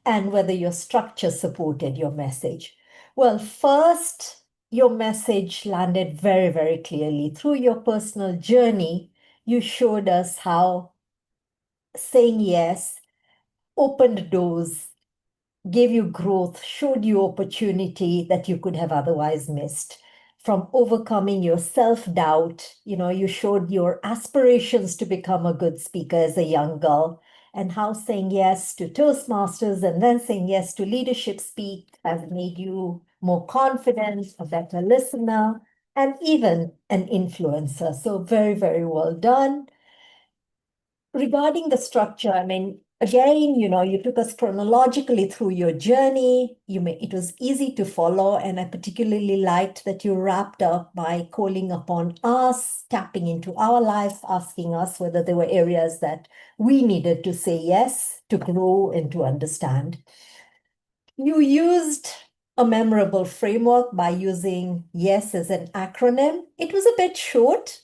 Speaker 11: and whether your structure supported your message. Well, first, your message landed very, very clearly. Through your personal journey, you showed us how saying yes opened doors, gave you growth, showed you opportunity that you could have otherwise missed. From overcoming your self-doubt, you showed your aspirations to become a good speaker as a young girl, and how saying yes to Toastmasters and then saying yes to Leadership Speak has made you more confident, a better listener, and even an influencer. So very, very well done. Regarding the structure, again, you took us chronologically through your journey. It was easy to follow, and I particularly liked that you wrapped up by calling upon us, tapping into our life, asking us whether there were areas that we needed to say yes to grow and to understand. You used a memorable framework by using yes as an acronym. It was a bit short,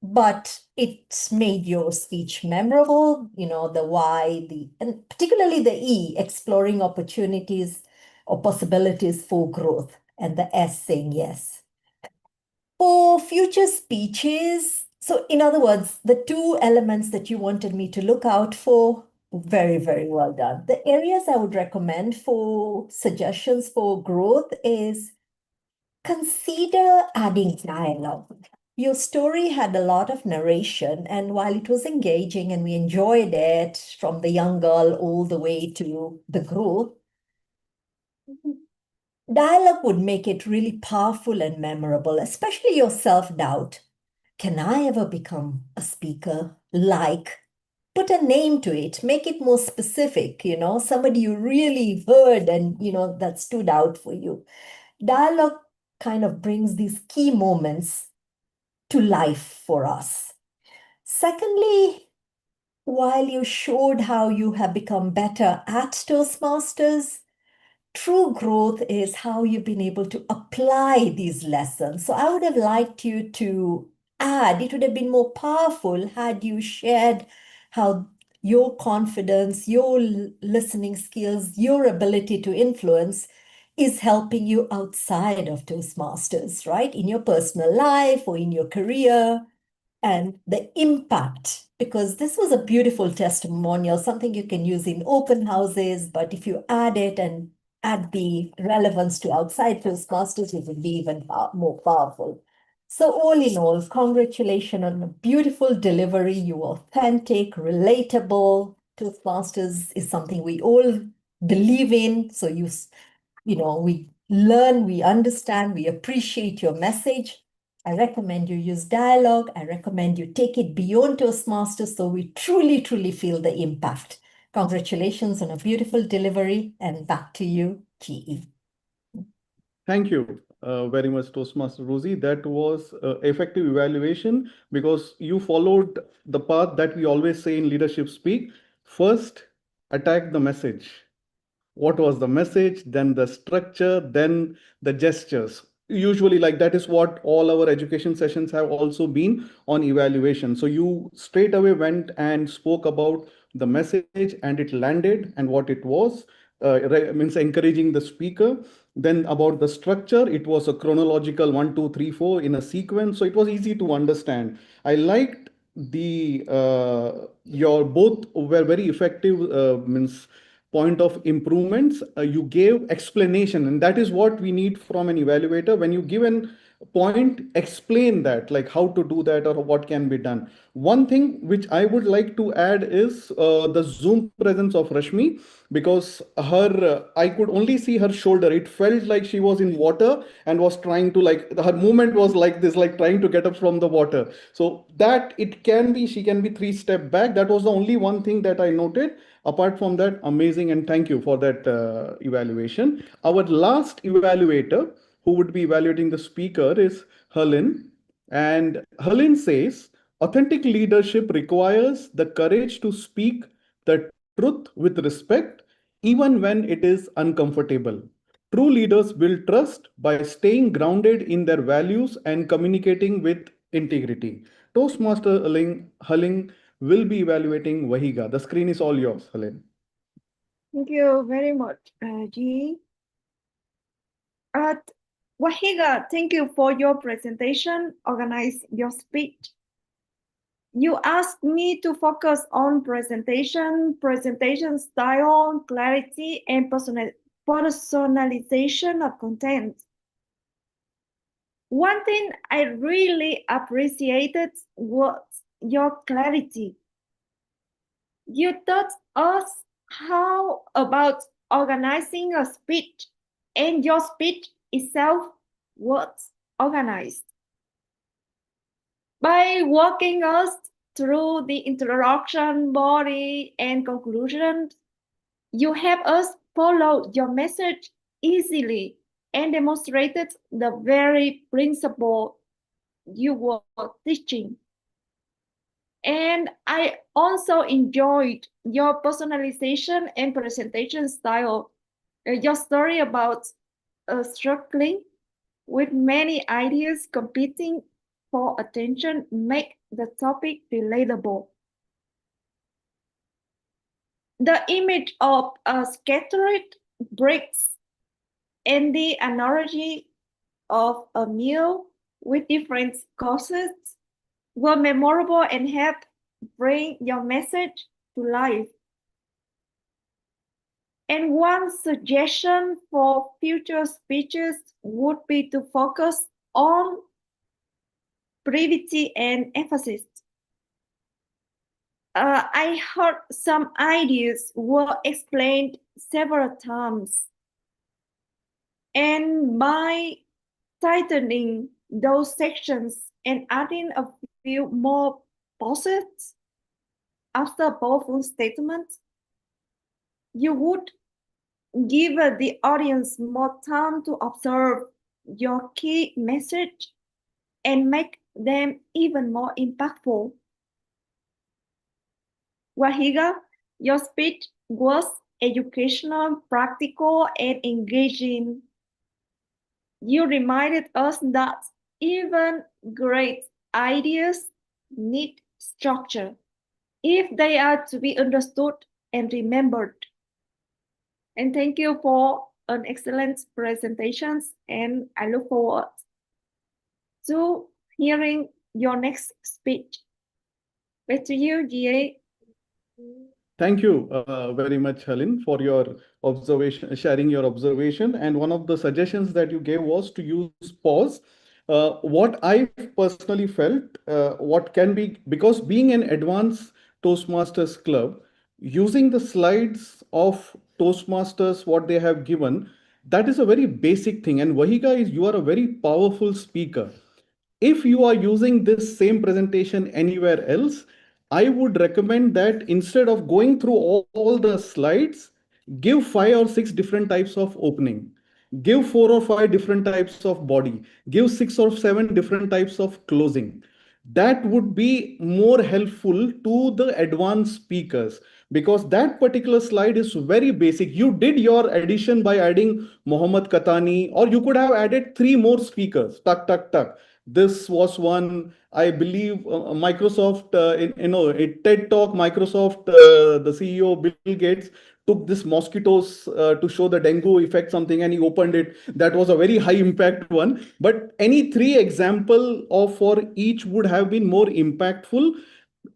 Speaker 11: but it made your speech memorable, the why, and particularly the E, exploring opportunities or possibilities for growth, and the S, saying yes. For future speeches, so in other words, the two elements that you wanted me to look out for, very, very well done. The areas I would recommend for suggestions for growth is consider adding dialogue. Your story had a lot of narration, and while it was engaging and we enjoyed it from the young girl all the way to the growth, dialogue would make it really powerful and memorable, especially your self-doubt. Can I ever become a speaker? Put a name to it, make it more specific, somebody you really heard and, that stood out for you. Dialogue kind of brings these key moments to life for us. Secondly, while you showed how you have become better at Toastmasters, true growth is how you've been able to apply these lessons. So I would have liked you to add, it would have been more powerful had you shared how your confidence, your listening skills, your ability to influence is helping you outside of Toastmasters, right? In your personal life or in your career, and the impact, because this was a beautiful testimonial, something you can use in open houses, but if you add it and add the relevance to outside Toastmasters, it would be even more powerful. So all in all, congratulations on a beautiful delivery. You are authentic, relatable. Toastmasters is something we all believe in. So we learn, we understand, we appreciate your message. I recommend you use dialogue. I recommend you take it beyond Toastmasters so we truly, truly feel the impact. Congratulations on a beautiful delivery, and back to you, GE.
Speaker 14: Thank you very much, Toastmaster Rozy. That was effective evaluation because you followed the path that we always say in Leadership Speak. First, attack the message. What was the message, then the structure, then the gestures. Usually, like that is what all our education sessions have also been on evaluation. So you straight away went and spoke about the message and it landed and what it was, means encouraging the speaker. Then about the structure, it was a chronological 1, 2, 3, 4 in a sequence. So it was easy to understand. I liked your both were very effective, means point of improvements. You gave explanation, and that is what we need from an evaluator. When you give an point, explain that, like how to do that or what can be done. One thing which I would like to add is the Zoom presence of Rashmi, because I could only see her shoulder. It felt like she was in water and was trying to, like, her movement was like this, like trying to get up from the water. So that it can be, she can be 3 steps back. That was the only one thing that I noted. Apart from that, amazing, and thank you for that evaluation. Our last evaluator who would be evaluating the speaker is Helen. And Helen says, authentic leadership requires the courage to speak the truth with respect, even when it is uncomfortable. True leaders build trust by staying grounded in their values and communicating with integrity. Toastmaster Helen will be evaluating Wahiga. The screen is all yours, Helen.
Speaker 3: Thank you very much, G. Wahiga, thank you for your presentation. Organize your speech. You asked me to focus on presentation style, clarity, and personalization of content. One thing I really appreciated was your clarity. You taught us how about organizing a speech, and your speech itself was organized. By walking us through the introduction, body, and conclusion, you help us follow your message easily and demonstrated the very principle you were teaching. And I also enjoyed your personalization and presentation style. Your story about struggling with many ideas competing for attention make the topic relatable. The image of scattered bricks and the analogy of a meal with different courses were memorable and helped bring your message to life. And one suggestion for future speeches would be to focus on brevity and emphasis. I heard some ideas were explained several times. And by tightening those sections and adding a few more pauses after powerful statements, you would give the audience more time to observe your key message and make them even more impactful. Wahiga, your speech was educational, practical, and engaging. You reminded us that even great ideas need structure if they are to be understood and remembered. And thank you for an excellent presentation, and I look forward to hearing your next speech. Back to you, GA.
Speaker 14: Thank you very much, Helen, for your observation, sharing your observation. And one of the suggestions that you gave was to use pause. What I personally felt, what can be, because being an advanced Toastmasters club, using the slides of Toastmasters, what they have given, that is a very basic thing. And Wahiga, is you are a very powerful speaker. If you are using this same presentation anywhere else, I would recommend that instead of going through all the slides, give 5 or 6 different types of opening, give 4 or 5 different types of body, give 6 or 7 different types of closing. That would be more helpful to the advanced speakers, because that particular slide is very basic. You did your addition by adding Mohammad Katani, or you could have added 3 more speakers. Tuck, tuck, tuck. This was one, I believe, Microsoft, a TED Talk, Microsoft, the CEO, Bill Gates, took this mosquitoes to show the dengue effect something, and he opened it. That was a very high impact one. But any 3 example of for each would have been more impactful.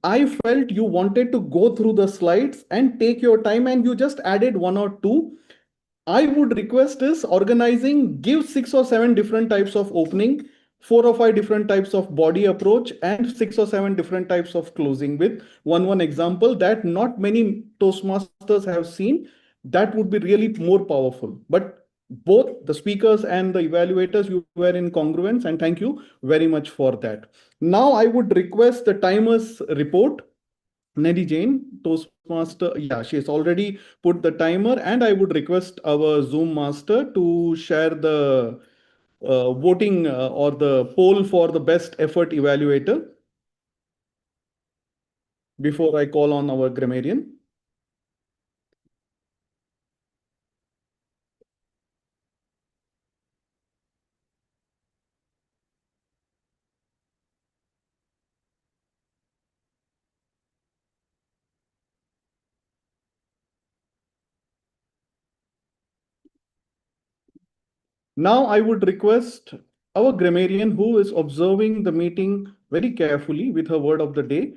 Speaker 14: I felt you wanted to go through the slides and take your time, and you just added 1 or 2. I would request is organizing, give 6 or 7 different types of opening, 4 or 5 different types of body approach, and 6 or 7 different types of closing with one example that not many Toastmasters have seen. That would be really more powerful. But both the speakers and the evaluators, you were in congruence, and thank you very much for that. Now I would request the timers report. Nelly Jane, Toastmaster, yeah, she has already put the timer, and I would request our Zoom master to share the voting or the poll for the best effort evaluator before I call on our grammarian. Now I would request our grammarian, who is observing the meeting very carefully with her word of the day,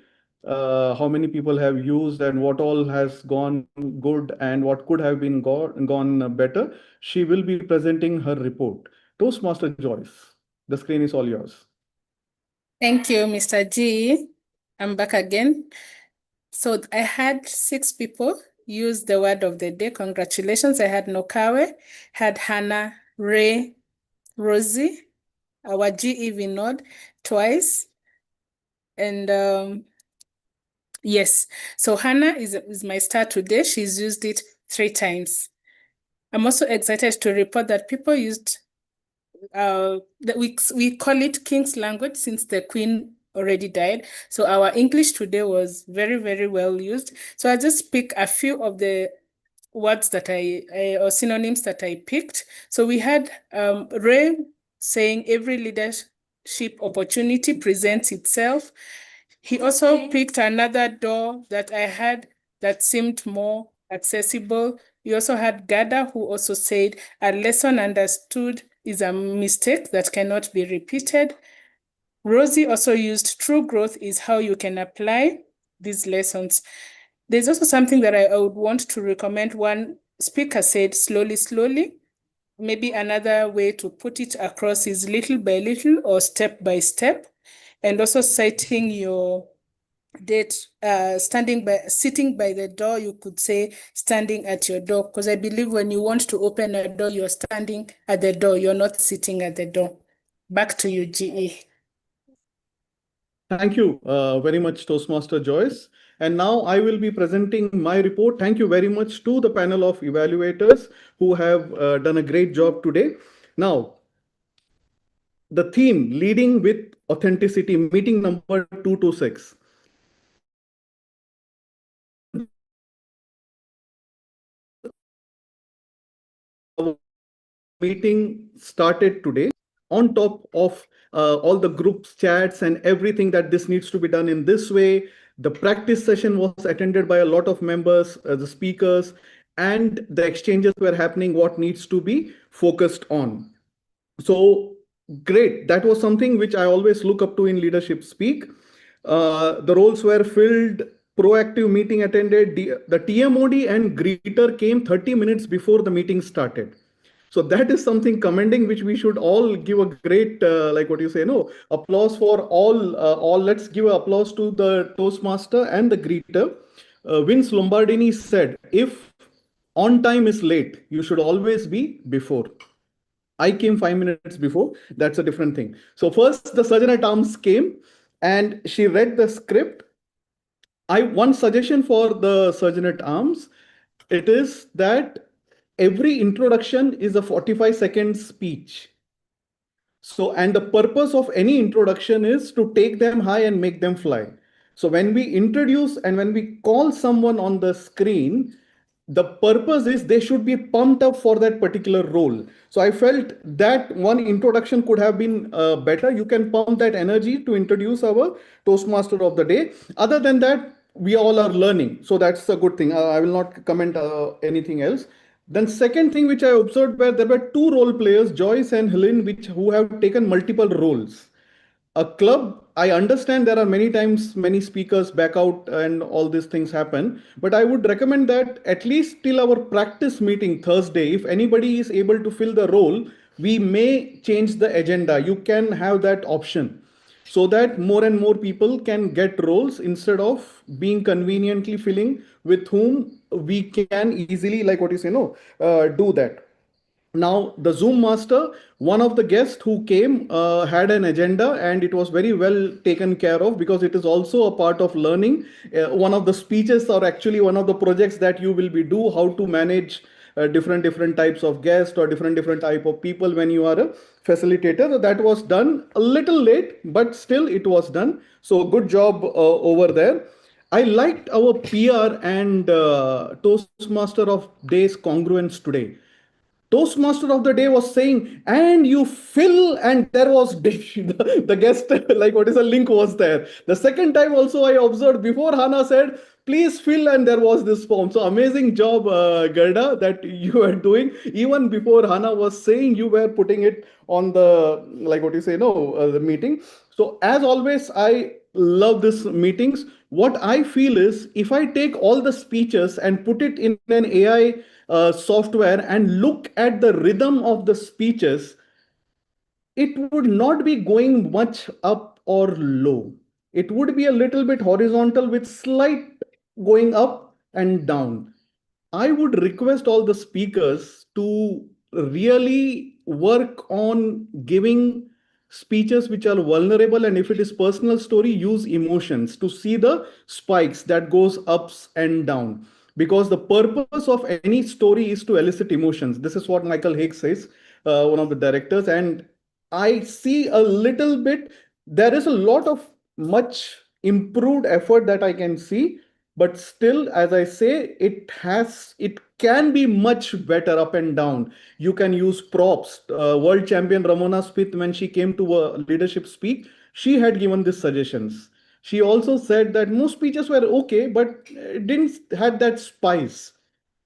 Speaker 14: how many people have used and what all has gone good and what could have been gone better. She will be presenting her report. Toastmaster Joyce, the screen is all yours.
Speaker 4: Thank you, Mr. G. I'm back again. So I had 6 people use the word of the day. Congratulations. I had Nocawe, had Hannah, Ray, Rozy, our GE Vinod twice. And yes, so Hannah is my star today. She's used it 3 times. I'm also excited to report that people used, that we call it King's language since the Queen already died. So our English today was very, very well used. So I just pick a few of the words that or synonyms that I picked. So we had Ray saying every leadership opportunity presents itself. He also picked another door that I had that seemed more accessible. We also had Ghada, who also said a lesson understood is a mistake that cannot be repeated. Rozy also used true growth is how you can apply these lessons. There's also something that I would want to recommend. One speaker said slowly, slowly. Maybe another way to put it across is little by little or step by step. And also citing your date, sitting by the door, you could say standing at your door, because I believe when you want to open a door, you're standing at the door, you're not sitting at the door. Back to you, GE.
Speaker 14: Thank you very much, Toastmaster Joyce. And now I will be presenting my report. Thank you very much to the panel of evaluators who have done a great job today. Now, the theme, leading with authenticity, meeting number 226. Our meeting started today on top of all the groups chats and everything that this needs to be done in this way. The practice session was attended by a lot of members, the speakers, and the exchanges were happening, what needs to be focused on. So great. That was something which I always look up to in leadership speak. The roles were filled, proactive meeting attended. The TMOD and greeter came 30 minutes before the meeting started. So that is something commending, which we should all give a great, like what you say, no, applause for all. Let's give applause to the Toastmaster and the greeter. Vince Lombardini said, if on time is late, you should always be before. I came 5 minutes before. That's a different thing. So first, the Sergeant at Arms came and she read the script. One suggestion for the Sergeant at Arms, it is that every introduction is a 45-second speech. So, and the purpose of any introduction is to take them high and make them fly. So when we introduce and when we call someone on the screen, the purpose is they should be pumped up for that particular role. So I felt that one introduction could have been better. You can pump that energy to introduce our Toastmaster of the day. Other than that, we all are learning. So that's a good thing. I will not comment anything else. Then second thing which I observed where there were two role players, Joyce and Helen, who have taken multiple roles. A club, I understand there are many times many speakers back out and all these things happen, but I would recommend that at least till our practice meeting Thursday, if anybody is able to fill the role, we may change the agenda. You can have that option so that more and more people can get roles instead of being conveniently filling with whom we can easily, like what you say, no, do that. Now, the Zoom master, one of the guests who came had an agenda and it was very well taken care of because it is also a part of learning. One of the speeches or actually one of the projects that you will be do how to manage different types of guests or different type of people when you are a facilitator. So that was done a little late, but still it was done. So good job over there. I liked our PR and Toastmaster of Days congruence today. Toastmaster of the day was saying, and you fill, and there was the guest, like what is a link was there. The second time also I observed before Hannah said, please fill, and there was this form. So amazing job, Ghada, that you are doing. Even before Hannah was saying, you were putting it on the, like what you say, no, the meeting. So as always, I love these meetings. What I feel is if I take all the speeches and put it in an AI software and look at the rhythm of the speeches, it would not be going much up or low. It would be a little bit horizontal with slight going up and down. I would request all the speakers to really work on giving speeches which are vulnerable, and if it is personal story, use emotions to see the spikes that goes ups and down, because the purpose of any story is to elicit emotions. This is what Michael Higgs says, one of the directors, and I see a little bit, there is a lot of much improved effort that I can see, but still, as I say, it can be much better up and down. You can use props. World champion Ramona Smith, when she came to a leadership speak, she had given these suggestions. She also said that most speeches were okay, but didn't had that spice.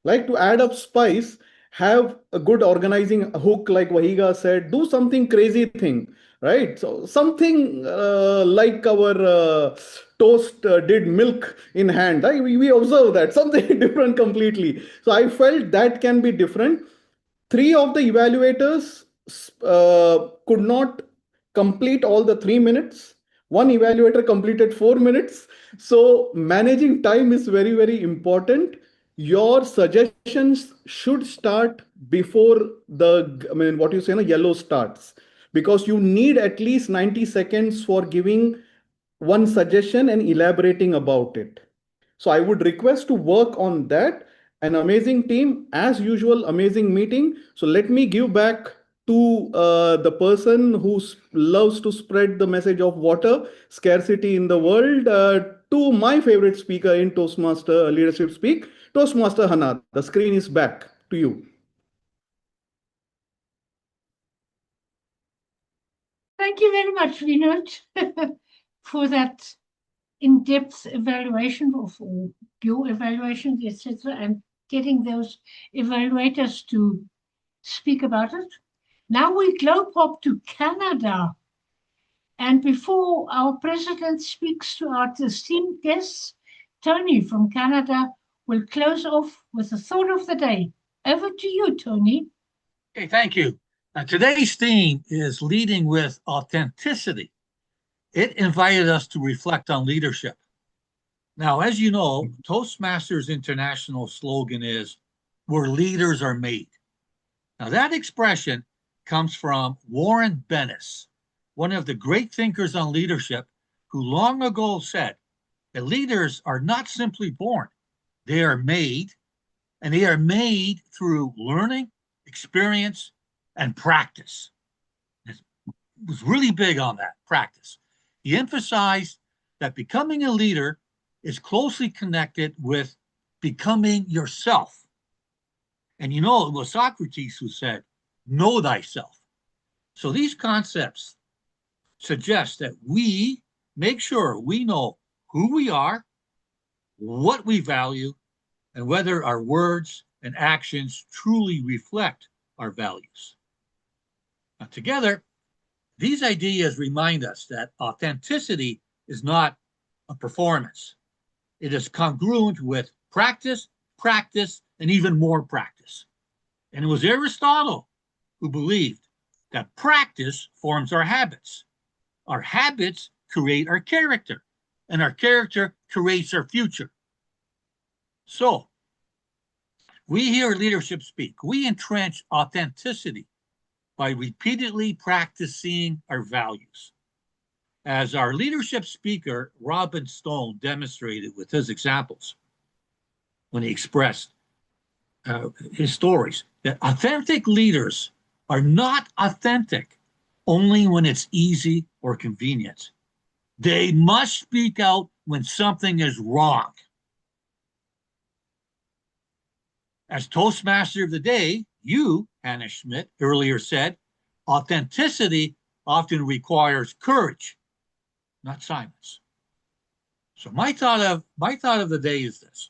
Speaker 14: Like to add up spice, have a good organizing hook, like Wahiga said, do something crazy thing, right? So something like our toast did milk in hand. Right? We observe that something different completely. So I felt that can be different. Three of the evaluators could not complete all the 3 minutes. One evaluator completed 4 minutes. So managing time is very important. Your suggestions should start before the, I mean, what you say, yellow starts, because you need at least 90 seconds for giving one suggestion and elaborating about it. So I would request to work on that. An amazing team, as usual, amazing meeting. So let me give back to the person who loves to spread the message of water, scarcity in the world, to my favorite speaker in Toastmaster Leadership Speak, Toastmaster Hannah. The screen is back to you.
Speaker 2: Thank you very much, Vinod, for that in-depth evaluation of your evaluations, etc., and getting those evaluators to speak about it. Now we globe hop to Canada. And before our president speaks to our esteemed guests, Tony from Canada will close off with the thought of the day. Over to you, Tony.
Speaker 17: Okay, thank you. Today's theme is leading with authenticity. It invited us to reflect on leadership. Now, as you know, Toastmasters International slogan is, where leaders are made. Now, that expression comes from Warren Bennis, one of the great thinkers on leadership, who long ago said that leaders are not simply born, they are made, and they are made through learning, experience, and practice. It was really big on that, practice. He emphasized that becoming a leader is closely connected with becoming yourself. And you know, it was Socrates who said, know thyself. So these concepts suggest that we make sure we know who we are, what we value, and whether our words and actions truly reflect our values. Now, together, these ideas remind us that authenticity is not a performance. It is congruent with practice, and even more practice. And it was Aristotle who believed that practice forms our habits. Our habits create our character, and our character creates our future. So, we here at Leadership Speak, we entrench authenticity by repeatedly practicing our values. As our leadership speaker, Robin Stone, demonstrated with his examples when he expressed his stories, that authentic leaders are not authentic only when it's easy or convenient. They must speak out when something is wrong. As Toastmaster of the Day, you, Hannah Schmidt, earlier said, authenticity often requires courage, not silence. So my thought of the day is this.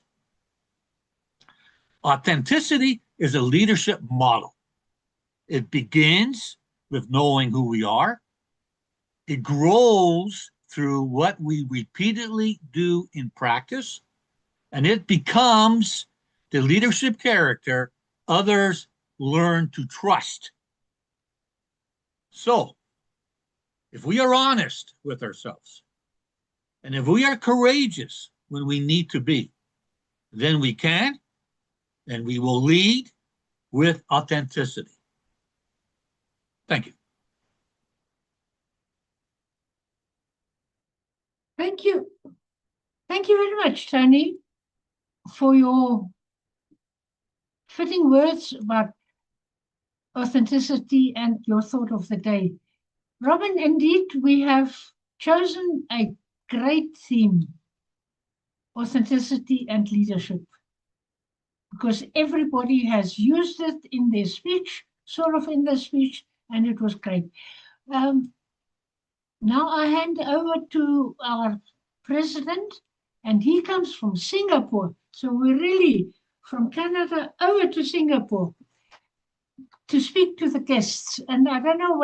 Speaker 17: Authenticity is a leadership model. It begins with knowing who we are. It grows through what we repeatedly do in practice, and it becomes the leadership character others learn to trust. So, if we are honest with ourselves, and if we are courageous when we need to be, then we can and we will lead with authenticity. Thank you.
Speaker 2: Thank you. Thank you very much, Tony, for your fitting words about authenticity and your thought of the day. Robin, indeed, we have chosen a great theme, authenticity and leadership, because everybody has used it in their speech, sort of in their speech, and it was great. Now I hand over to our president, and he comes from Singapore. So we're really from Canada over to Singapore to speak to the guests. And I don't know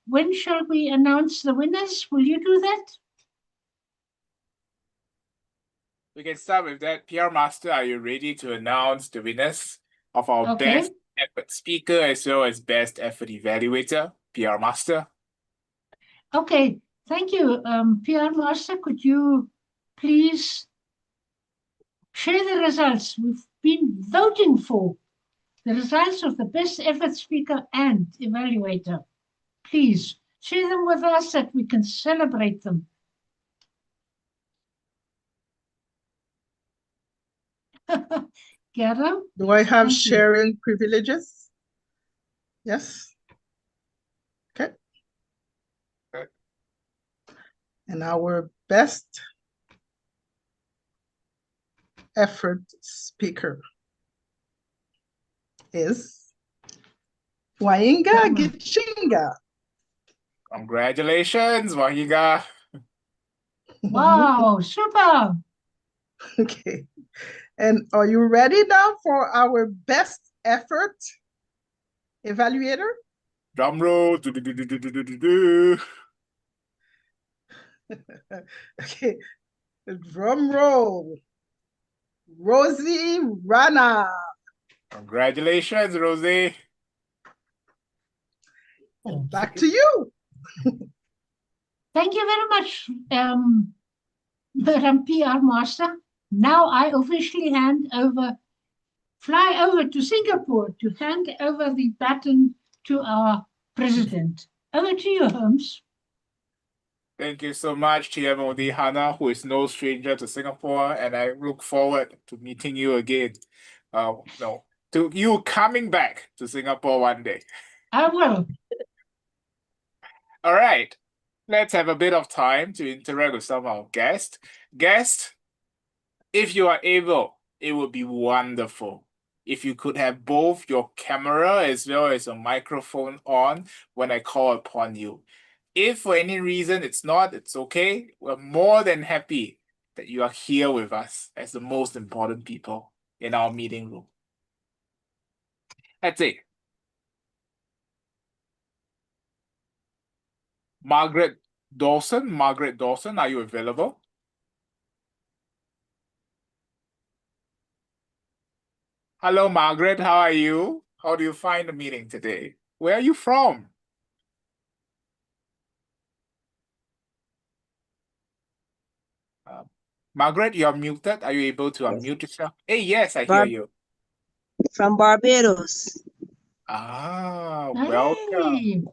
Speaker 2: when shall we announce the winners? Will you do that?
Speaker 18: We can start with that. PR Master, are you ready to announce the winners of our best effort speaker as well as best effort evaluator? PR Master.
Speaker 2: Okay, thank you. PR Master, could you please share the results we've been voting for? The results of the best effort speaker and evaluator. Please share them with us that we can celebrate them. Ghada?
Speaker 13: Do I have sharing privileges? Yes. Okay. And our best effort speaker is Wahiga Gichinga.
Speaker 18: Congratulations, Wahiga.
Speaker 2: Wow, super.
Speaker 13: Okay. And are you ready now for our best effort evaluator?
Speaker 18: Drum roll.
Speaker 13: Okay. Drum roll. Rozy Rana.
Speaker 18: Congratulations, Rozy.
Speaker 2: Back to you. Thank you very much, Madam PR Master. Now I officially fly over to Singapore to hand over the baton to our president. Over to you, Holmes.
Speaker 18: Thank you so much, TMOD Hannah, who is no stranger to Singapore, and I look forward to meeting you again. To you coming back to Singapore one day.
Speaker 2: I will.
Speaker 18: All right, let's have a bit of time to interact with some of our guests. Guests, if you are able, it would be wonderful if you could have both your camera as well as a microphone on when I call upon you. If for any reason it's not, it's okay. We're more than happy that you are here with us as the most important people in our meeting room. That's it. Margaret Dawson, are you available? Hello, Margaret, how are you? How do you find the meeting today? Where are you from? Margaret, you're muted. Are you able to unmute yourself? Hey, yes, I hear you.
Speaker 19: From Barbados.
Speaker 18: Ah, welcome.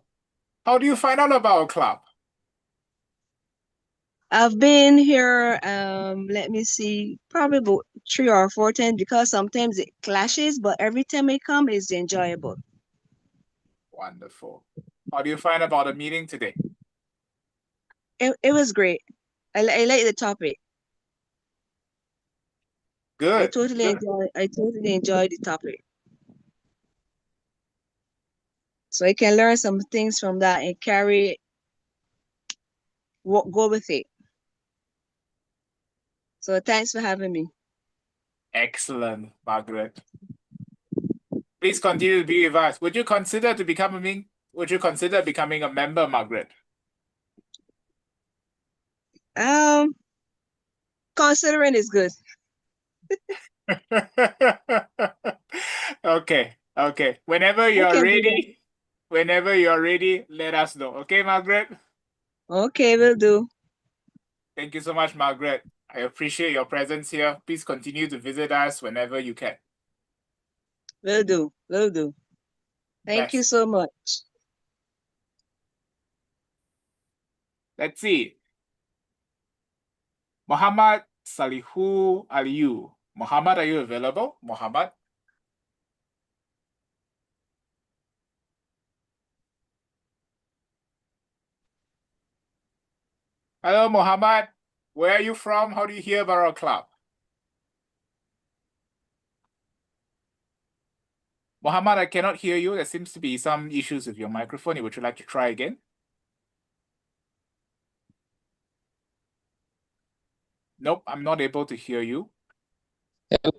Speaker 18: How do you find out about our club?
Speaker 19: I've been here, let me see, probably about 3 or 4 times because sometimes it clashes, but every time I come, it's enjoyable.
Speaker 18: Wonderful. How do you find about the meeting today?
Speaker 19: It was great. I like the topic.
Speaker 18: Good.
Speaker 19: I totally enjoy the topic. So I can learn some things from that and go with it. So thanks for having me.
Speaker 18: Excellent, Margaret. Please continue to be with us. Would you consider becoming a member, Margaret?
Speaker 19: Considering is good.
Speaker 18: Okay. Whenever you're ready, let us know. Okay, Margaret?
Speaker 19: Okay, will do.
Speaker 18: Thank you so much, Margaret. I appreciate your presence here. Please continue to visit us whenever you can.
Speaker 19: Will do. Thank you so much.
Speaker 18: Let's see. Muhammad Salihu Aliyu. Muhammad, are you available? Muhammad? Hello, Muhammad. Where are you from? How do you hear about our club? Muhammad, I cannot hear you. There seems to be some issues with your microphone. Would you like to try again? Nope, I'm not able to hear you.
Speaker 20: Hello.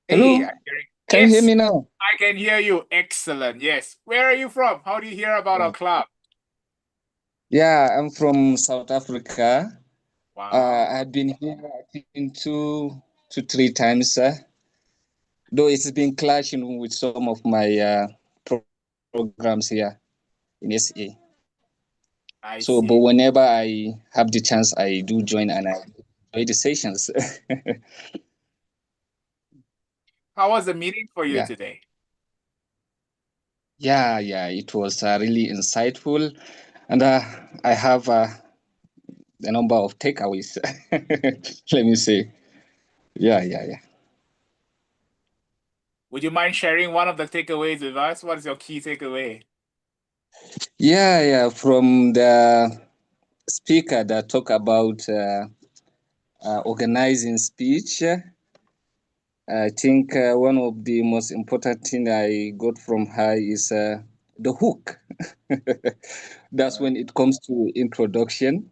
Speaker 18: Hey,
Speaker 20: Hello. Can you hear me now?
Speaker 18: I can hear you. Excellent. Yes. Where are you from? How do you hear about our club?
Speaker 20: Yeah, I'm from South Africa.
Speaker 18: Wow.
Speaker 20: I've been here, I think, 2 to 3 times, though it's been clashing with some of my programs here in SA. But whenever I have the chance, I do join and I enjoy the sessions.
Speaker 18: How was the meeting for you today?
Speaker 20: Yeah, it was really insightful, and I have a number of takeaways. Let me say, yeah.
Speaker 18: Would you mind sharing one of the takeaways with us? What is your key takeaway?
Speaker 20: Yeah, from the speaker that talk about organizing speech. I think one of the most important thing I got from her is the hook. That's when it comes to introduction.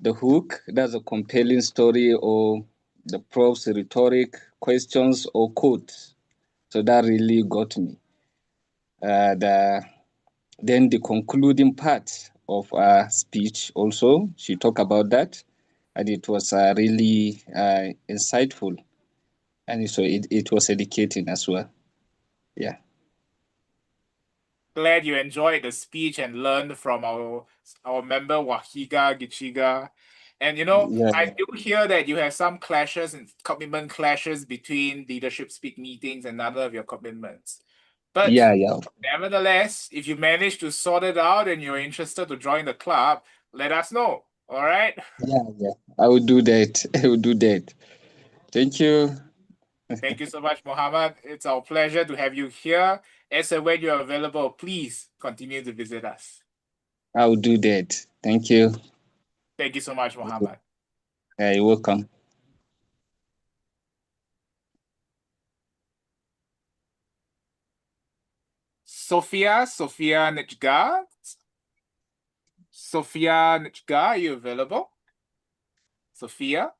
Speaker 20: The hook, that's a compelling story or the props, rhetoric, questions or quotes. So that really got me. Then the concluding part of her speech also, she talked about that, and it was really insightful, and so it was educating as well. Yeah.
Speaker 18: Glad you enjoyed the speech and learned from our member Wahiga, Gichinga. And I do hear that you have some clashes and commitment clashes between leadership speak meetings and other of your commitments. But
Speaker 20: yeah.
Speaker 18: nevertheless, if you manage to sort it out and you're interested to join the club, let us know. All right?
Speaker 20: Yeah. I will do that. I will do that. Thank you.
Speaker 18: Thank you so much, Mohammed. It's our pleasure to have you here. As and when you're available, please continue to visit us.
Speaker 20: I will do that. Thank you.
Speaker 18: Thank you so much, Mohammed.
Speaker 20: You're welcome.
Speaker 18: Sophia Nijga. Sophia Nijga, are you available? Sophia?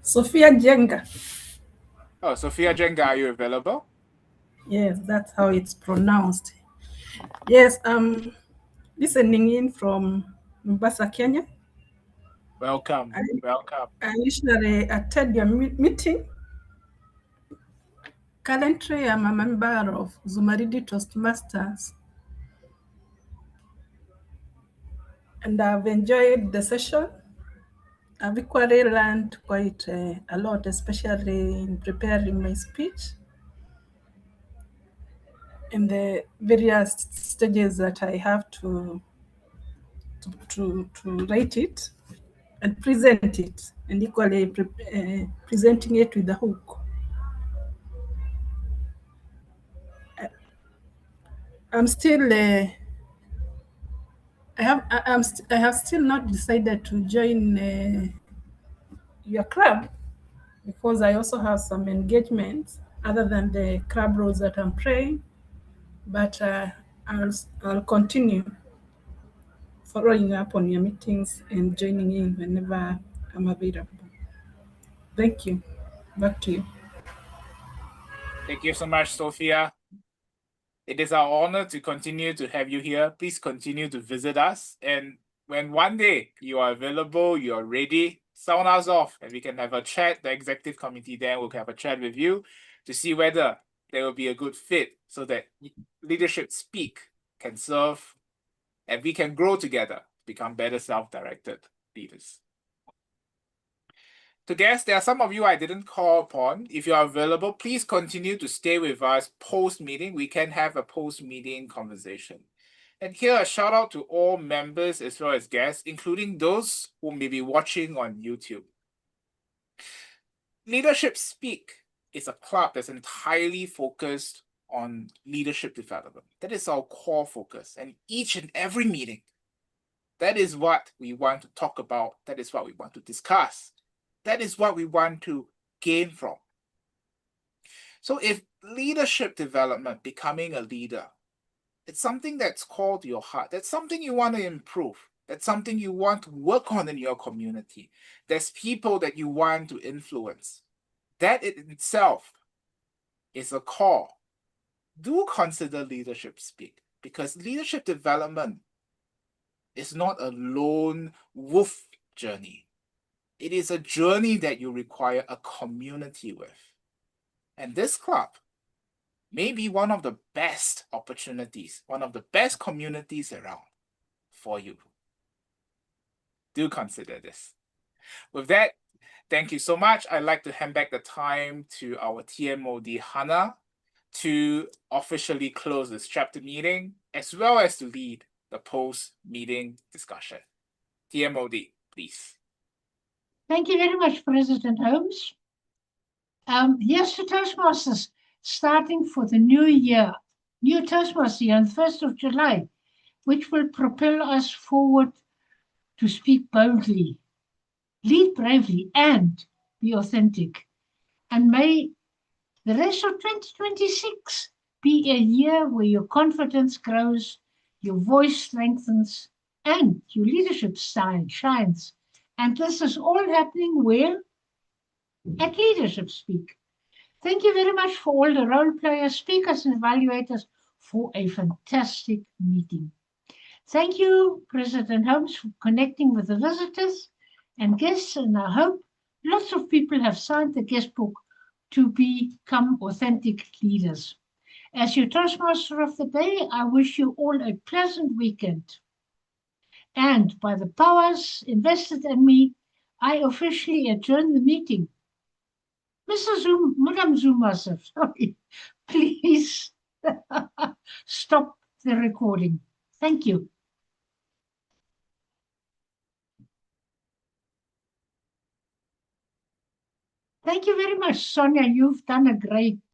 Speaker 21: Sophia Jenga.
Speaker 18: Oh, Sophia Jenga, are you available?
Speaker 21: Yes, that's how it's pronounced. Yes, I'm listening in from Mombasa, Kenya.
Speaker 18: Welcome. Welcome.
Speaker 21: I usually attend your meeting. Currently, I'm a member of Zumaridi Toastmasters. And I've enjoyed the session. I've equally learned quite a lot, especially in preparing my speech in the various stages that I have to write it and present it, and equally presenting it with the hook. I'm still I have still not decided to join your club, because I also have some engagements other than the club roles that I'm playing, but I'll continue following up on your meetings and joining in whenever I'm available. Thank you. Back to you.
Speaker 18: Thank you so much, Sophia. It is our honor to continue to have you here. Please continue to visit us. And when one day you are available, you are ready, sound us off and we can have a chat. The executive committee then will have a chat with you to see whether there will be a good fit so that Leadership Speak can serve and we can grow together, become better self-directed leaders. To guests, there are some of you I didn't call upon. If you are available, please continue to stay with us post-meeting. We can have a post-meeting conversation. And here, a shout out to all members as well as guests, including those who may be watching on YouTube. Leadership Speak is a club that's entirely focused on leadership development. That is our core focus. And each and every meeting, that is what we want to talk about. That is what we want to discuss. That is what we want to gain from. So if leadership development, becoming a leader, it's something that's called to your heart, that's something you want to improve, that's something you want to work on in your community, there's people that you want to influence, that in itself is a call. Do consider Leadership Speak, because leadership development is not a lone wolf journey. It is a journey that you require a community with. And this club may be one of the best opportunities, one of the best communities around for you. Do consider this. With that, thank you so much. I'd like to hand back the time to our TMOD, Hannah, to officially close this chapter meeting, as well as to lead the post-meeting discussion. TMOD, please.
Speaker 2: Thank you very much, President Holmes. Yes, to Toastmasters, starting for the new year, new Toastmasters year on the 1st of July, which will propel us forward to speak boldly, lead bravely, and be authentic. And may the rest of 2026 be a year where your confidence grows, your voice strengthens, and your leadership style shines. And this is all happening where? At Leadership Speak. Thank you very much for all the role players, speakers, and evaluators for a fantastic meeting. Thank you, President Holmes, for connecting with the visitors and guests, and I hope lots of people have signed the guest book to become authentic leaders. As your Toastmaster of the day, I wish you all a pleasant weekend. And by the powers invested in me, I officially adjourn the meeting. Madam Zuma, sorry, please stop the recording. Thank you. Thank you very much, Sonia. You've done a great